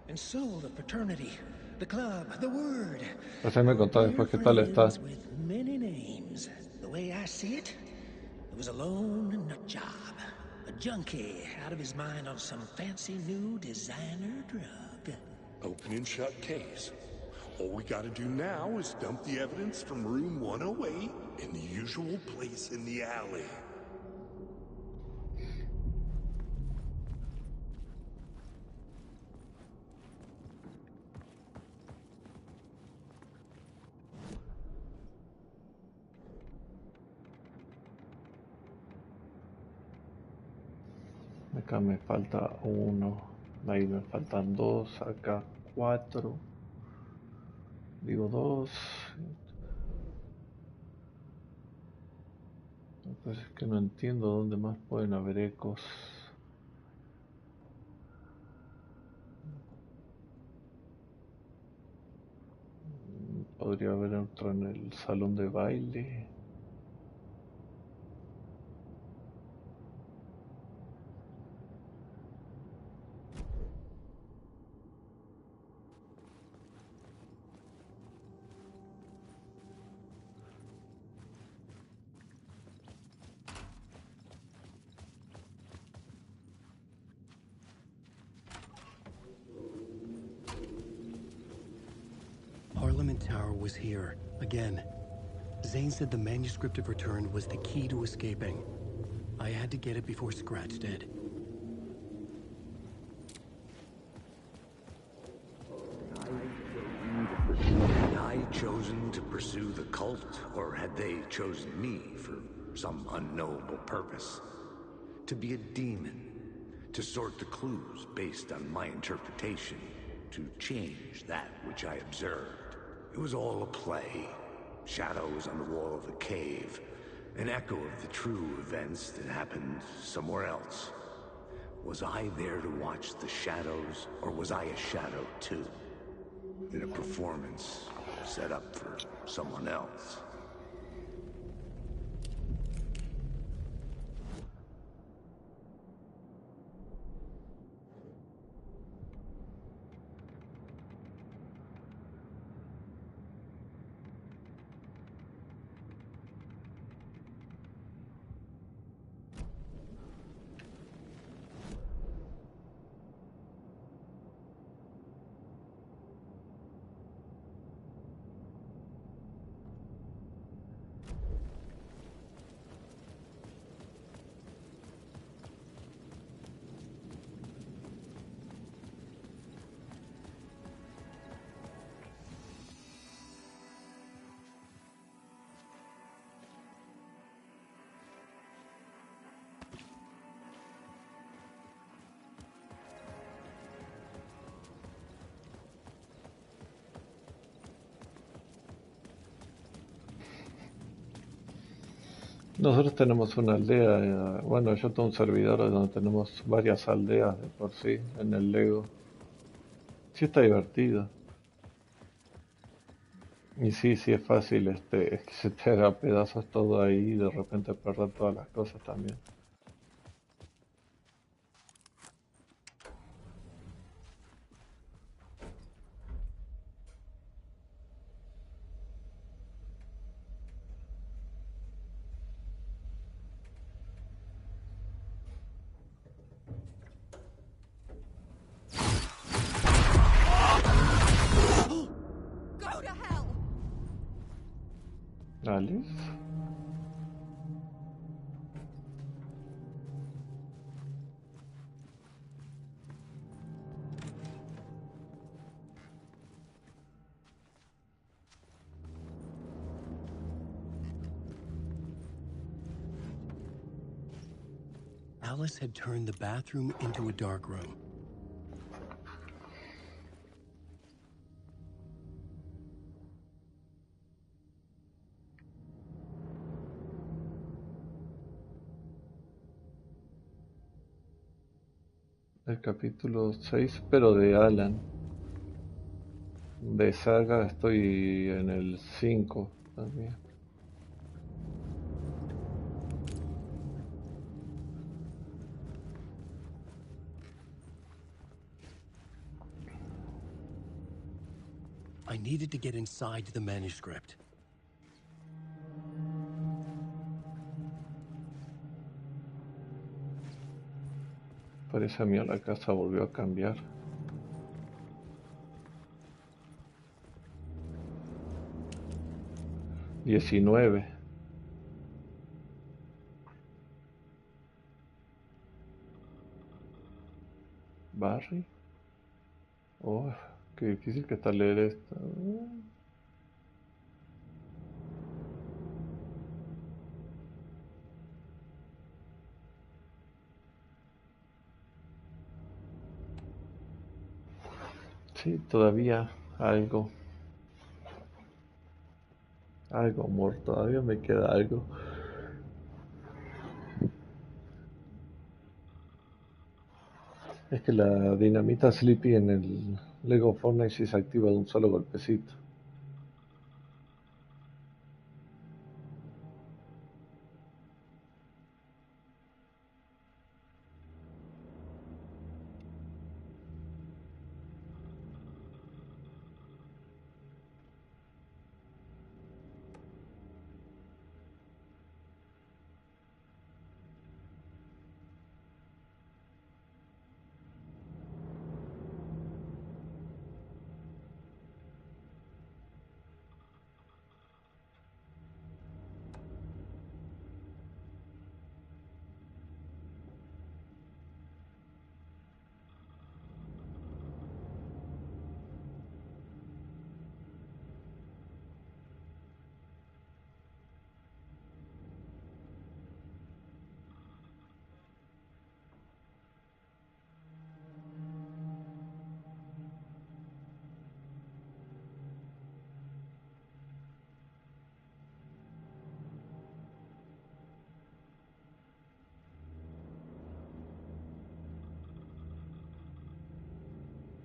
And so the fraternity, the club, the word. Pues ahí me contás después qué tal está. With many names. The way I see it, it was a lone nut job. A junkie out of his mind on some fancy new designer drug. Open and shut case. All we gotta do now is dump the evidence from room 108 in the usual place in the alley. Acá me falta uno, ahí me faltan dos, acá cuatro, digo dos. Pues es que no entiendo dónde más pueden haber ecos. Podría haber otro en el salón de baile. Parliament Tower was here, again. Zane said the manuscript of Return was the key to escaping. I had to get it before Scratch did. Had I chosen to pursue the cult, or had they chosen me for some unknowable purpose. To be a demon, to sort the clues based on my interpretation, to change that which I observed. It was all a play. Shadows on the wall of the cave, an echo of the true events that happened somewhere else. Was I there to watch the shadows, or was I a shadow too? In a performance set up for someone else. Nosotros tenemos una aldea, bueno, yo tengo un servidor donde tenemos varias aldeas de por sí en el Lego. Sí está divertido. Y sí, sí es fácil, es que se te haga pedazos todo ahí y de repente perder todas las cosas también. Go to hell! Alice. Alice had turned the bathroom into a dark room. El capítulo 6 pero de Alan. De Saga estoy en el 5 también. I needed to get inside the manuscript. Parece a mí la casa volvió a cambiar. $19. Barry. Oh, qué difícil que está leer esto. Sí, todavía algo. Algo, amor, todavía me queda algo. Es que la dinamita Sleepy en el Lego Fortnite sí se activa de un solo golpecito.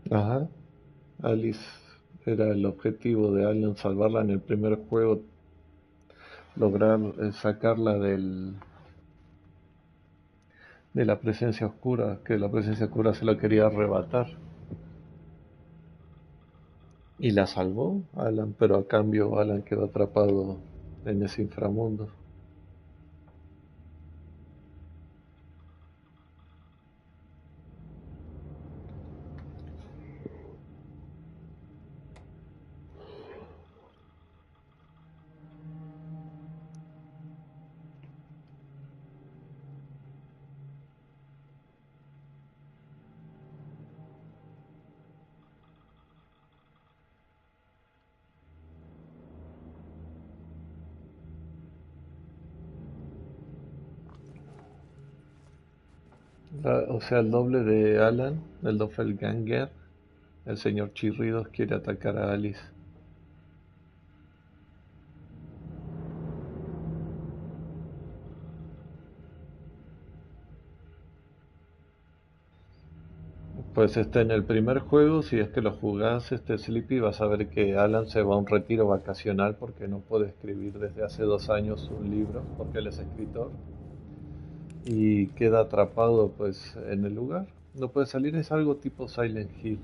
Ajá. Alice era el objetivo de Alan, salvarla en el primer juego, lograr sacarla de la presencia oscura, que la presencia oscura se la quería arrebatar. Y la salvó Alan, pero a cambio Alan quedó atrapado en ese inframundo. O sea, el doble de Alan, el doppelganger, el señor Chirridos, quiere atacar a Alice. Pues en el primer juego, si es que lo jugás, Sleepy, vas a ver que Alan se va a un retiro vacacional porque no puede escribir desde hace 2 años un libro, porque él es escritor, y queda atrapado pues en el lugar. No puede salir, es algo tipo Silent Hill.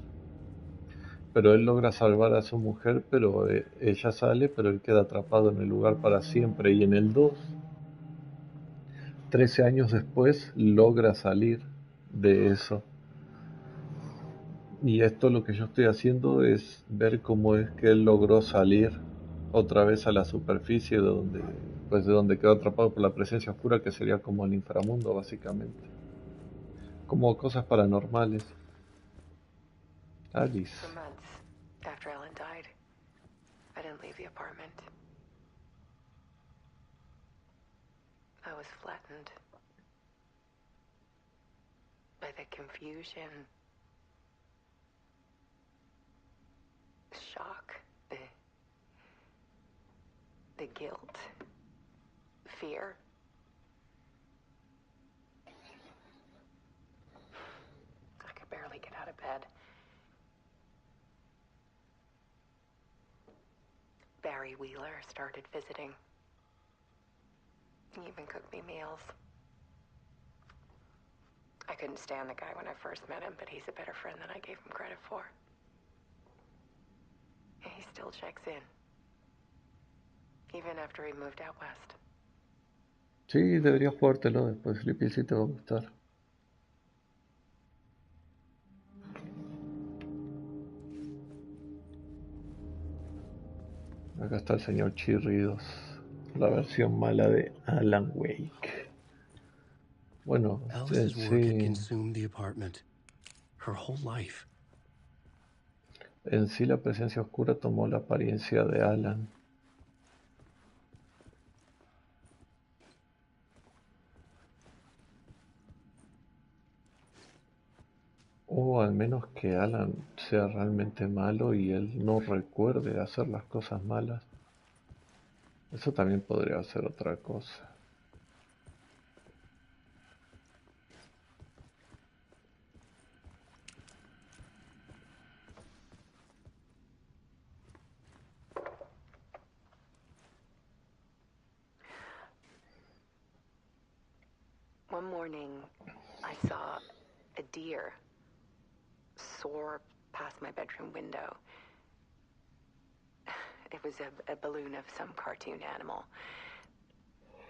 Pero él logra salvar a su mujer, pero ella sale, pero él queda atrapado en el lugar para siempre. Y en el 2, 13 años después, logra salir de eso. Y esto lo que yo estoy haciendo es ver cómo es que él logró salir otra vez a la superficie de donde quedó atrapado por la presencia oscura, que sería como el inframundo básicamente. Como cosas paranormales. Alice. For months after Ellen died, I didn't leave the apartment. I was flattened by the confusion, shock, the guilt, fear. I could barely get out of bed. Barry Wheeler started visiting. He even cooked me meals. I couldn't stand the guy when I first met him, but he's a better friend than I gave him credit for. And he still checks in, even after he moved out west. Sí, deberías jugártelo después, Sleepy, si te va a gustar. Acá está el señor Chirridos, la versión mala de Alan Wake. Bueno, Alice's work had consumed the apartment. Her whole life. En sí la presencia oscura tomó la apariencia de Alan. O al menos que Alan sea realmente malo y él no recuerde hacer las cosas malas. Eso también podría ser otra cosa. One morning, I saw a deer soar past my bedroom window. It was a balloon of some cartoon animal.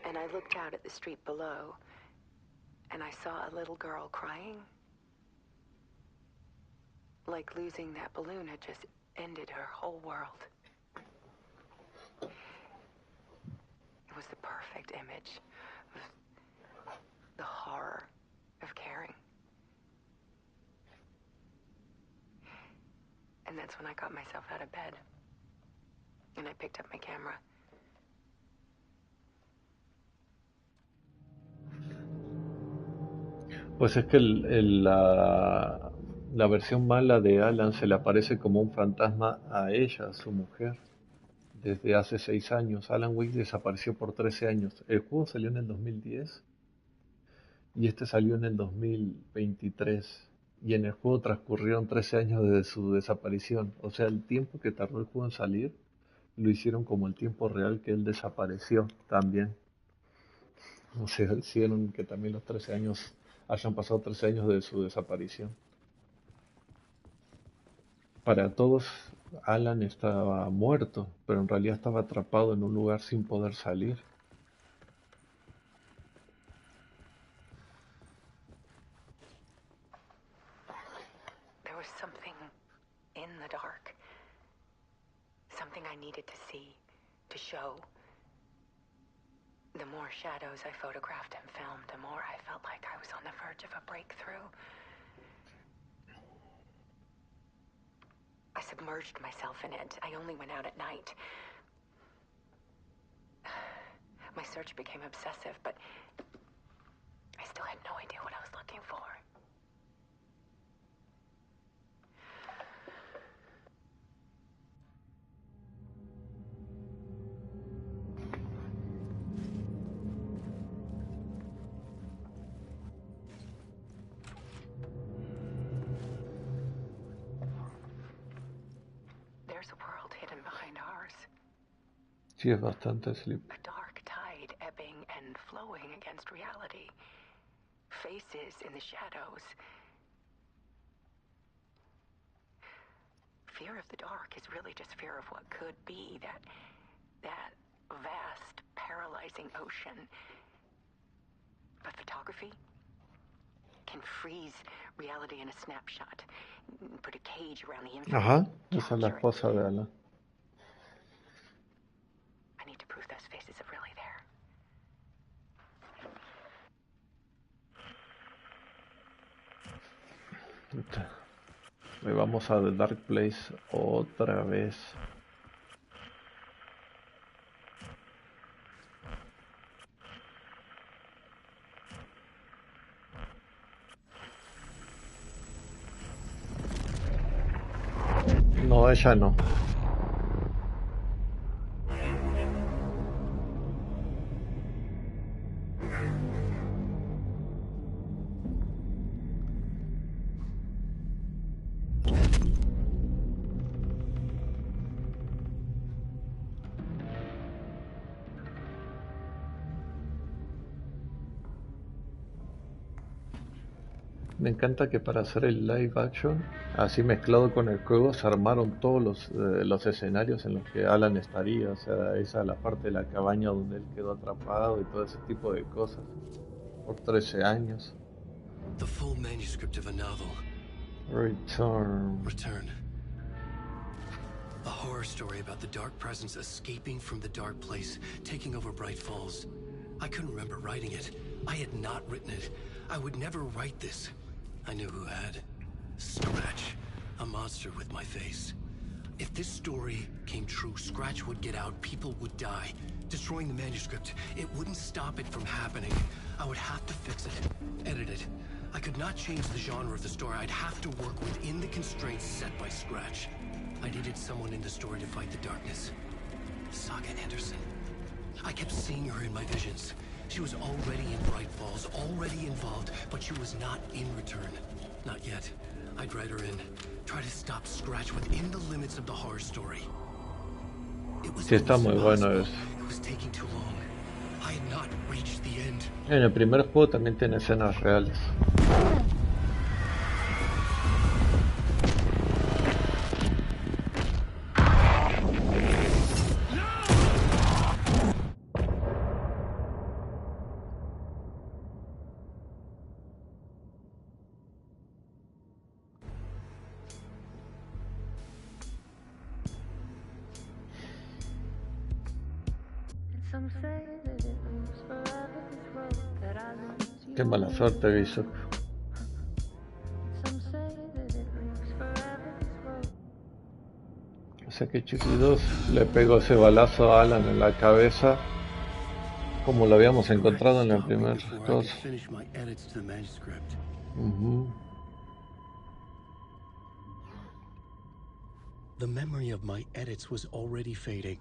And I looked out at the street below, and I saw a little girl crying. Like losing that balloon had just ended her whole world. It was the perfect image of the horror of caring. And that's when I got myself out of bed. And I picked up my camera. Pues es que la versión mala de Alan se le aparece como un fantasma a ella, a su mujer, desde hace 6 años. Alan Wake desapareció por 13 años. El juego salió en el 2010 y este salió en el 2023. y en el juego transcurrieron 13 años desde su desaparición. O sea, el tiempo que tardó el juego en salir lo hicieron como el tiempo real que él desapareció también. O sea, hicieron que también los 13 años hayan pasado 13 años de su desaparición. Para todos, Alan estaba muerto, pero en realidad estaba atrapado en un lugar sin poder salir. There was something in the dark. Something I needed to see, to show. The more shadows I photographed and filmed, the more I felt like I was on the verge of a breakthrough. I submerged myself in it. I only went out at night. My search became obsessive, but I still had no idea what I was looking for. There's a world hidden behind ours. Sí, es bastante sleep. A dark tide ebbing and flowing against reality. Faces in the shadows. Fear of the dark is really just fear of what could be, that vast, paralyzing ocean. But photography can freeze reality in a snapshot. Put a cage around the infinite. Ajá, esa es la esposa de Alan. I need to prove those faces are really there. Le vamos a The Dark Place otra vez. No, ella no. Me encanta que para hacer el live action, así mezclado con el juego, se armaron todos los escenarios en los que Alan estaría. O sea, esa la parte de la cabaña donde él quedó atrapado y todo ese tipo de cosas. Por 13 años. The full manuscript of a novel. Return. A horror story about the dark presence escaping from the dark place, taking over Bright Falls. I couldn't remember writing it. I had not written it. I would never write this. I knew who had. Scratch. A monster with my face. If this story came true, Scratch would get out, people would die. Destroying the manuscript, it wouldn't stop it from happening. I would have to fix it, edit it. I could not change the genre of the story. I'd have to work within the constraints set by Scratch. I needed someone in the story to fight the darkness. Saga Anderson. I kept seeing her in my visions. She was already in Bright Falls, already involved, but she was not in Return. Not yet. I'd write her in. Try to stop Scratch within the limits of the horror story. Sí, está muy bueno eso. It was taking too long. I had not reached the end. En el primer juego también tiene escenas reales. Some say that it moves forever, this road that I lose you. Qué mala suerte, Bishop. Some say that it moves forever, this road. O sea que chiquitos le pegó ese balazo a Alan en la cabeza, como lo habíamos encontrado en el primer cosa. The memory of my edits was already fading.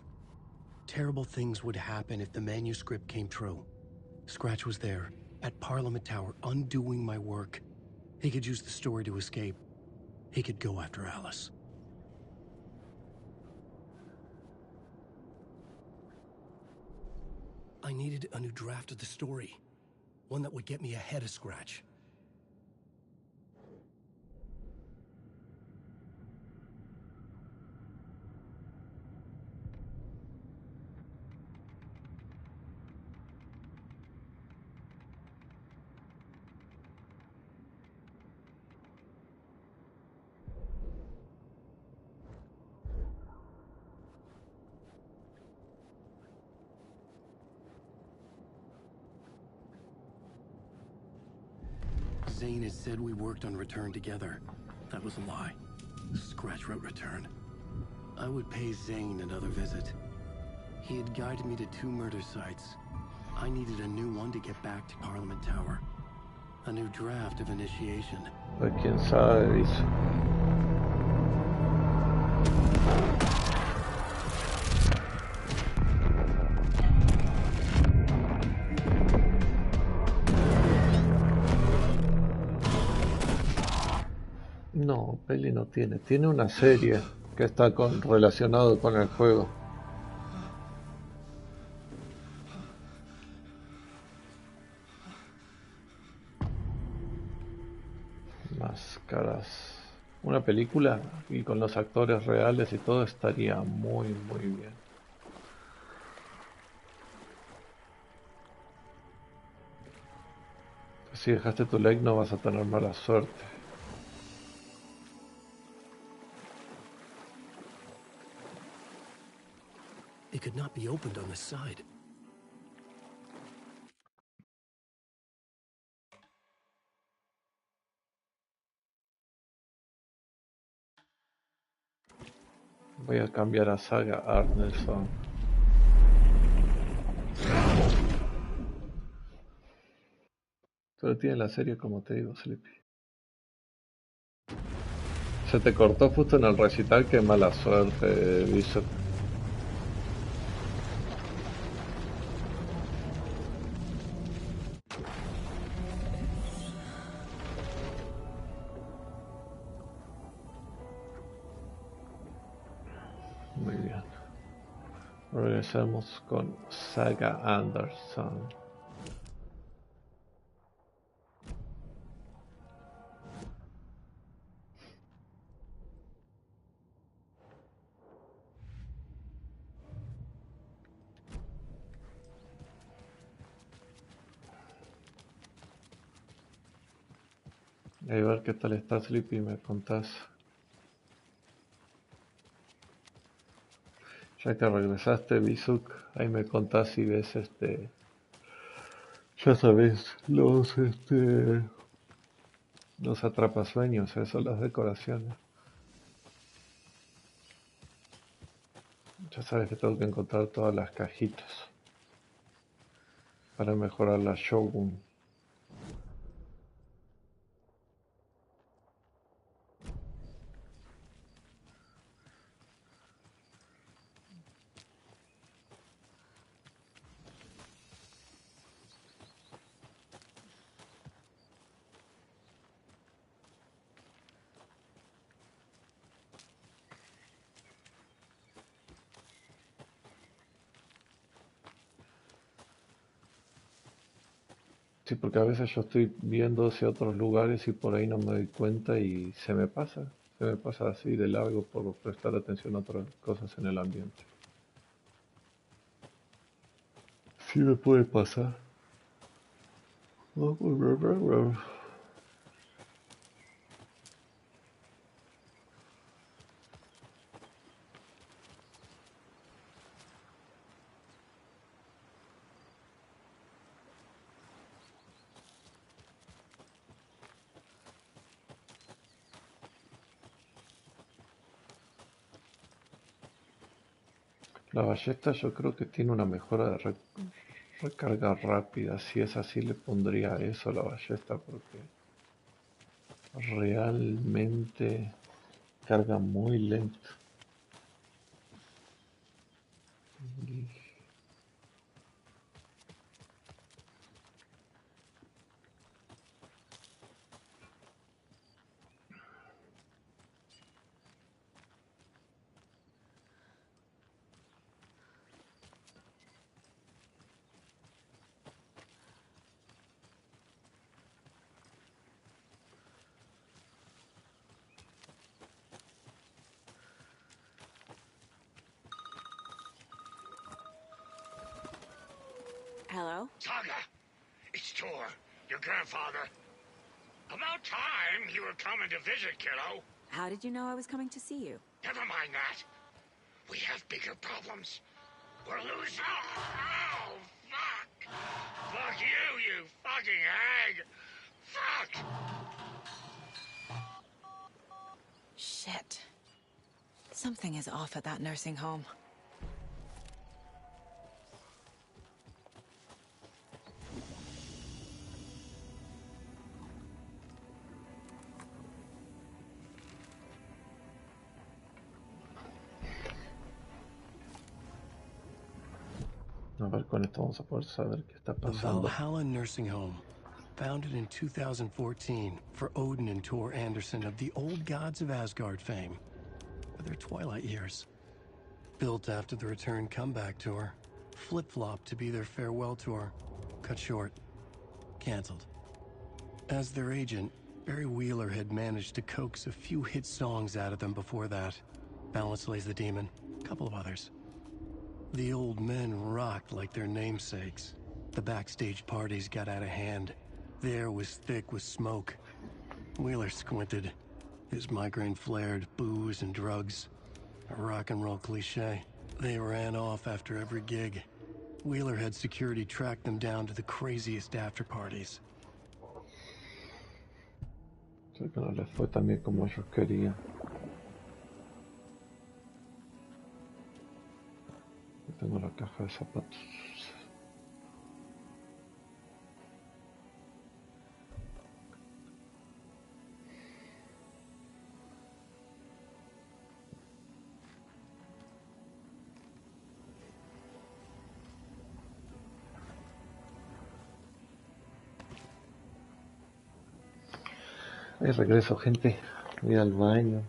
Terrible things would happen if the manuscript came true. Scratch was there, at Parliament Tower, undoing my work. He could use the story to escape. He could go after Alice. I needed a new draft of the story. One that would get me ahead of Scratch. Zane had said we worked on Return together. That was a lie. Scratch wrote Return. I would pay Zane another visit. He had guided me to 2 murder sites. I needed a new one to get back to Parliament Tower. A new draft of Initiation. Pues quién sabe, dice. No, peli no tiene. Tiene una serie que está relacionado con el juego. Máscaras. Una película y con los actores reales y todo estaría muy, muy bien. Si dejaste tu like no vas a tener mala suerte. It could not be opened on the side. Voy a cambiar a Saga Arneson. Pero tiene la serie como te digo, Sleepy. Se te cortó justo en el recital, qué mala suerte, Bishop. Muy bien. Regresamos con Saga Anderson. A ver qué tal está Sleepy, me contás. Ya que regresaste, Bisuk, ahí me contás si ves ya sabes, los atrapasueños, eso, las decoraciones. Ya sabes que tengo que encontrar todas las cajitas para mejorar la Shogun. Sí, porque a veces yo estoy viendo hacia otros lugares y por ahí no me doy cuenta y se me pasa así de largo por prestar atención a otras cosas en el ambiente. Sí me puede pasar. La ballesta yo creo que tiene una mejora de recarga rápida. Si es así le pondría eso a la ballesta porque realmente carga muy lento. Hello? Saga, it's Tor, your grandfather. About time you were coming to visit, kiddo. How did you know I was coming to see you? Never mind that. We have bigger problems. We're losing. Oh, fuck! Fuck you, you fucking hag! Fuck! Shit. Something is off at that nursing home. A ver, con esto vamos a poder saber qué está The pasando. Valhalla Nursing Home, founded in 2014 for Odin and Tor Anderson of the old gods of Asgard fame, for their twilight years. Built after the return comeback tour, flip-flopped to be their farewell tour, cut short, canceled. As their agent, Barry Wheeler had managed to coax a few hit songs out of them before that. Balance Lays the Demon, a couple of others. The old men rocked like their namesakes. The backstage parties got out of hand. The air was thick with smoke. Wheeler squinted. His migraine flared, booze and drugs. A rock and roll cliche. They ran off after every gig. Wheeler had security track them down to the craziest after parties. Sé que no les fue tan bien como ellos querían. Tengo la caja de zapatos. Ahí regreso, gente. Voy al baño.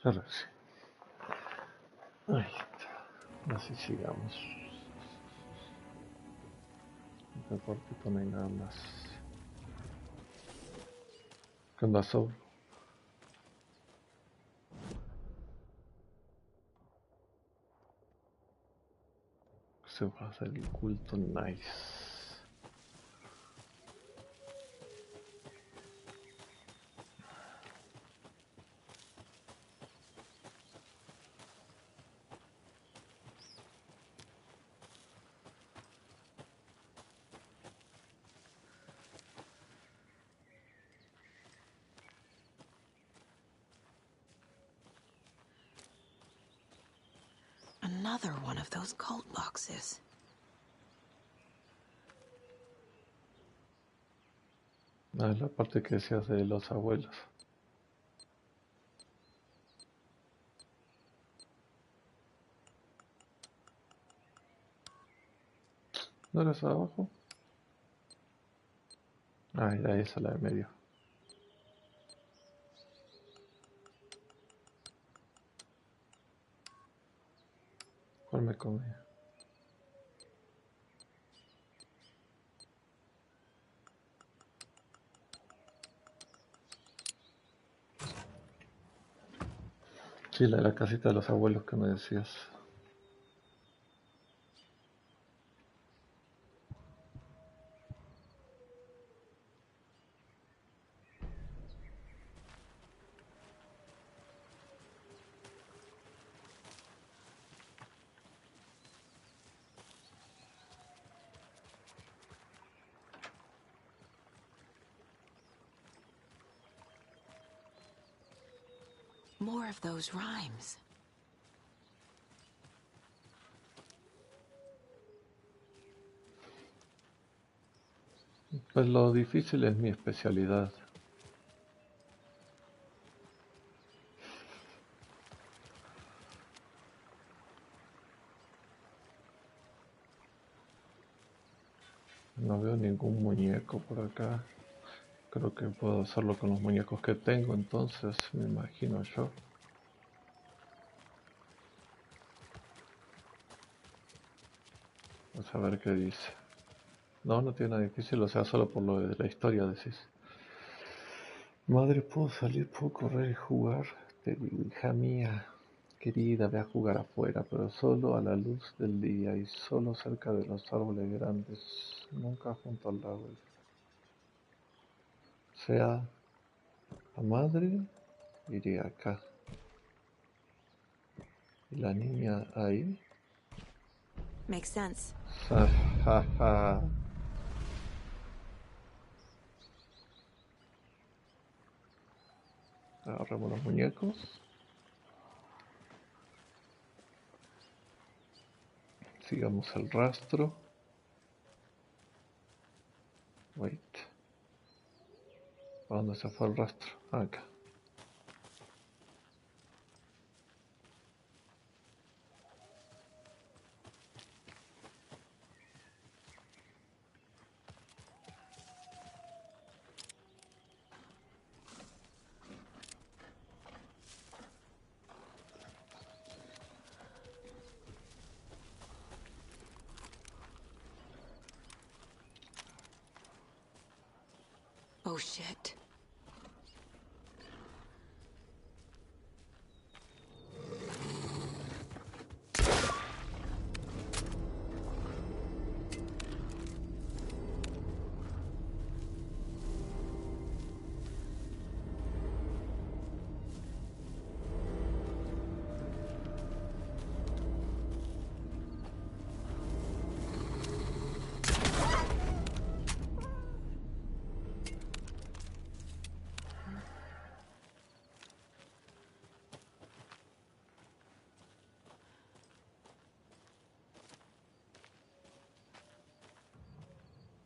Ya regresé. Ahí está. Así sigamos. En el cuartito no hay nada más. ¿Qué onda, Soul? Se va a hacer el culto, nice. Another one of those cult boxes. Ah, es la parte que decías de los abuelos. ¿No era esa de abajo? Ah, era esa la de medio. ¿Cuál me come? Sí, la de la casita de los abuelos que me decías. More of those rhymes. Pues lo difícil es mi especialidad. No veo ningún muñeco por acá. Creo que puedo hacerlo con los muñecos que tengo, entonces me imagino yo. Vamos a ver qué dice. No, no tiene nada difícil, o sea, solo por lo de la historia decís. Madre, puedo salir, puedo correr y jugar. Te digo, hija mía, querida, ve a jugar afuera, pero solo a la luz del día y solo cerca de los árboles grandes, nunca junto al lago. O sea, la madre iría acá. ¿Y la niña ahí? Makes sense. Ja, ja, ja. Agarremos los muñecos. Sigamos el rastro. Wait. ¿A dónde se fue el rastro? Acá. Oh shit.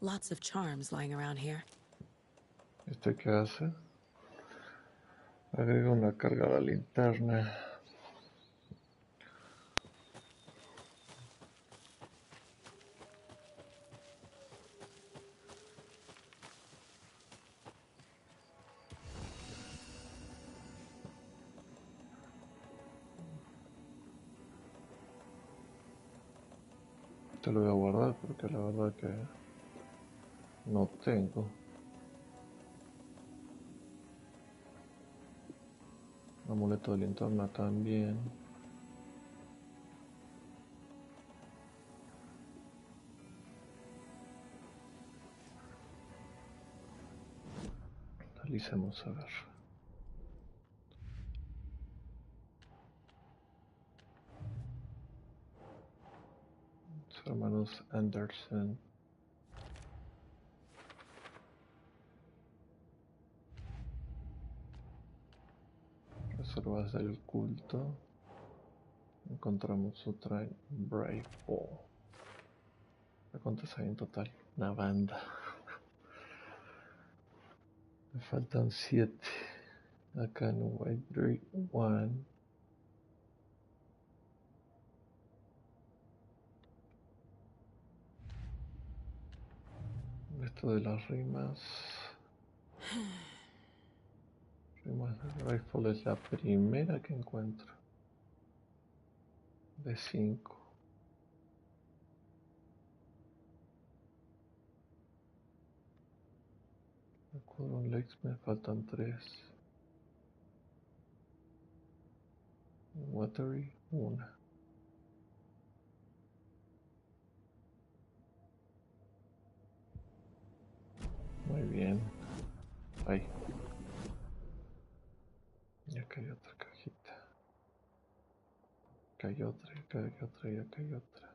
Lots of charms lying around here. ¿Este qué hace? Agrega una carga a la linterna. Te lo voy a guardar porque la verdad que no tengo. Amuleto de linterna también. Analicemos a ver. Los hermanos Anderson. Reservas del culto. Encontramos otra en Brave Ball. ¿Cuántas hay en total? Una banda. Me faltan 7. Acá en White Drake 1. Esto de las rimas. Rimas de rifle es la primera que encuentro. De 5. Recuerdo un Lex, me faltan 3. Watery, 1. Muy bien. Ahí. Y acá hay otra cajita. Acá hay otra, y acá hay otra, y acá hay otra.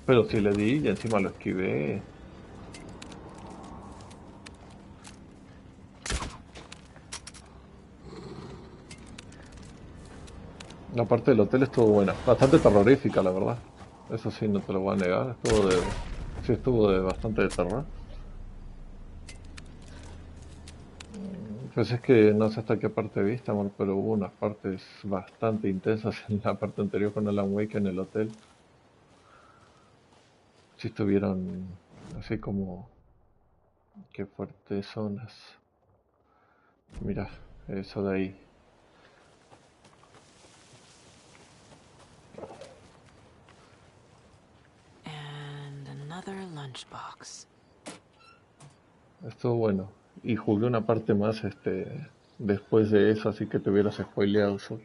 Pero si le di y encima lo esquivé. La parte del hotel estuvo buena. Bastante terrorífica, la verdad. Eso sí, no te lo voy a negar. Sí, estuvo de bastante de terror. Pues es que no sé hasta qué parte viste, amor, pero hubo unas partes bastante intensas en la parte anterior con Alan Wake en el hotel. Sí estuvieron así como que fuertes zonas. Mira, eso de ahí. And another lunchbox. Estuvo bueno. Y jugué una parte más después de eso, así que te hubieras spoileado solo.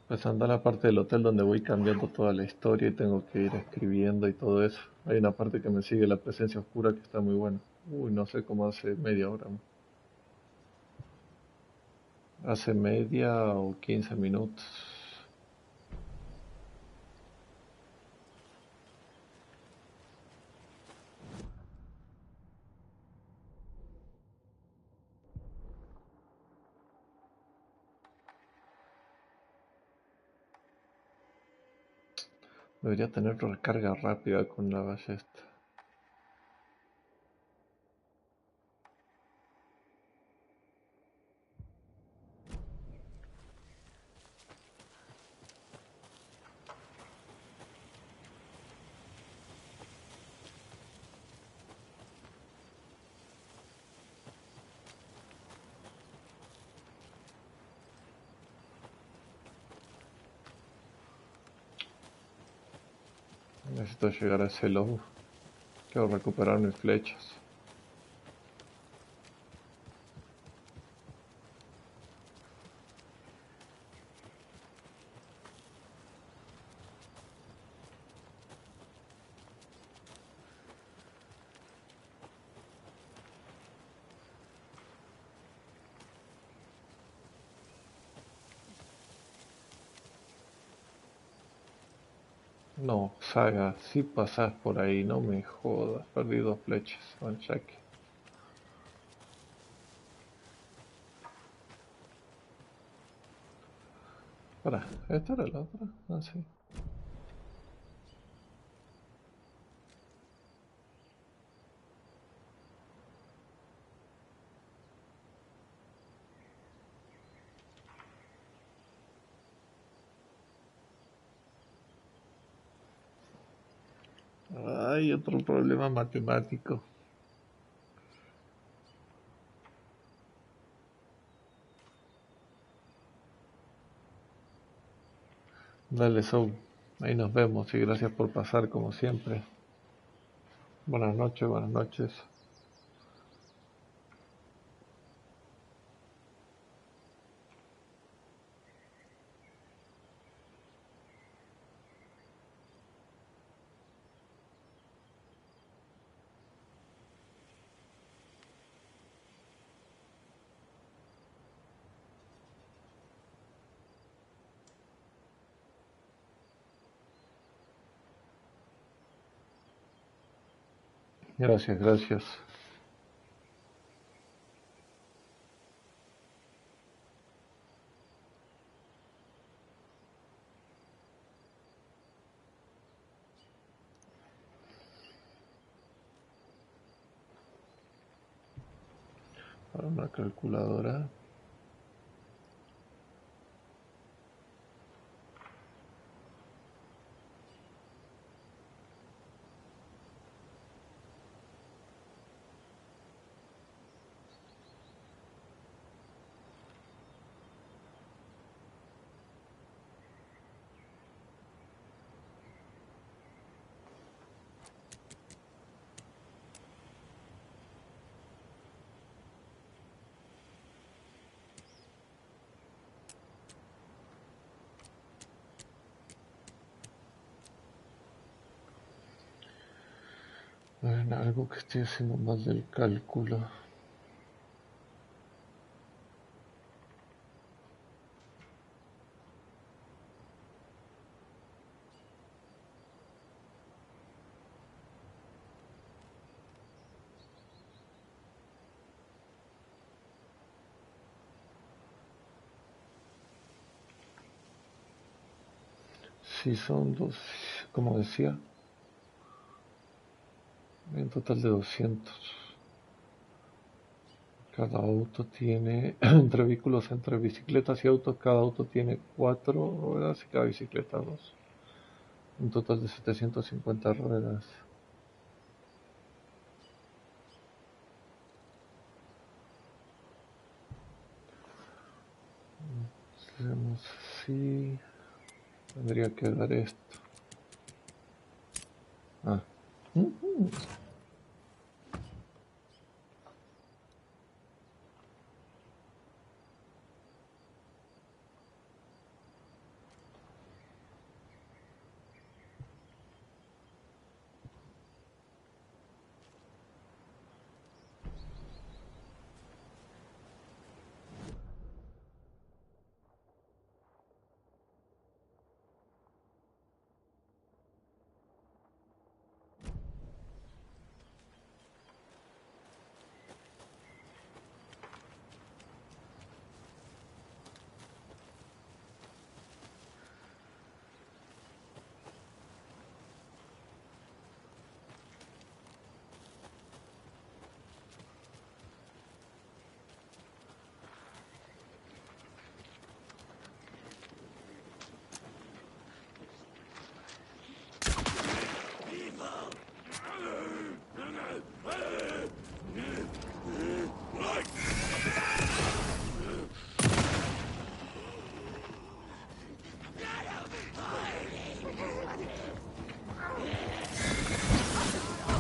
Pues anda la parte del hotel donde voy cambiando toda la historia y tengo que ir escribiendo y todo eso. Hay una parte que me sigue la presencia oscura que está muy buena. Uy, no sé cómo hace media hora. Hace media o 15 minutos. Debería tener recarga rápida con la ballesta. Necesito llegar a ese lobo. Quiero recuperar mis flechas. No, Saga, si pasás por ahí, no me jodas. Perdí 2 flechas. Al cheque. Pará, ¿esta era la otra? Ah, sí. Hay otro problema matemático. Dale, Soul. Ahí nos vemos y gracias por pasar como siempre. Buenas noches, buenas noches. Gracias, gracias. Para una calculadora. Bueno, algo que estoy haciendo mal del cálculo. Sí, son dos, como decía, en total de 200. Cada auto tiene, entre vehículos, entre bicicletas y autos, cada auto tiene 4 ruedas y cada bicicleta 2. Un total de 750 ruedas. Hacemos así. Tendría que dar esto. Ah.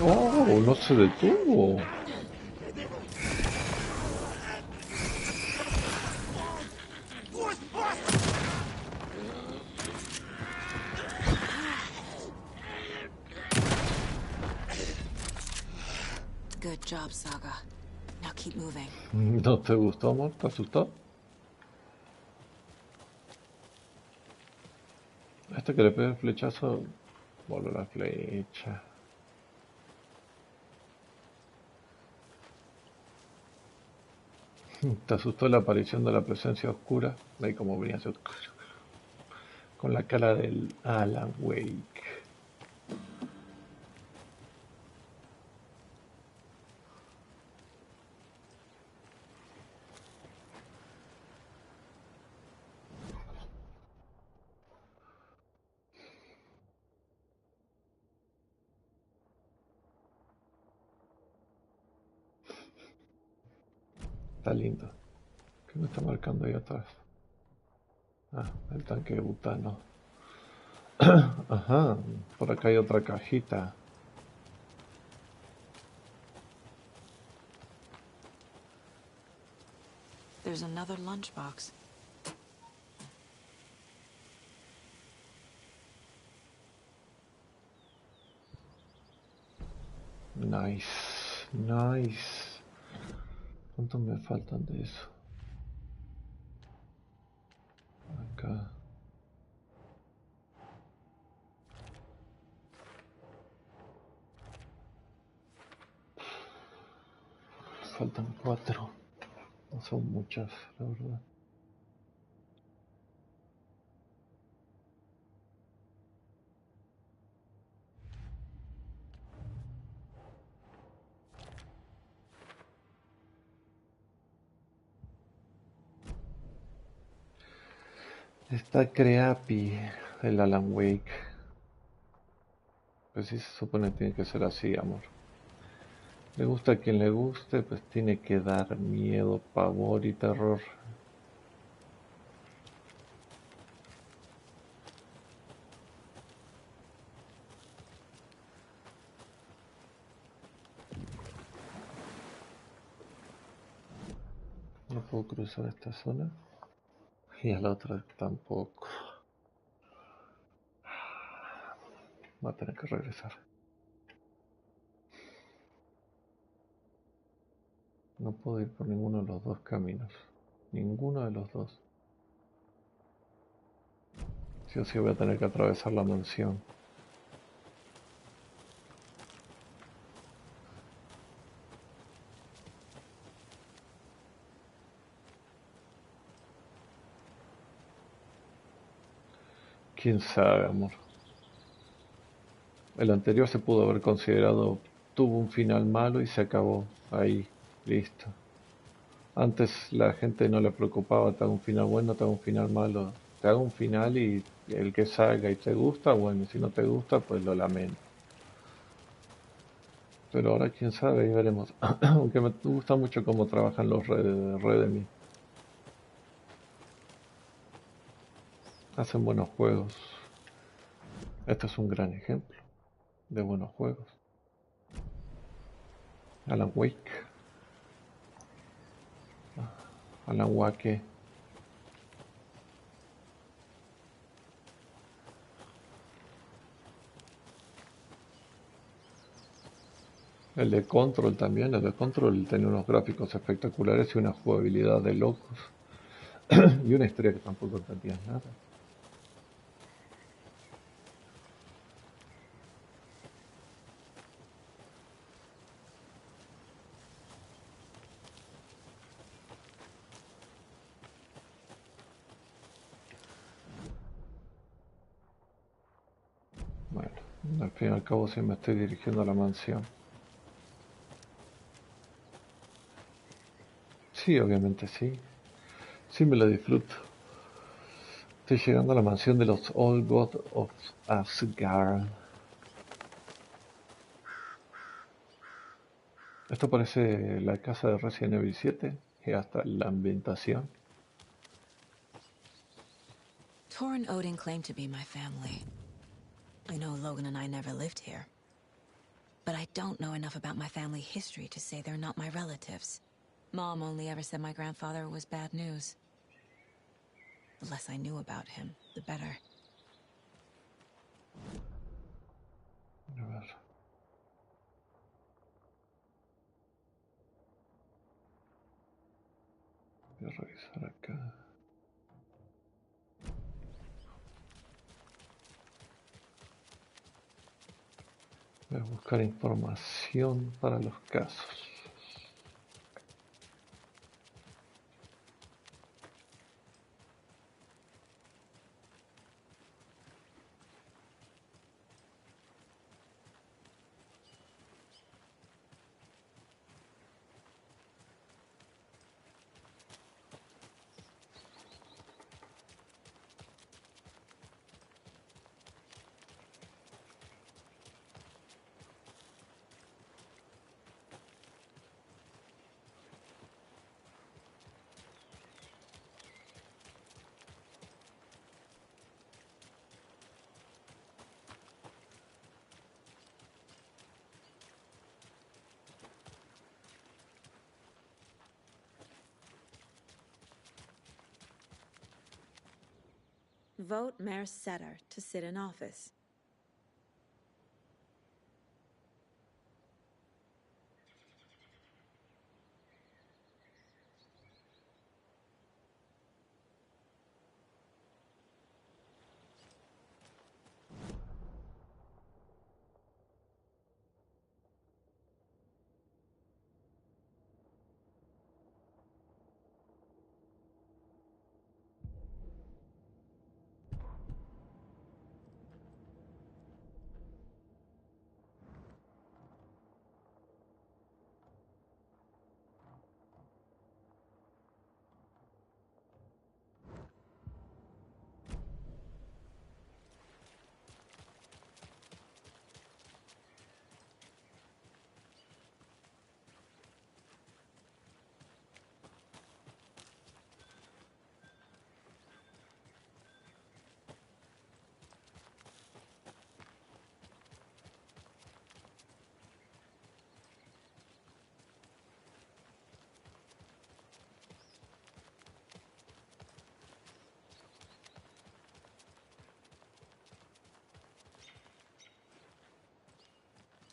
Oh, no se detuvo. Good job, Saga. Now keep moving. ¿No te gustó, amor? ¿Te asustó? Este que le pegue el flechazo, voló la flecha. ¿Te asustó la aparición de la presencia oscura? Ahí como venía así, con la cara del Alan Wake. Está lindo. ¿Qué me está marcando ahí atrás? Ah, el tanque de butano. Ajá, por acá hay otra cajita. there's another lunchbox. Nice, nice. ¿Cuántos me faltan de eso? Acá. Faltan 4. No son muchas, la verdad. Está creepy el Alan Wake. Pues sí, se supone que tiene que ser así, amor. Le gusta a quien le guste, pues tiene que dar miedo, pavor y terror. No puedo cruzar esta zona. Y a la otra tampoco. Va a tener que regresar. No puedo ir por ninguno de los dos caminos. Ninguno de los dos. Sí o sí voy a tener que atravesar la mansión. Quién sabe, amor. El anterior se pudo haber considerado, tuvo un final malo y se acabó. Ahí, listo. Antes la gente no le preocupaba, te hago un final bueno, te hago un final malo. Te hago un final y el que salga y te gusta, bueno, si no te gusta, pues lo lamento. Pero ahora quién sabe, y veremos. Aunque me gusta mucho cómo trabajan los Redemi. Hacen buenos juegos. Este es un gran ejemplo de buenos juegos. Alan Wake. Alan Wake. El de Control también. El de Control tenía unos gráficos espectaculares y una jugabilidad de locos. Y una historia que tampoco entendías nada. Bueno, al fin y al cabo sí me estoy dirigiendo a la mansión. Sí, obviamente sí. Sí me lo disfruto. Estoy llegando a la mansión de los Old God of Asgard. Esto parece la casa de Resident Evil 7 y hasta la ambientación. Tor and Odin claim to be my family. I know Logan and I never lived here. But I don't know enough about my family history to say they're not my relatives. Mom only ever said my grandfather was bad news. The less I knew about him, the better. A ver. Voy a revisar acá. Voy a buscar información para los casos. vote Mayor Setter to sit in office.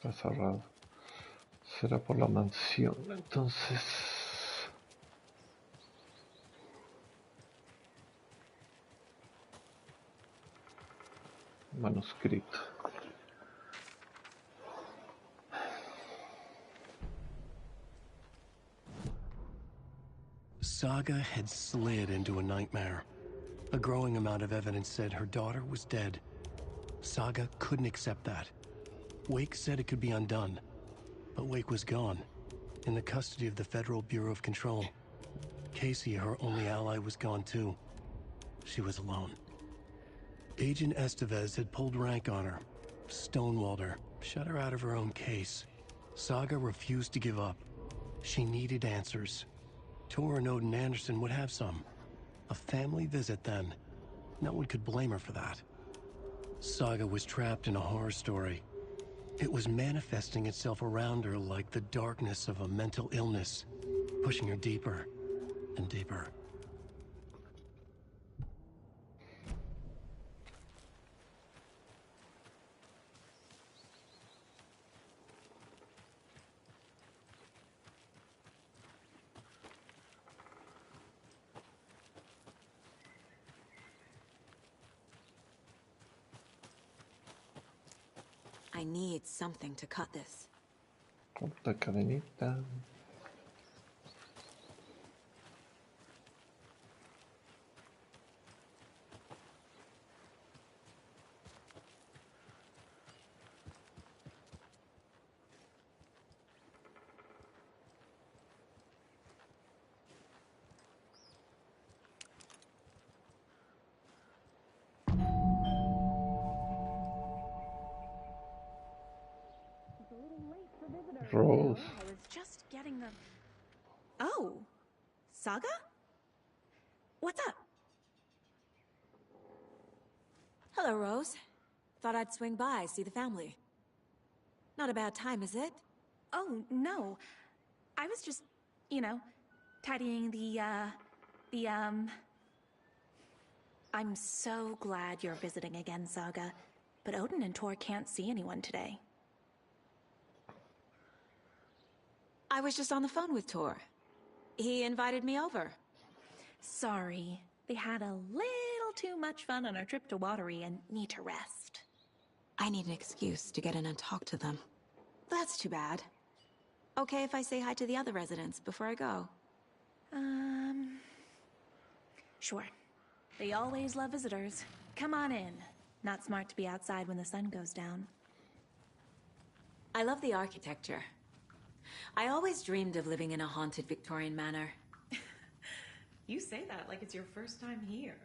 Está cerrado. Será por la mansión, entonces. Manuscrito. Saga had slid into a nightmare. A growing amount of evidence said her daughter was dead. Saga couldn't accept that. Wake said it could be undone, but Wake was gone, in the custody of the Federal Bureau of Control. Casey, her only ally, was gone too. She was alone. Agent Estevez had pulled rank on her, stonewalled her, shut her out of her own case. Saga refused to give up. She needed answers. Tor and Odin Anderson would have some. A family visit then. No one could blame her for that. Saga was trapped in a horror story. It was manifesting itself around her like the darkness of a mental illness, pushing her deeper and deeper. I need something to cut this. Corta cadenita. Rose. I was just getting the... Oh, Saga? What's up? Hello, Rose. Thought I'd swing by, see the family. Not a bad time, is it? Oh, no. I was just, tidying the I'm so glad you're visiting again, Saga. But Odin and Tor can't see anyone today. I was just on the phone with Tor. He invited me over. Sorry. They had a little too much fun on our trip to Watery and need to rest. I need an excuse to get in and talk to them. That's too bad. Okay if I say hi to the other residents before I go? Sure. They always love visitors. Come on in. Not smart to be outside when the sun goes down. I love the architecture. I always dreamed of living in a haunted Victorian manor. You say that like it's your first time here.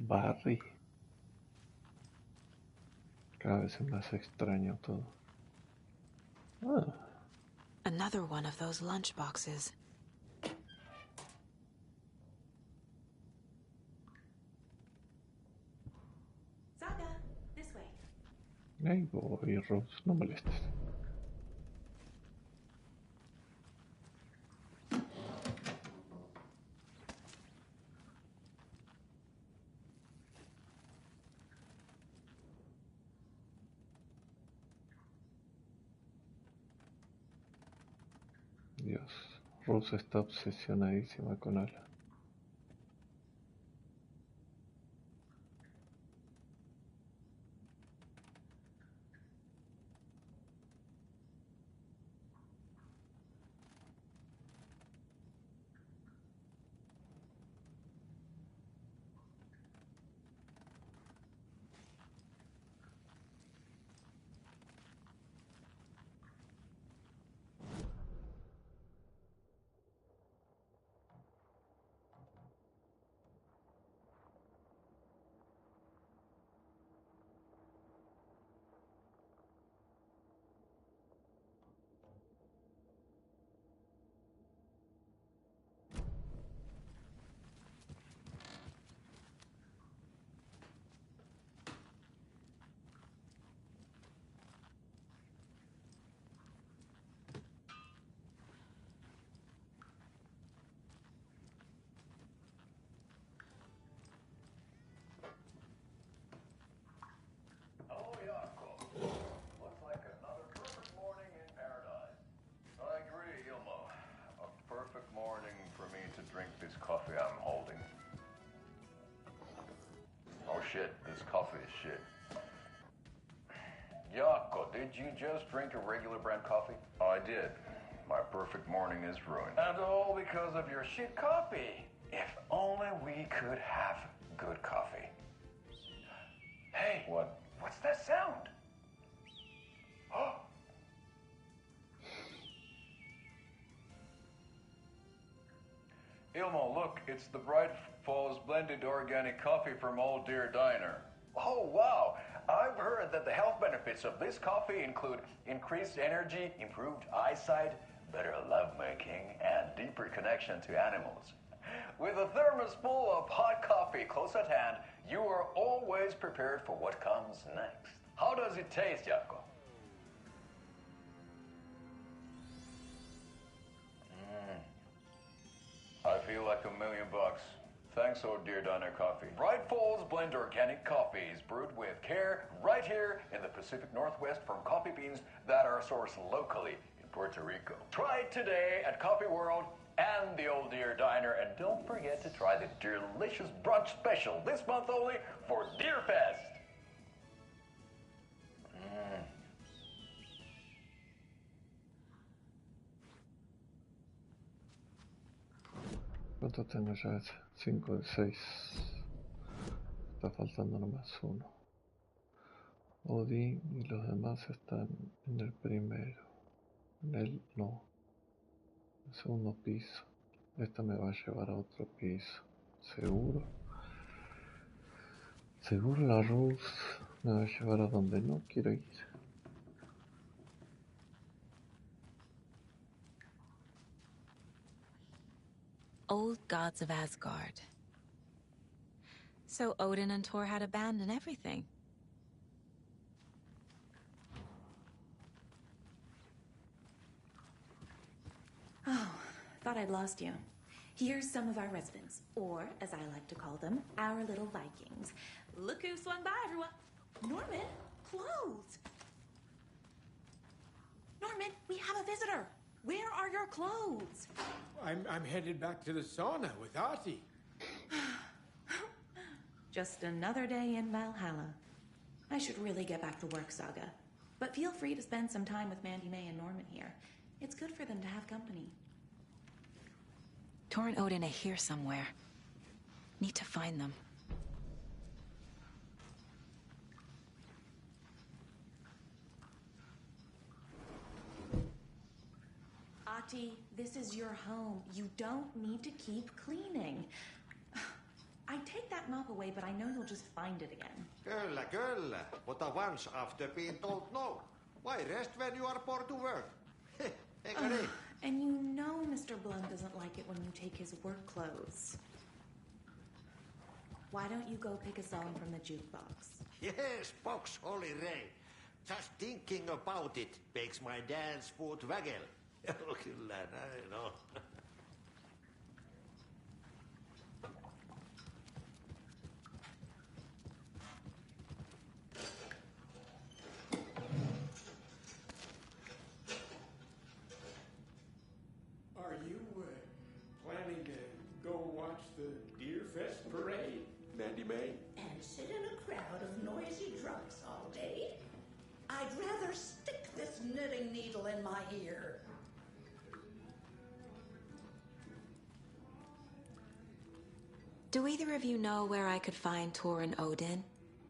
Barry. Cada vez es más extraño todo. Ah. Another one of those lunchboxes. Saga, this way. Ahí voy, Rose, no molestes. Dios, Rose está obsesionadísima con Ala. Coffee I'm holding. Oh shit, this coffee is shit. Yako, did you just drink a regular brand coffee? I did. My perfect morning is ruined. And all because of your shit coffee. If only we could have good coffee. Hey, what's that sound? Oh. Ilmo, look, it's the Bright Falls blended organic coffee from Old Deer Diner. Oh, wow. I've heard that the health benefits of this coffee include increased energy, improved eyesight, better lovemaking, and deeper connection to animals. With a thermos full of hot coffee close at hand, you are always prepared for what comes next. How does it taste, Jaakko? I feel like $1 million. Thanks, Old Deer Diner Coffee. Bright Falls Blend Organic Coffee is brewed with care right here in the Pacific Northwest from coffee beans that are sourced locally in Puerto Rico. Try it today at Coffee World and the Old Deer Diner, and don't forget to try the delicious brunch special this month only for Deer Fest. ¿Cuánto tengo ya? 5 de 6. Está faltando nomás uno. Odin y los demás están en el primero. En el no. El segundo piso. Esta me va a llevar a otro piso. ¿Seguro? Seguro la Rose me va a llevar a donde no quiero ir. Old gods of Asgard. So Odin and Thor had a band and everything. Oh, thought I'd lost you. Here's some of our residents, or as I like to call them, our little Vikings. Look who swung by, everyone. Norman, clothes. Norman, we have a visitor. Where are your clothes? I'm headed back to the sauna with Artie. Just another day in Valhalla. I should really get back to work, Saga. But feel free to spend some time with Mandy May and Norman here. It's good for them to have company. Thor and Odin are here somewhere. Need to find them. Ati, this is your home. You don't need to keep cleaning. I take take that mop away, but I know you'll just find it again. Kyllä, kyllä. But once after being told no. Why rest when you are poor to work? Eikä niin? And you know Mr. Blum doesn't like it when you take his work clothes. Why don't you go pick a song from the jukebox? Yes, box Holy Ray. Just thinking about it makes my dance foot waggle. Kyllä näin on. Are you planning to go watch the Deer Fest parade, Mandy May? And sit in a crowd of noisy drunks all day? I'd rather stick this knitting needle in my ear. Do either of you know where I could find Tor and Odin?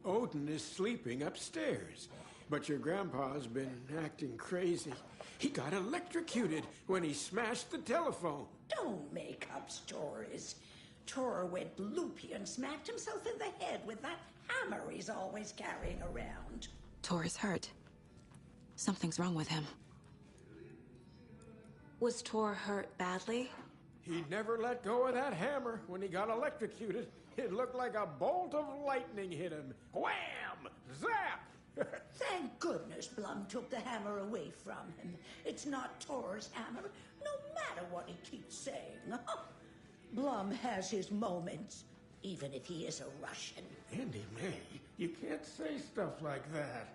Odin is sleeping upstairs, but your grandpa's been acting crazy. He got electrocuted when he smashed the telephone. Don't make up stories. Tor went loopy and smacked himself in the head with that hammer he's always carrying around. Tor is hurt. Something's wrong with him. Was Tor hurt badly? He never let go of that hammer when he got electrocuted. It looked like a bolt of lightning hit him. Wham! Zap! Thank goodness Blum took the hammer away from him. It's not Tor's hammer, no matter what he keeps saying. Blum has his moments, even if he is a Russian. Andy May, you can't say stuff like that.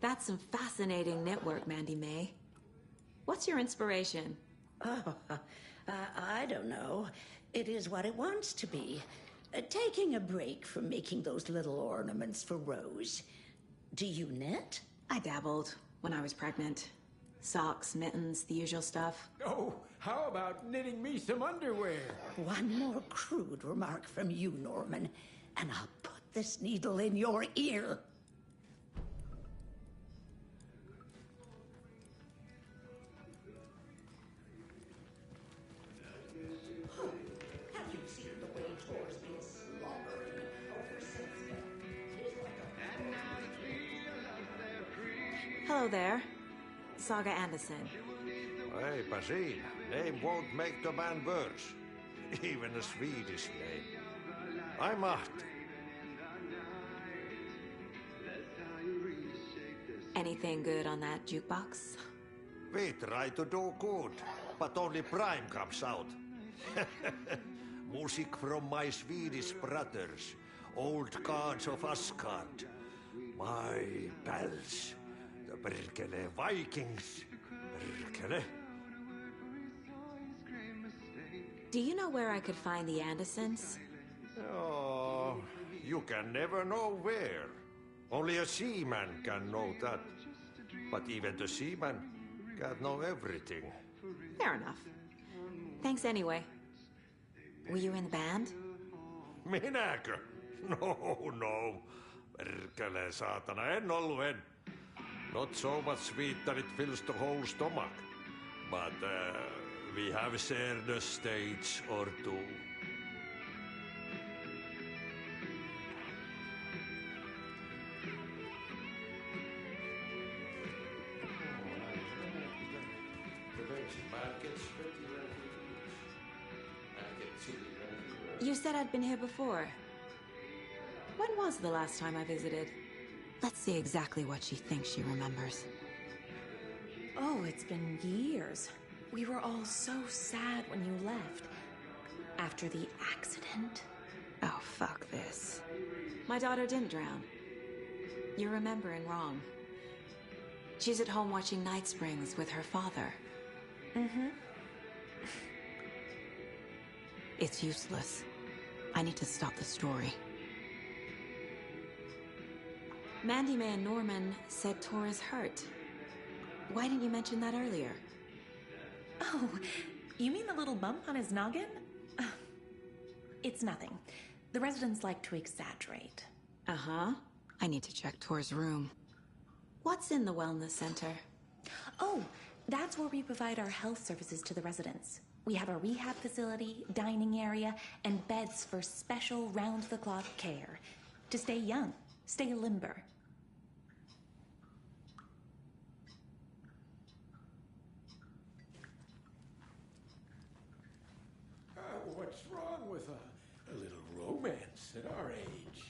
That's some fascinating network, Mandy May. What's your inspiration? Oh, I don't know. It is what it wants to be. Taking a break from making those little ornaments for Rose. Do you knit? I dabbled when I was pregnant. Socks, mittens, the usual stuff. Oh, how about knitting me some underwear? One more crude remark from you, Norman, and I'll put this needle in your ear. Hello there. Saga Anderson. Eipä siinä. Name won't make the man worse. Even a Swedish name. I'm Parte. Anything good on that jukebox? We try to do good, but only Prime comes out. Music from my Swedish brothers, old gods of Asgard. My pals, the Perkele Vikings. Perkele. Do you know where I could find the Andersons? Oh, you can never know where. Only a seaman can know that. But even the seaman can't know everything. Fair enough. Thanks anyway. Were you in the band? Minäkö? No. Perkele saatana, en ollut. Not so much sweet that it fills the whole stomach. But we have shared a stage or two. You said I'd been here before. When was the last time I visited? Let's see exactly what she thinks she remembers. Oh, it's been years. We were all so sad when you left. After the accident. Oh, fuck this. My daughter didn't drown. You're remembering wrong. She's at home watching Night Springs with her father. Mm-hmm. It's useless. I need to stop the story. Mandy May and Norman said Tor is hurt. Why didn't you mention that earlier? Oh, you mean the little bump on his noggin? It's nothing. The residents like to exaggerate. Uh-huh. I need to check Tor's room. What's in the wellness center? Oh, That's where we provide our health services to the residents. We have a rehab facility, dining area, and beds for special round-the-clock care. To stay young, stay limber. What's wrong with a little romance at our age?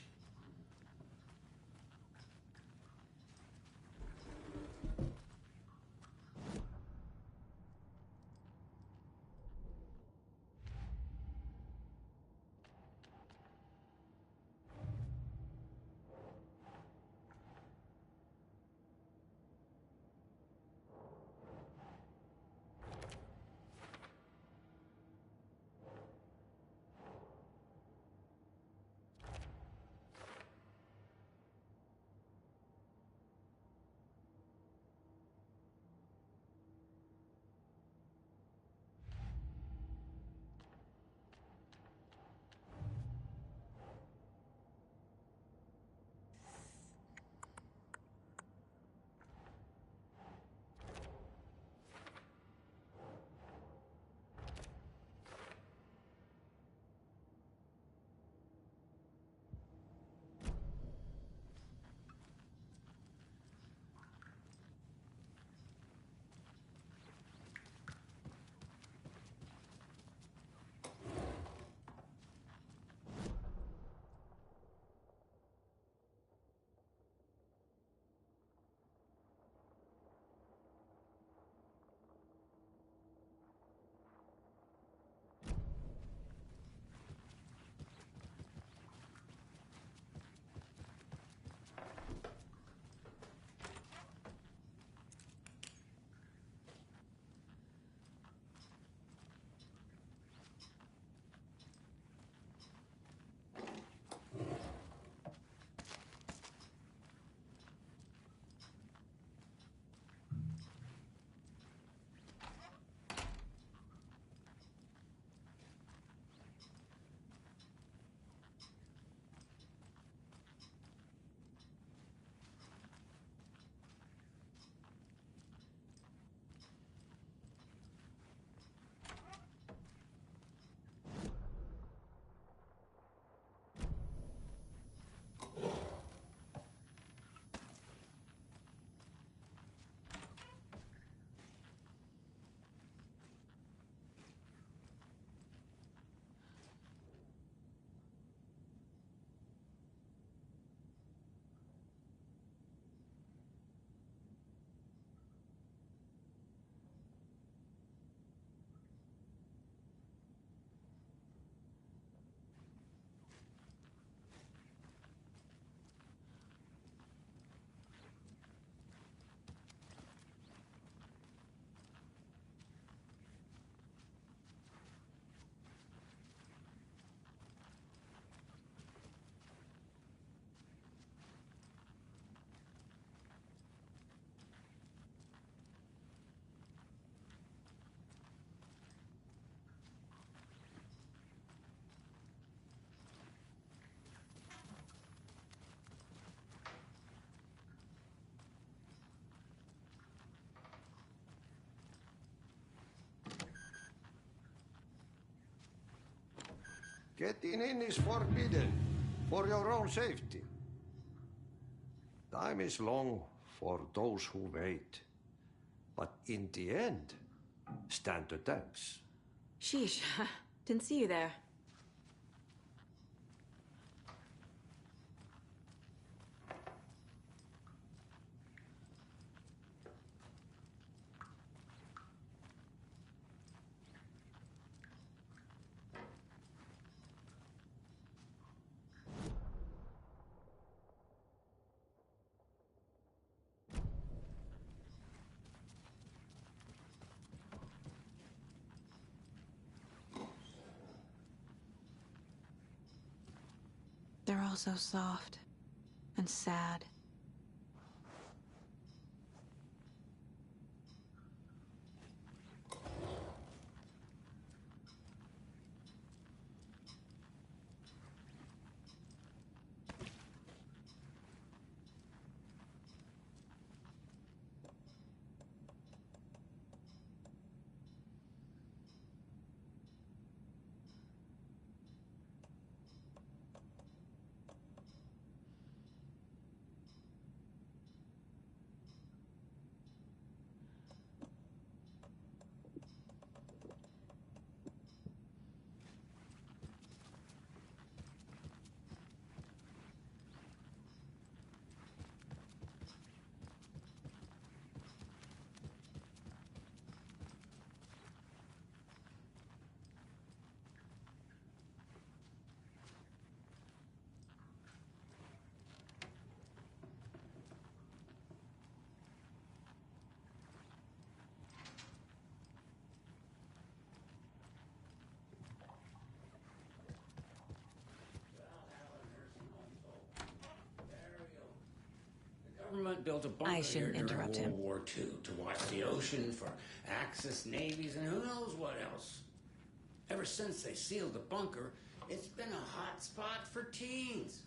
Getting in is forbidden, for your own safety. Time is long for those who wait. But in the end, stand the thanks. Sheesh, didn't see you there. They're all so soft and sad. government built a bunker I here shouldn't during interrupt World him. War II to watch the ocean for Axis navies and who knows what else. Ever since they sealed the bunker, it's been a hot spot for teens.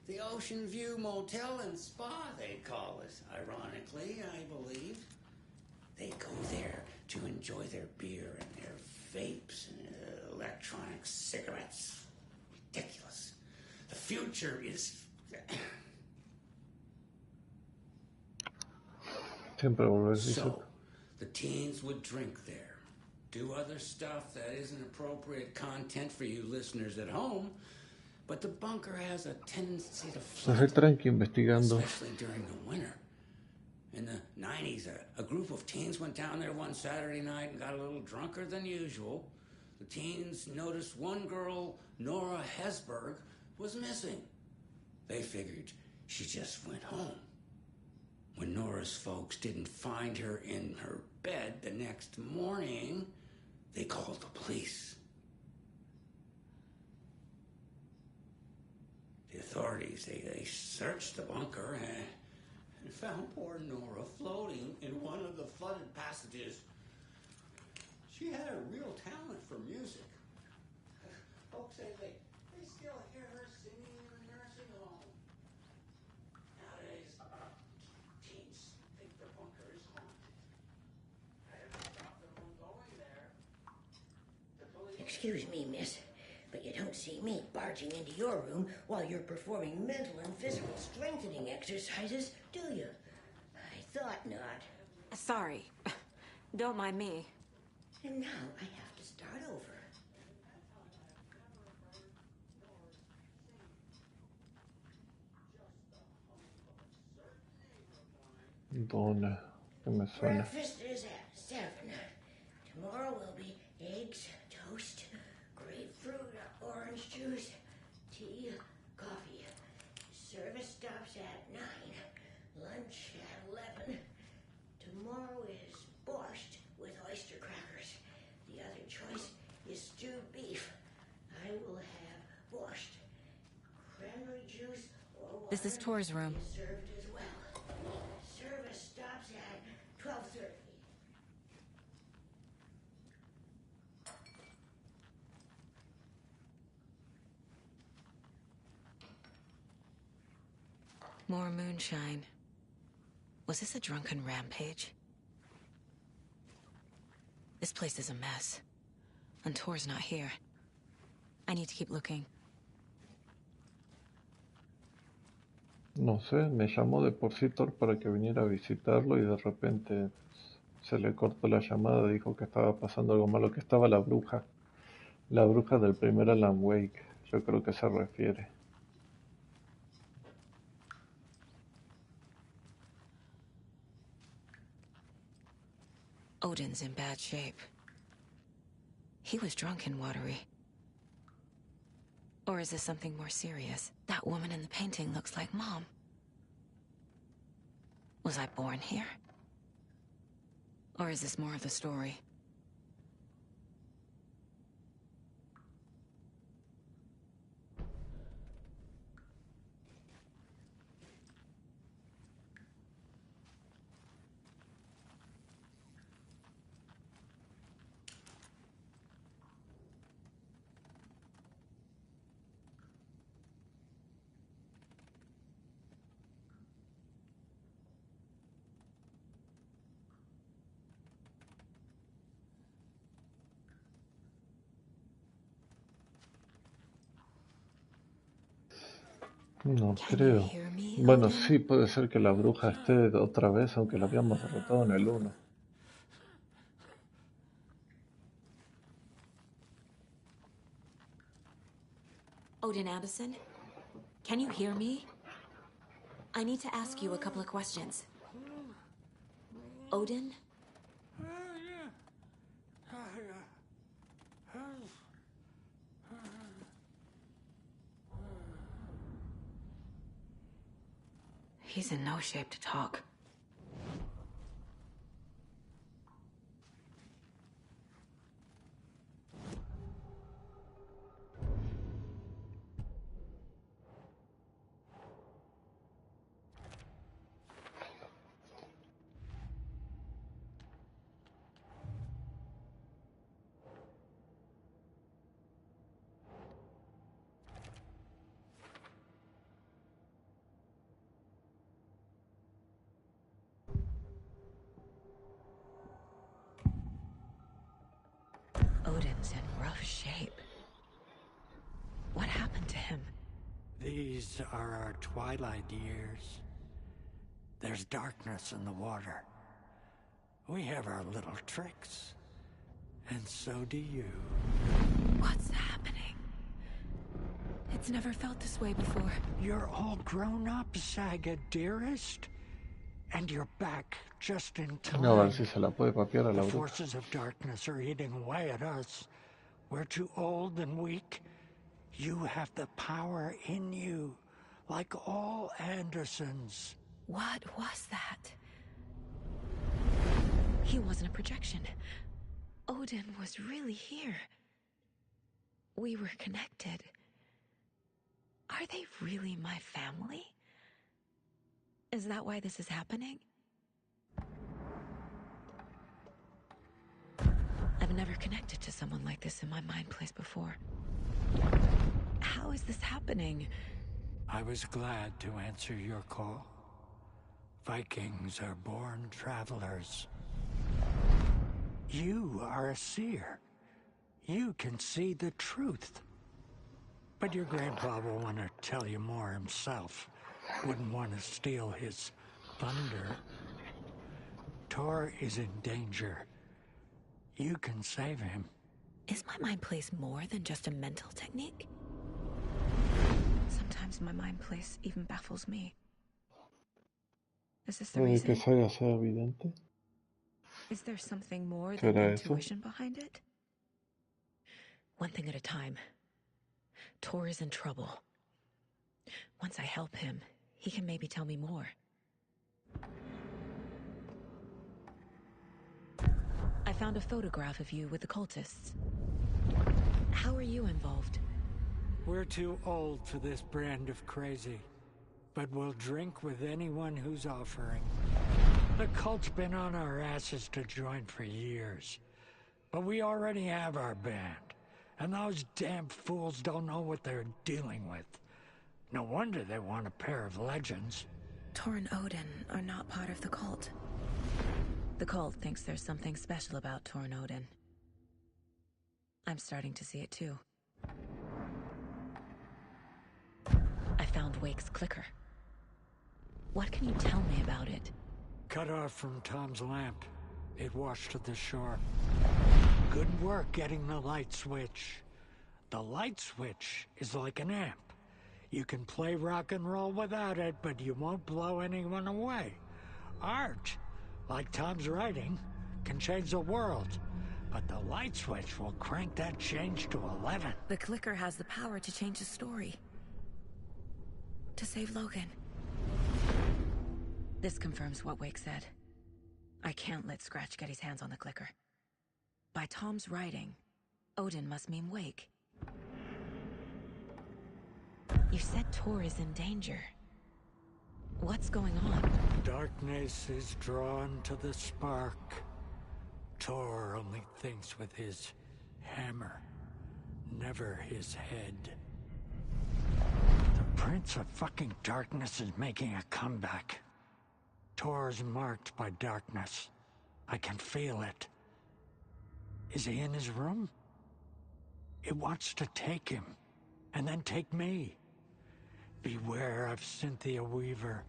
The Ocean View Motel and Spa, they call it. Ironically, I believe. They go there to enjoy their beer and their vapes and electronic cigarettes. Ridiculous. The future is... So, the teens would drink there, do other stuff that isn't appropriate content for you listeners at home, but the bunker has a tendency to flood, especially during the winter. In the 90s, a group of teens went down there one Saturday night and got a little drunker than usual. The teens noticed one girl, Nora Hesberg, was missing. They figured she just went home. When Nora's folks didn't find her in her bed the next morning, they called the police. The authorities, they searched the bunker and found poor Nora floating in one of the flooded passages. She had a real talent for music. Folks say they still hear her singing in a nursing home. Nowadays, teens think the bunker is haunted. I have to stop them from going there. The police... Excuse me, miss, but you don't see me barging into your room while you're performing mental and physical strengthening exercises, do you? I thought not. Sorry. Don't mind me. And now I have to start over. ¿Dónde? ¿Qué me suena? Breakfast is at 7. Tomorrow will be eggs, toast, grapefruit, orange juice, tea, coffee. Service stops at 9. Lunch at 11. Tomorrow is borscht with oyster crackers. The other choice is stewed beef. I will have borscht. Cranberry juice or water This is Tor's room. is served as well. Service stops at 12:30. More moonshine. Was this a drunken rampage? This place is a mess. And Tor's not here. I need to keep looking. No sé, me llamó de por sí Thor para que viniera a visitarlo y de repente se le cortó la llamada, dijo que estaba pasando algo malo, que estaba la bruja del primer Alan Wake, yo creo que se refiere. Odin's in bad shape. He was drunk and watery. Or is this something more serious? That woman in the painting looks like Mom. Was I born here? Or is this more of the story? No creo. Bueno, sí, puede ser que la bruja esté otra vez, aunque la habíamos derrotado en el 1. Odin Addison? Can you hear me? I need to ask you a couple of questions. Odin? He's in no shape to talk. Odin's in rough shape. What happened to him? These are our twilight years. There's darkness in the water. We have our little tricks. And so do you. What's happening? It's never felt this way before. You're all grown up, Saga, dearest. And you're back just in time. A ver si se la puede papear a la The bruja. forces of darkness are eating away at us. We're too old and weak. You have the power in you, like all Andersons. What was that? He wasn't a projection. Odin was really here. We were connected. Are they really my family? Is that why this is happening? I've never connected to someone like this in my mind place before. How is this happening? I was glad to answer your call. Vikings are born travelers. You are a seer. You can see the truth. But your grandpa will want to tell you more himself. Wouldn't want to steal his thunder. Tor is in danger. You can save him. Is my mind place more than just a mental technique? Sometimes my mind place even baffles me. Is this the Puede que reason? Saga sea evidente. Is there something more than ¿Será eso? intuition behind it? One thing at a time. Tor is in trouble. Once I help him, he can maybe tell me more. I found a photograph of you with the cultists. How are you involved? We're too old for this brand of crazy, but we'll drink with anyone who's offering. The cult's been on our asses to join for years, but we already have our band, and those damn fools don't know what they're dealing with. No wonder they want a pair of legends. Tor and Odin are not part of the cult. The cult thinks there's something special about Tor and Odin. I'm starting to see it too. I found Wake's clicker. What can you tell me about it? Cut off from Tom's lamp. It washed to the shore. Good work getting the light switch. The light switch is like an amp. You can play rock and roll without it, but you won't blow anyone away. Art, like Tom's writing, can change the world. But the light switch will crank that change to 11. The clicker has the power to change the story. To save Logan. This confirms what Wake said. I can't let Scratch get his hands on the clicker. By Tom's writing, Odin must mean Wake. You said Tor is in danger. What's going on? Darkness is drawn to the spark. Tor only thinks with his hammer, never his head. The Prince of fucking Darkness is making a comeback. Tor's marked by darkness. I can feel it. Is he in his room? It wants to take him, and then take me. Beware of Cynthia Weaver.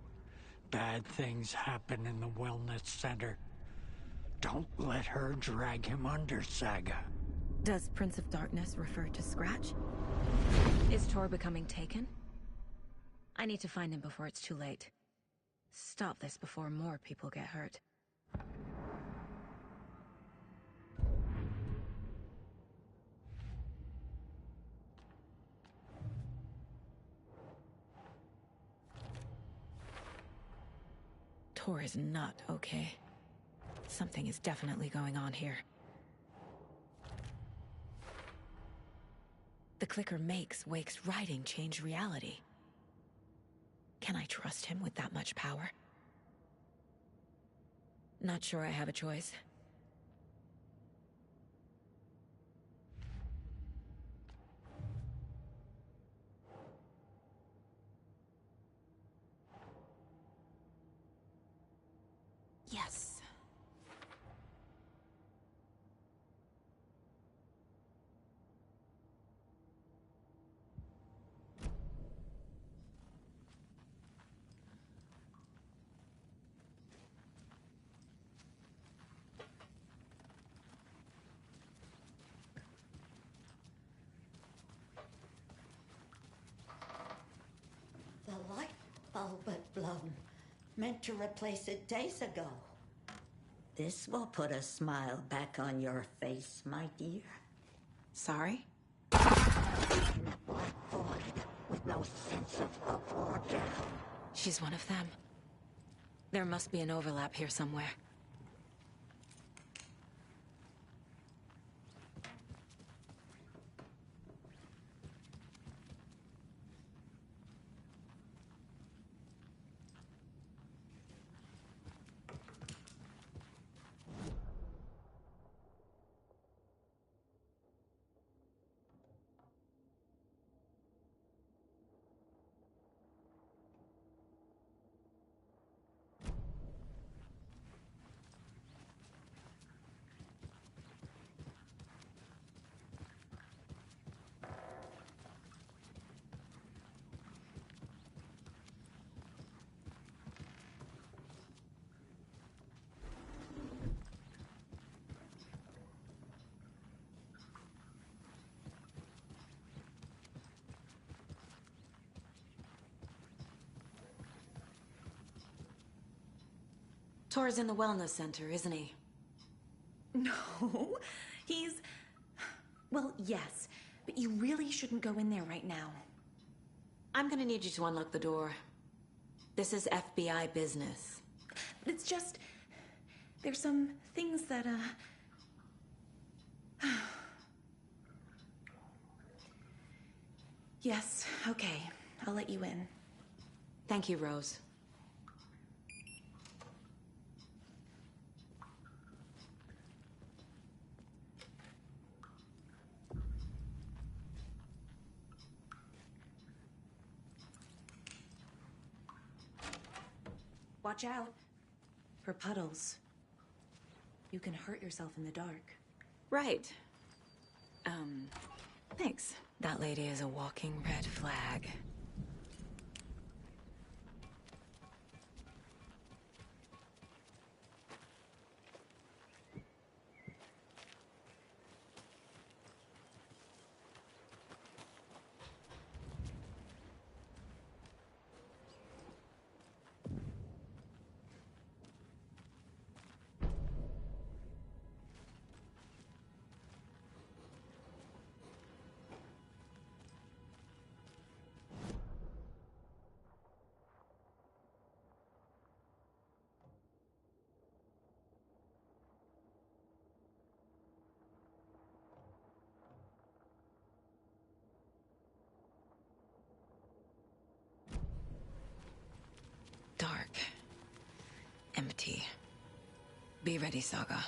Bad things happen in the wellness center. Don't let her drag him under, Saga. Does Prince of Darkness refer to Scratch? Is Tor becoming taken? I need to find him before it's too late. Stop this before more people get hurt. Tor is not okay. Something is definitely going on here. The clicker makes Wake's writing change reality. Can I trust him with that much power? Not sure I have a choice. Yes. Plum. Meant to replace it days ago. This will put a smile back on your face, my dear. Sorry? With no sense of up or down. She's one of them. There must be an overlap here somewhere. Tor's in the wellness center, isn't he? No, he's... Well, yes, but you really shouldn't go in there right now. I'm gonna need you to unlock the door. This is FBI business. But it's just... There's some things that, Yes, okay. I'll let you in. Thank you, Rose. Watch out for puddles. You can hurt yourself in the dark. Right. Thanks. That lady is a walking red flag. Dark. Empty. Be ready, Saga.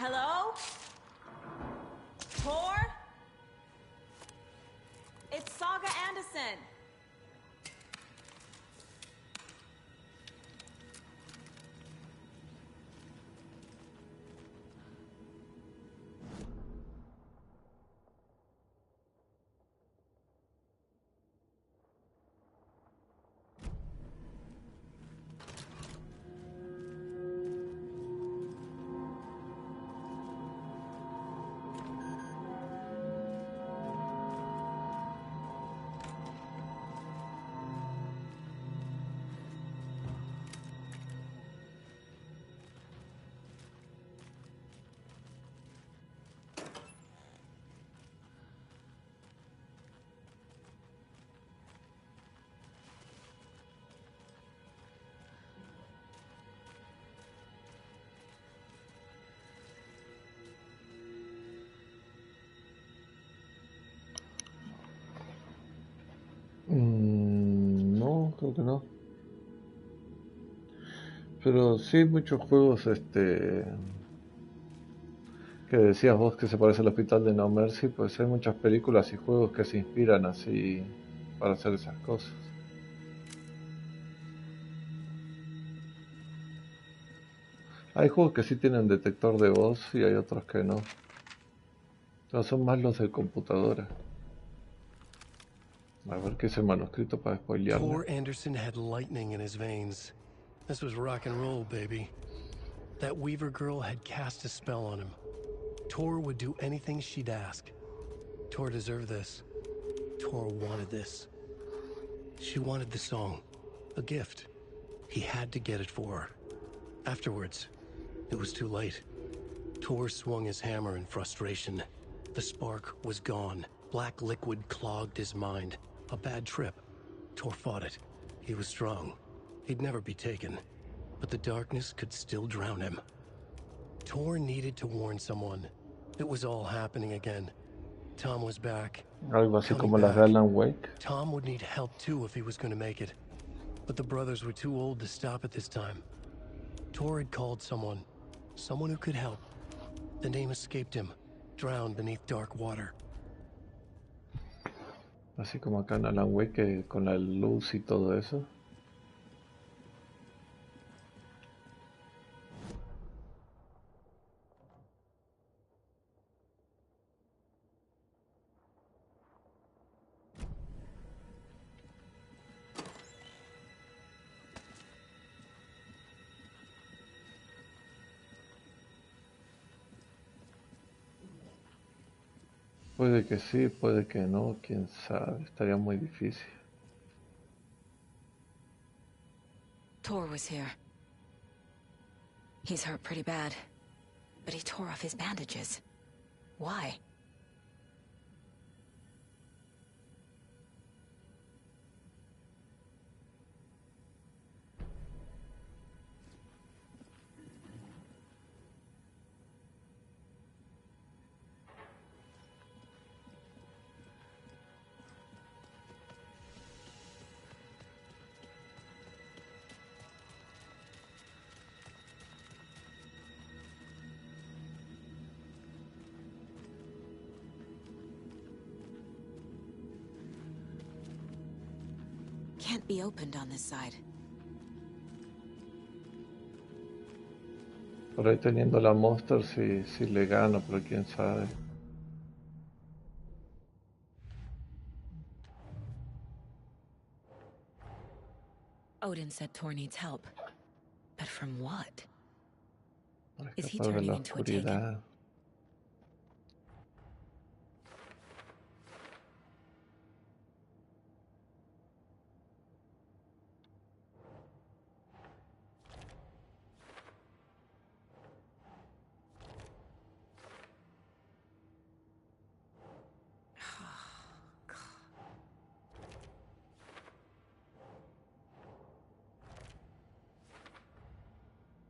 Hello? Tor? It's Saga Anderson. No, creo que no. Pero sí, muchos juegos, que decías vos que se parece al Hospital de No Mercy, pues hay muchas películas y juegos que se inspiran así para hacer esas cosas. Hay juegos que sí tienen detector de voz y hay otros que no. No, son más los de computadora. A ver qué es el manuscrito para spoilearle. Tor Anderson had lightning in his veins. This was rock and roll, baby. That Weaver girl had cast a spell on him. Tor would do anything she'd ask. Tor deserved this. Tor wanted this. She wanted the song. A gift. He had to get it for her. Afterwards, it was too late. Tor swung his hammer in frustration. The spark was gone. Black liquid clogged his mind. A bad trip. Tor fought it. He was strong. He'd never be taken. But the darkness could still drown him. Tor needed to warn someone. It was all happening again. Tom was back. Algo así como las de Alan Wake. Tom would need help too if he was going to make it. But the brothers were too old to stop at this time. Tor had called someone. Someone who could help. The name escaped him. Drowned beneath dark water. Así como acá en Alan Wake, con la luz y todo eso. Puede que sí, puede que no, quién sabe, estaría muy difícil. Tor was here. He's hurt pretty bad, but he tore off his bandages. Why? Can't be opened on this side. Por ahí teniendo la Monster si le gano, pero quién sabe. Odin said Tor needs help. But from what? Para Is he escapar de turning la into a taken? oscuridad.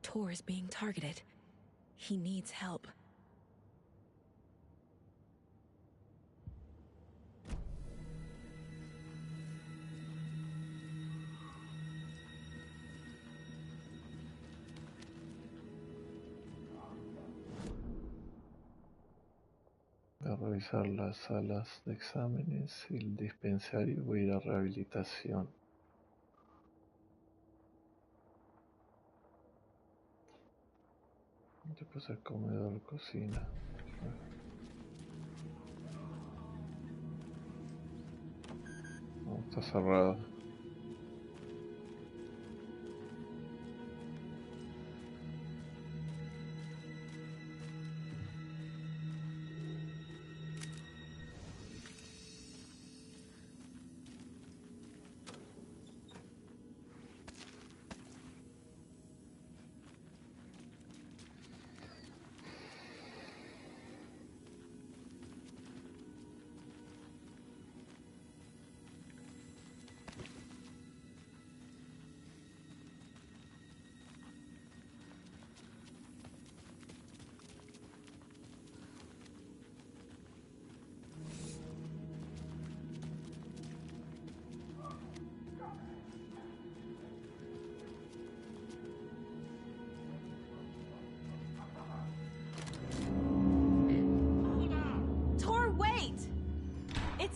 Tor is being targeted. He needs help. Voy a revisar las salas de exámenes y el dispensario y voy a ir a rehabilitación. Después el comedor, cocina. No, está cerrado.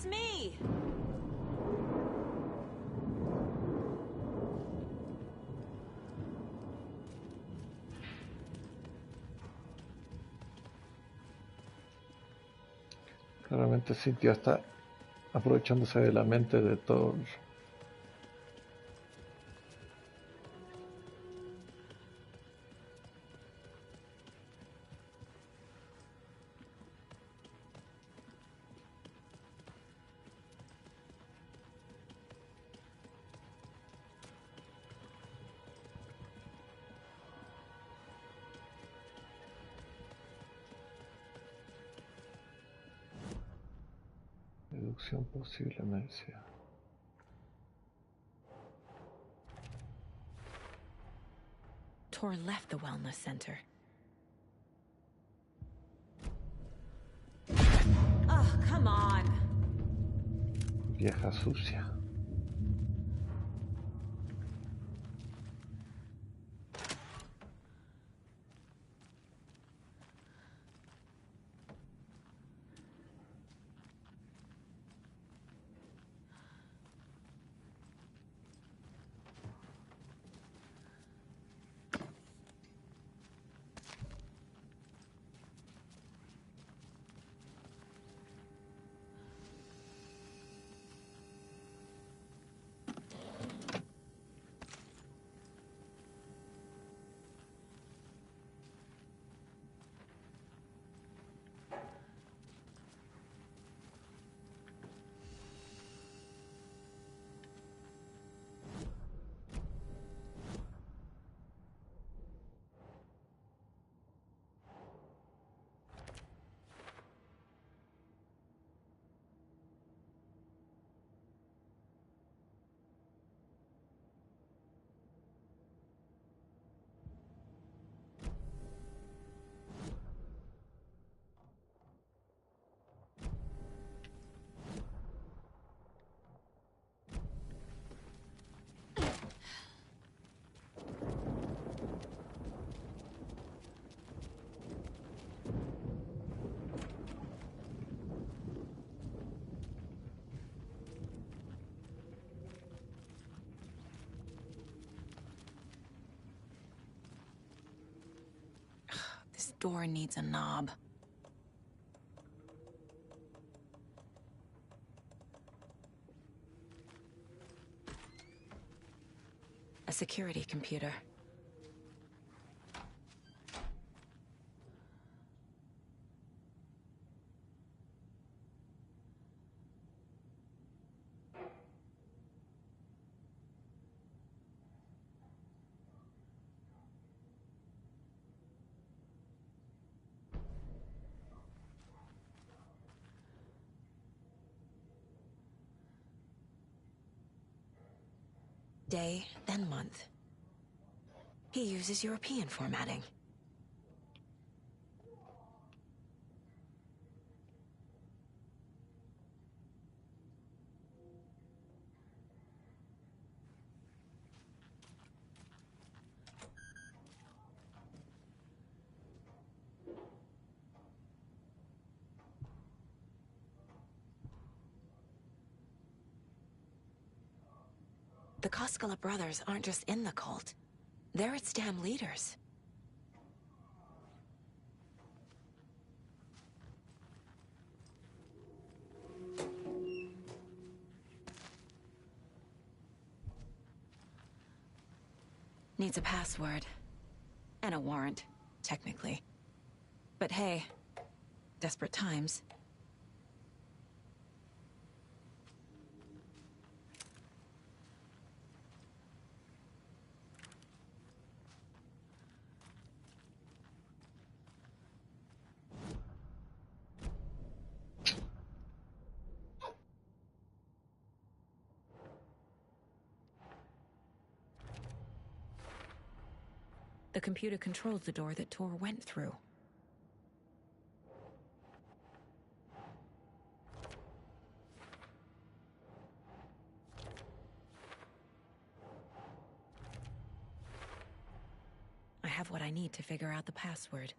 It's me! Claramente Cynthia está aprovechándose de la mente de todos. Deducción posible, me decía. Tor left the wellness center. Oh, come on. Vieja sucia. This door needs a knob. A security computer. Day, then month. He uses European formatting. The Koskela brothers aren't just in the cult. They're its damn leaders. Needs a password. And a warrant, technically. But hey, desperate times. The computer controls the door that Tor went through. I have what I need to figure out the password.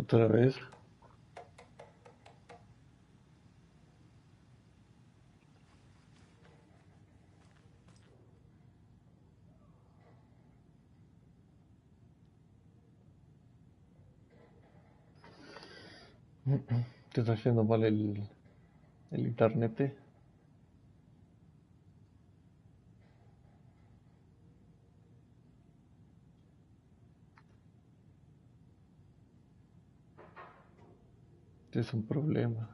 Otra vez. Te está haciendo mal el internet. Es un problema.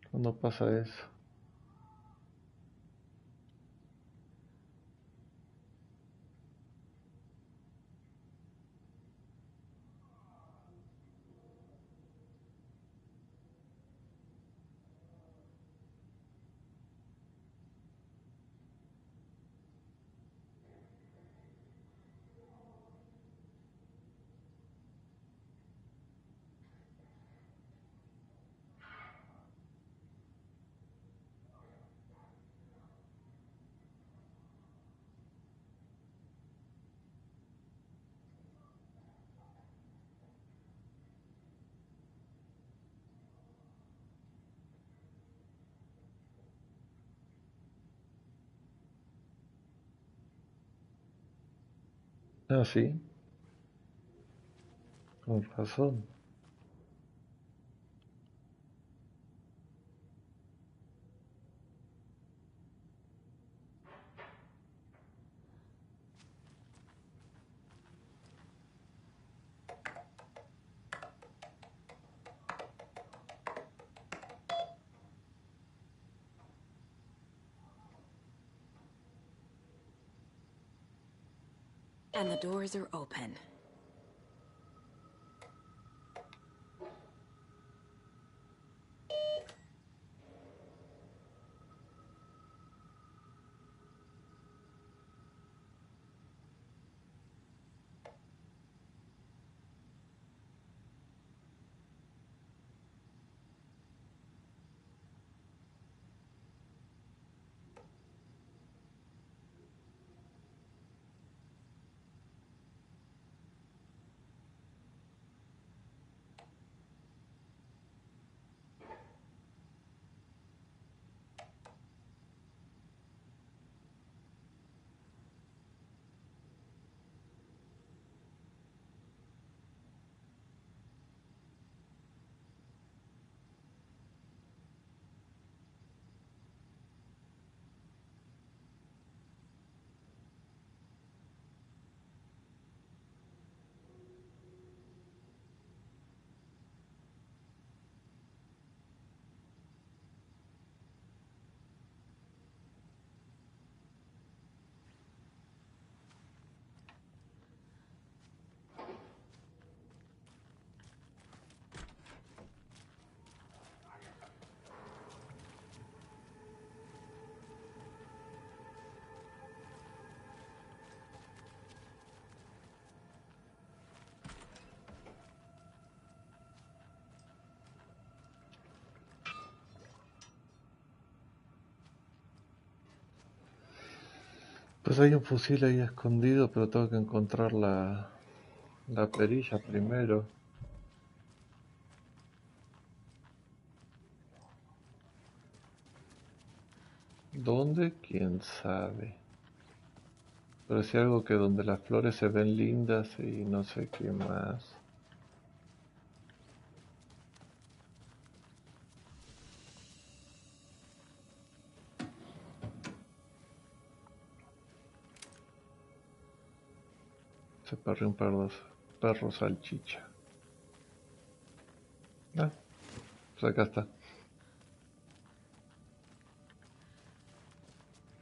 Cuando pasa eso. Ah, sí, con razón. And the doors are open. Pues hay un fusil ahí escondido, pero tengo que encontrar la perilla primero. ¿Dónde? ¿Quién sabe? Pero sí algo que donde las flores se ven lindas y no sé qué más. Se perdió un perro salchicha. Ah, pues acá está.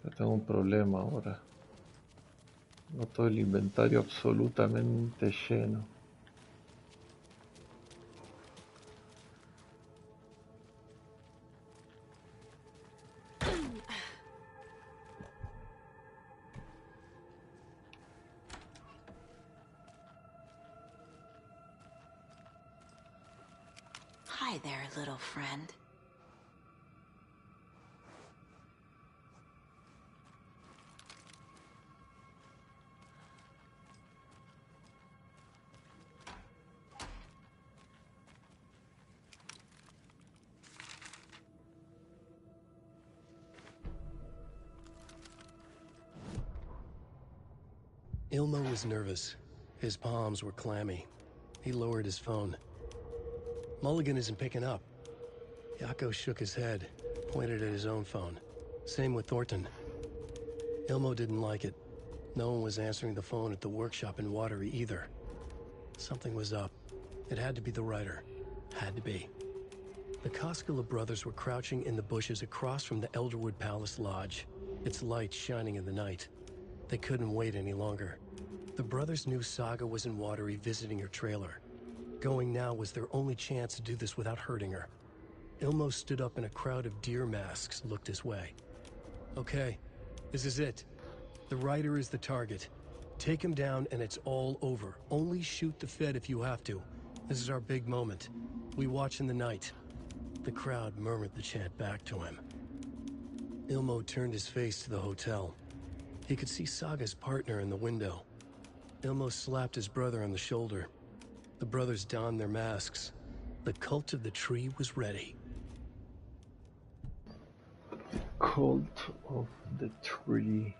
Ya tengo un problema ahora. No todo el inventario absolutamente lleno. Hi there, little friend. Ilmo was nervous. His palms were clammy. He lowered his phone. Mulligan isn't picking up. Yako shook his head, pointed at his own phone. Same with Thornton. Ilmo didn't like it. No one was answering the phone at the workshop in Watery either. Something was up. It had to be the writer. Had to be. The Koskela brothers were crouching in the bushes across from the Elderwood Palace Lodge, its lights shining in the night. They couldn't wait any longer. The brothers knew Saga was in Watery visiting her trailer. Going now was their only chance to do this without hurting her. Ilmo stood up and a crowd of deer masks looked his way. Okay, this is it. The writer is the target. Take him down and it's all over. Only shoot the Fed if you have to. This is our big moment. We watch in the night. The crowd murmured the chant back to him. Ilmo turned his face to the hotel. He could see Saga's partner in the window. Ilmo slapped his brother on the shoulder. The brothers donned their masks. The cult of the tree was ready. Cult of the Tree.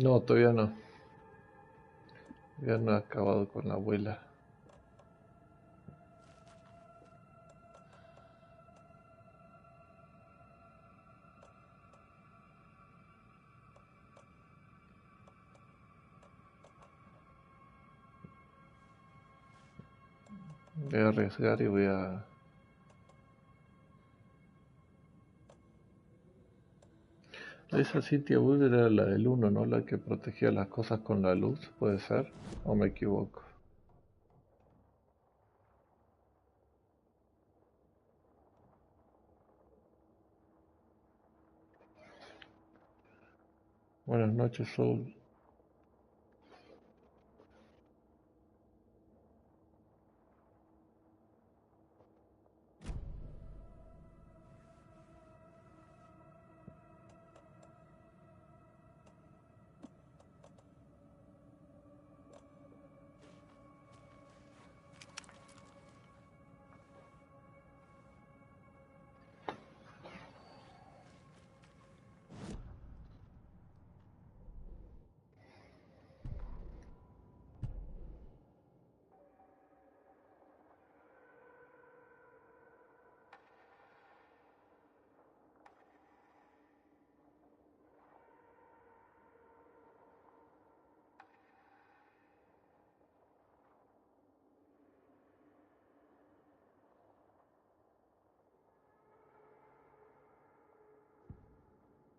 No, todavía no. Ya no he acabado con la abuela. Voy a arriesgar y voy a... Esa Cynthia Weaver era la del 1, ¿no? La que protegía las cosas con la luz, ¿puede ser? ¿O me equivoco? Buenas noches, Soul.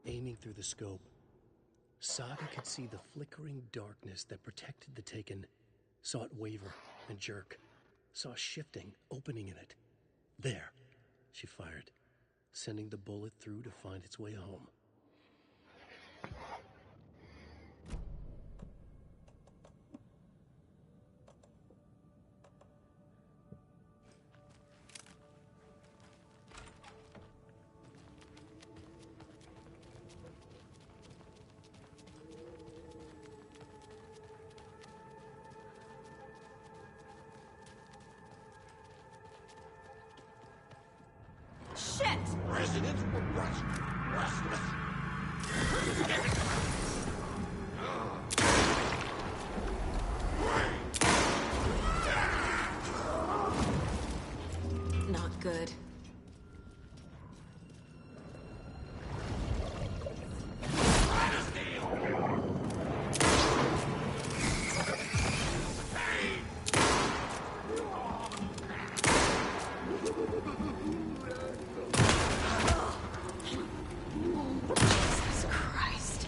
aiming through the scope. Saga could see the flickering darkness that protected the Taken, saw it waver and jerk, saw a shifting opening in it. There, she fired, sending the bullet through to find its way home. Shit! Resident Not good. Jesus Christ.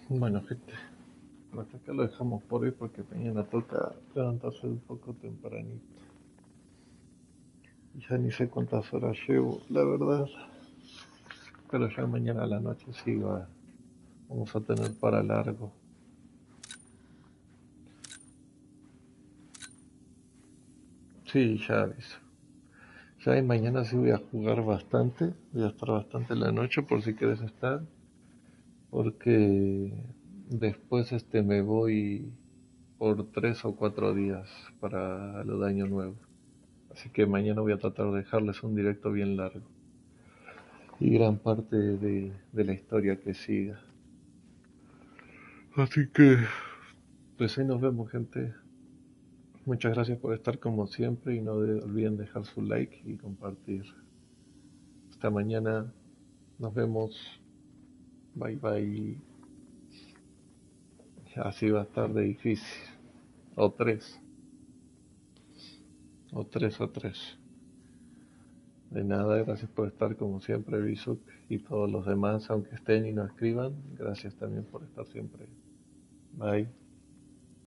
Bueno, gente, hasta acá lo dejamos por hoy porque mañana toca levantarse un poco tempranito. Ya ni sé cuántas horas llevo, la verdad. Pero ya mañana a la noche sí vamos a tener para largo. Sí, ya aviso. Ya y mañana sí voy a jugar bastante. Voy a estar bastante en la noche por si quieres estar. Porque después me voy por 3 o 4 días para lo de Año Nuevo. Así que mañana voy a tratar de dejarles un directo bien largo. Y gran parte de la historia que siga. Así que, pues ahí nos vemos, gente. Muchas gracias por estar como siempre y no olviden dejar su like y compartir. Hasta mañana. Nos vemos. Bye bye. Así va a estar de difícil. O tres. O tres. De nada, gracias por estar como siempre, Bisuk, y todos los demás, aunque estén y no escriban. Gracias también por estar siempre. Bye.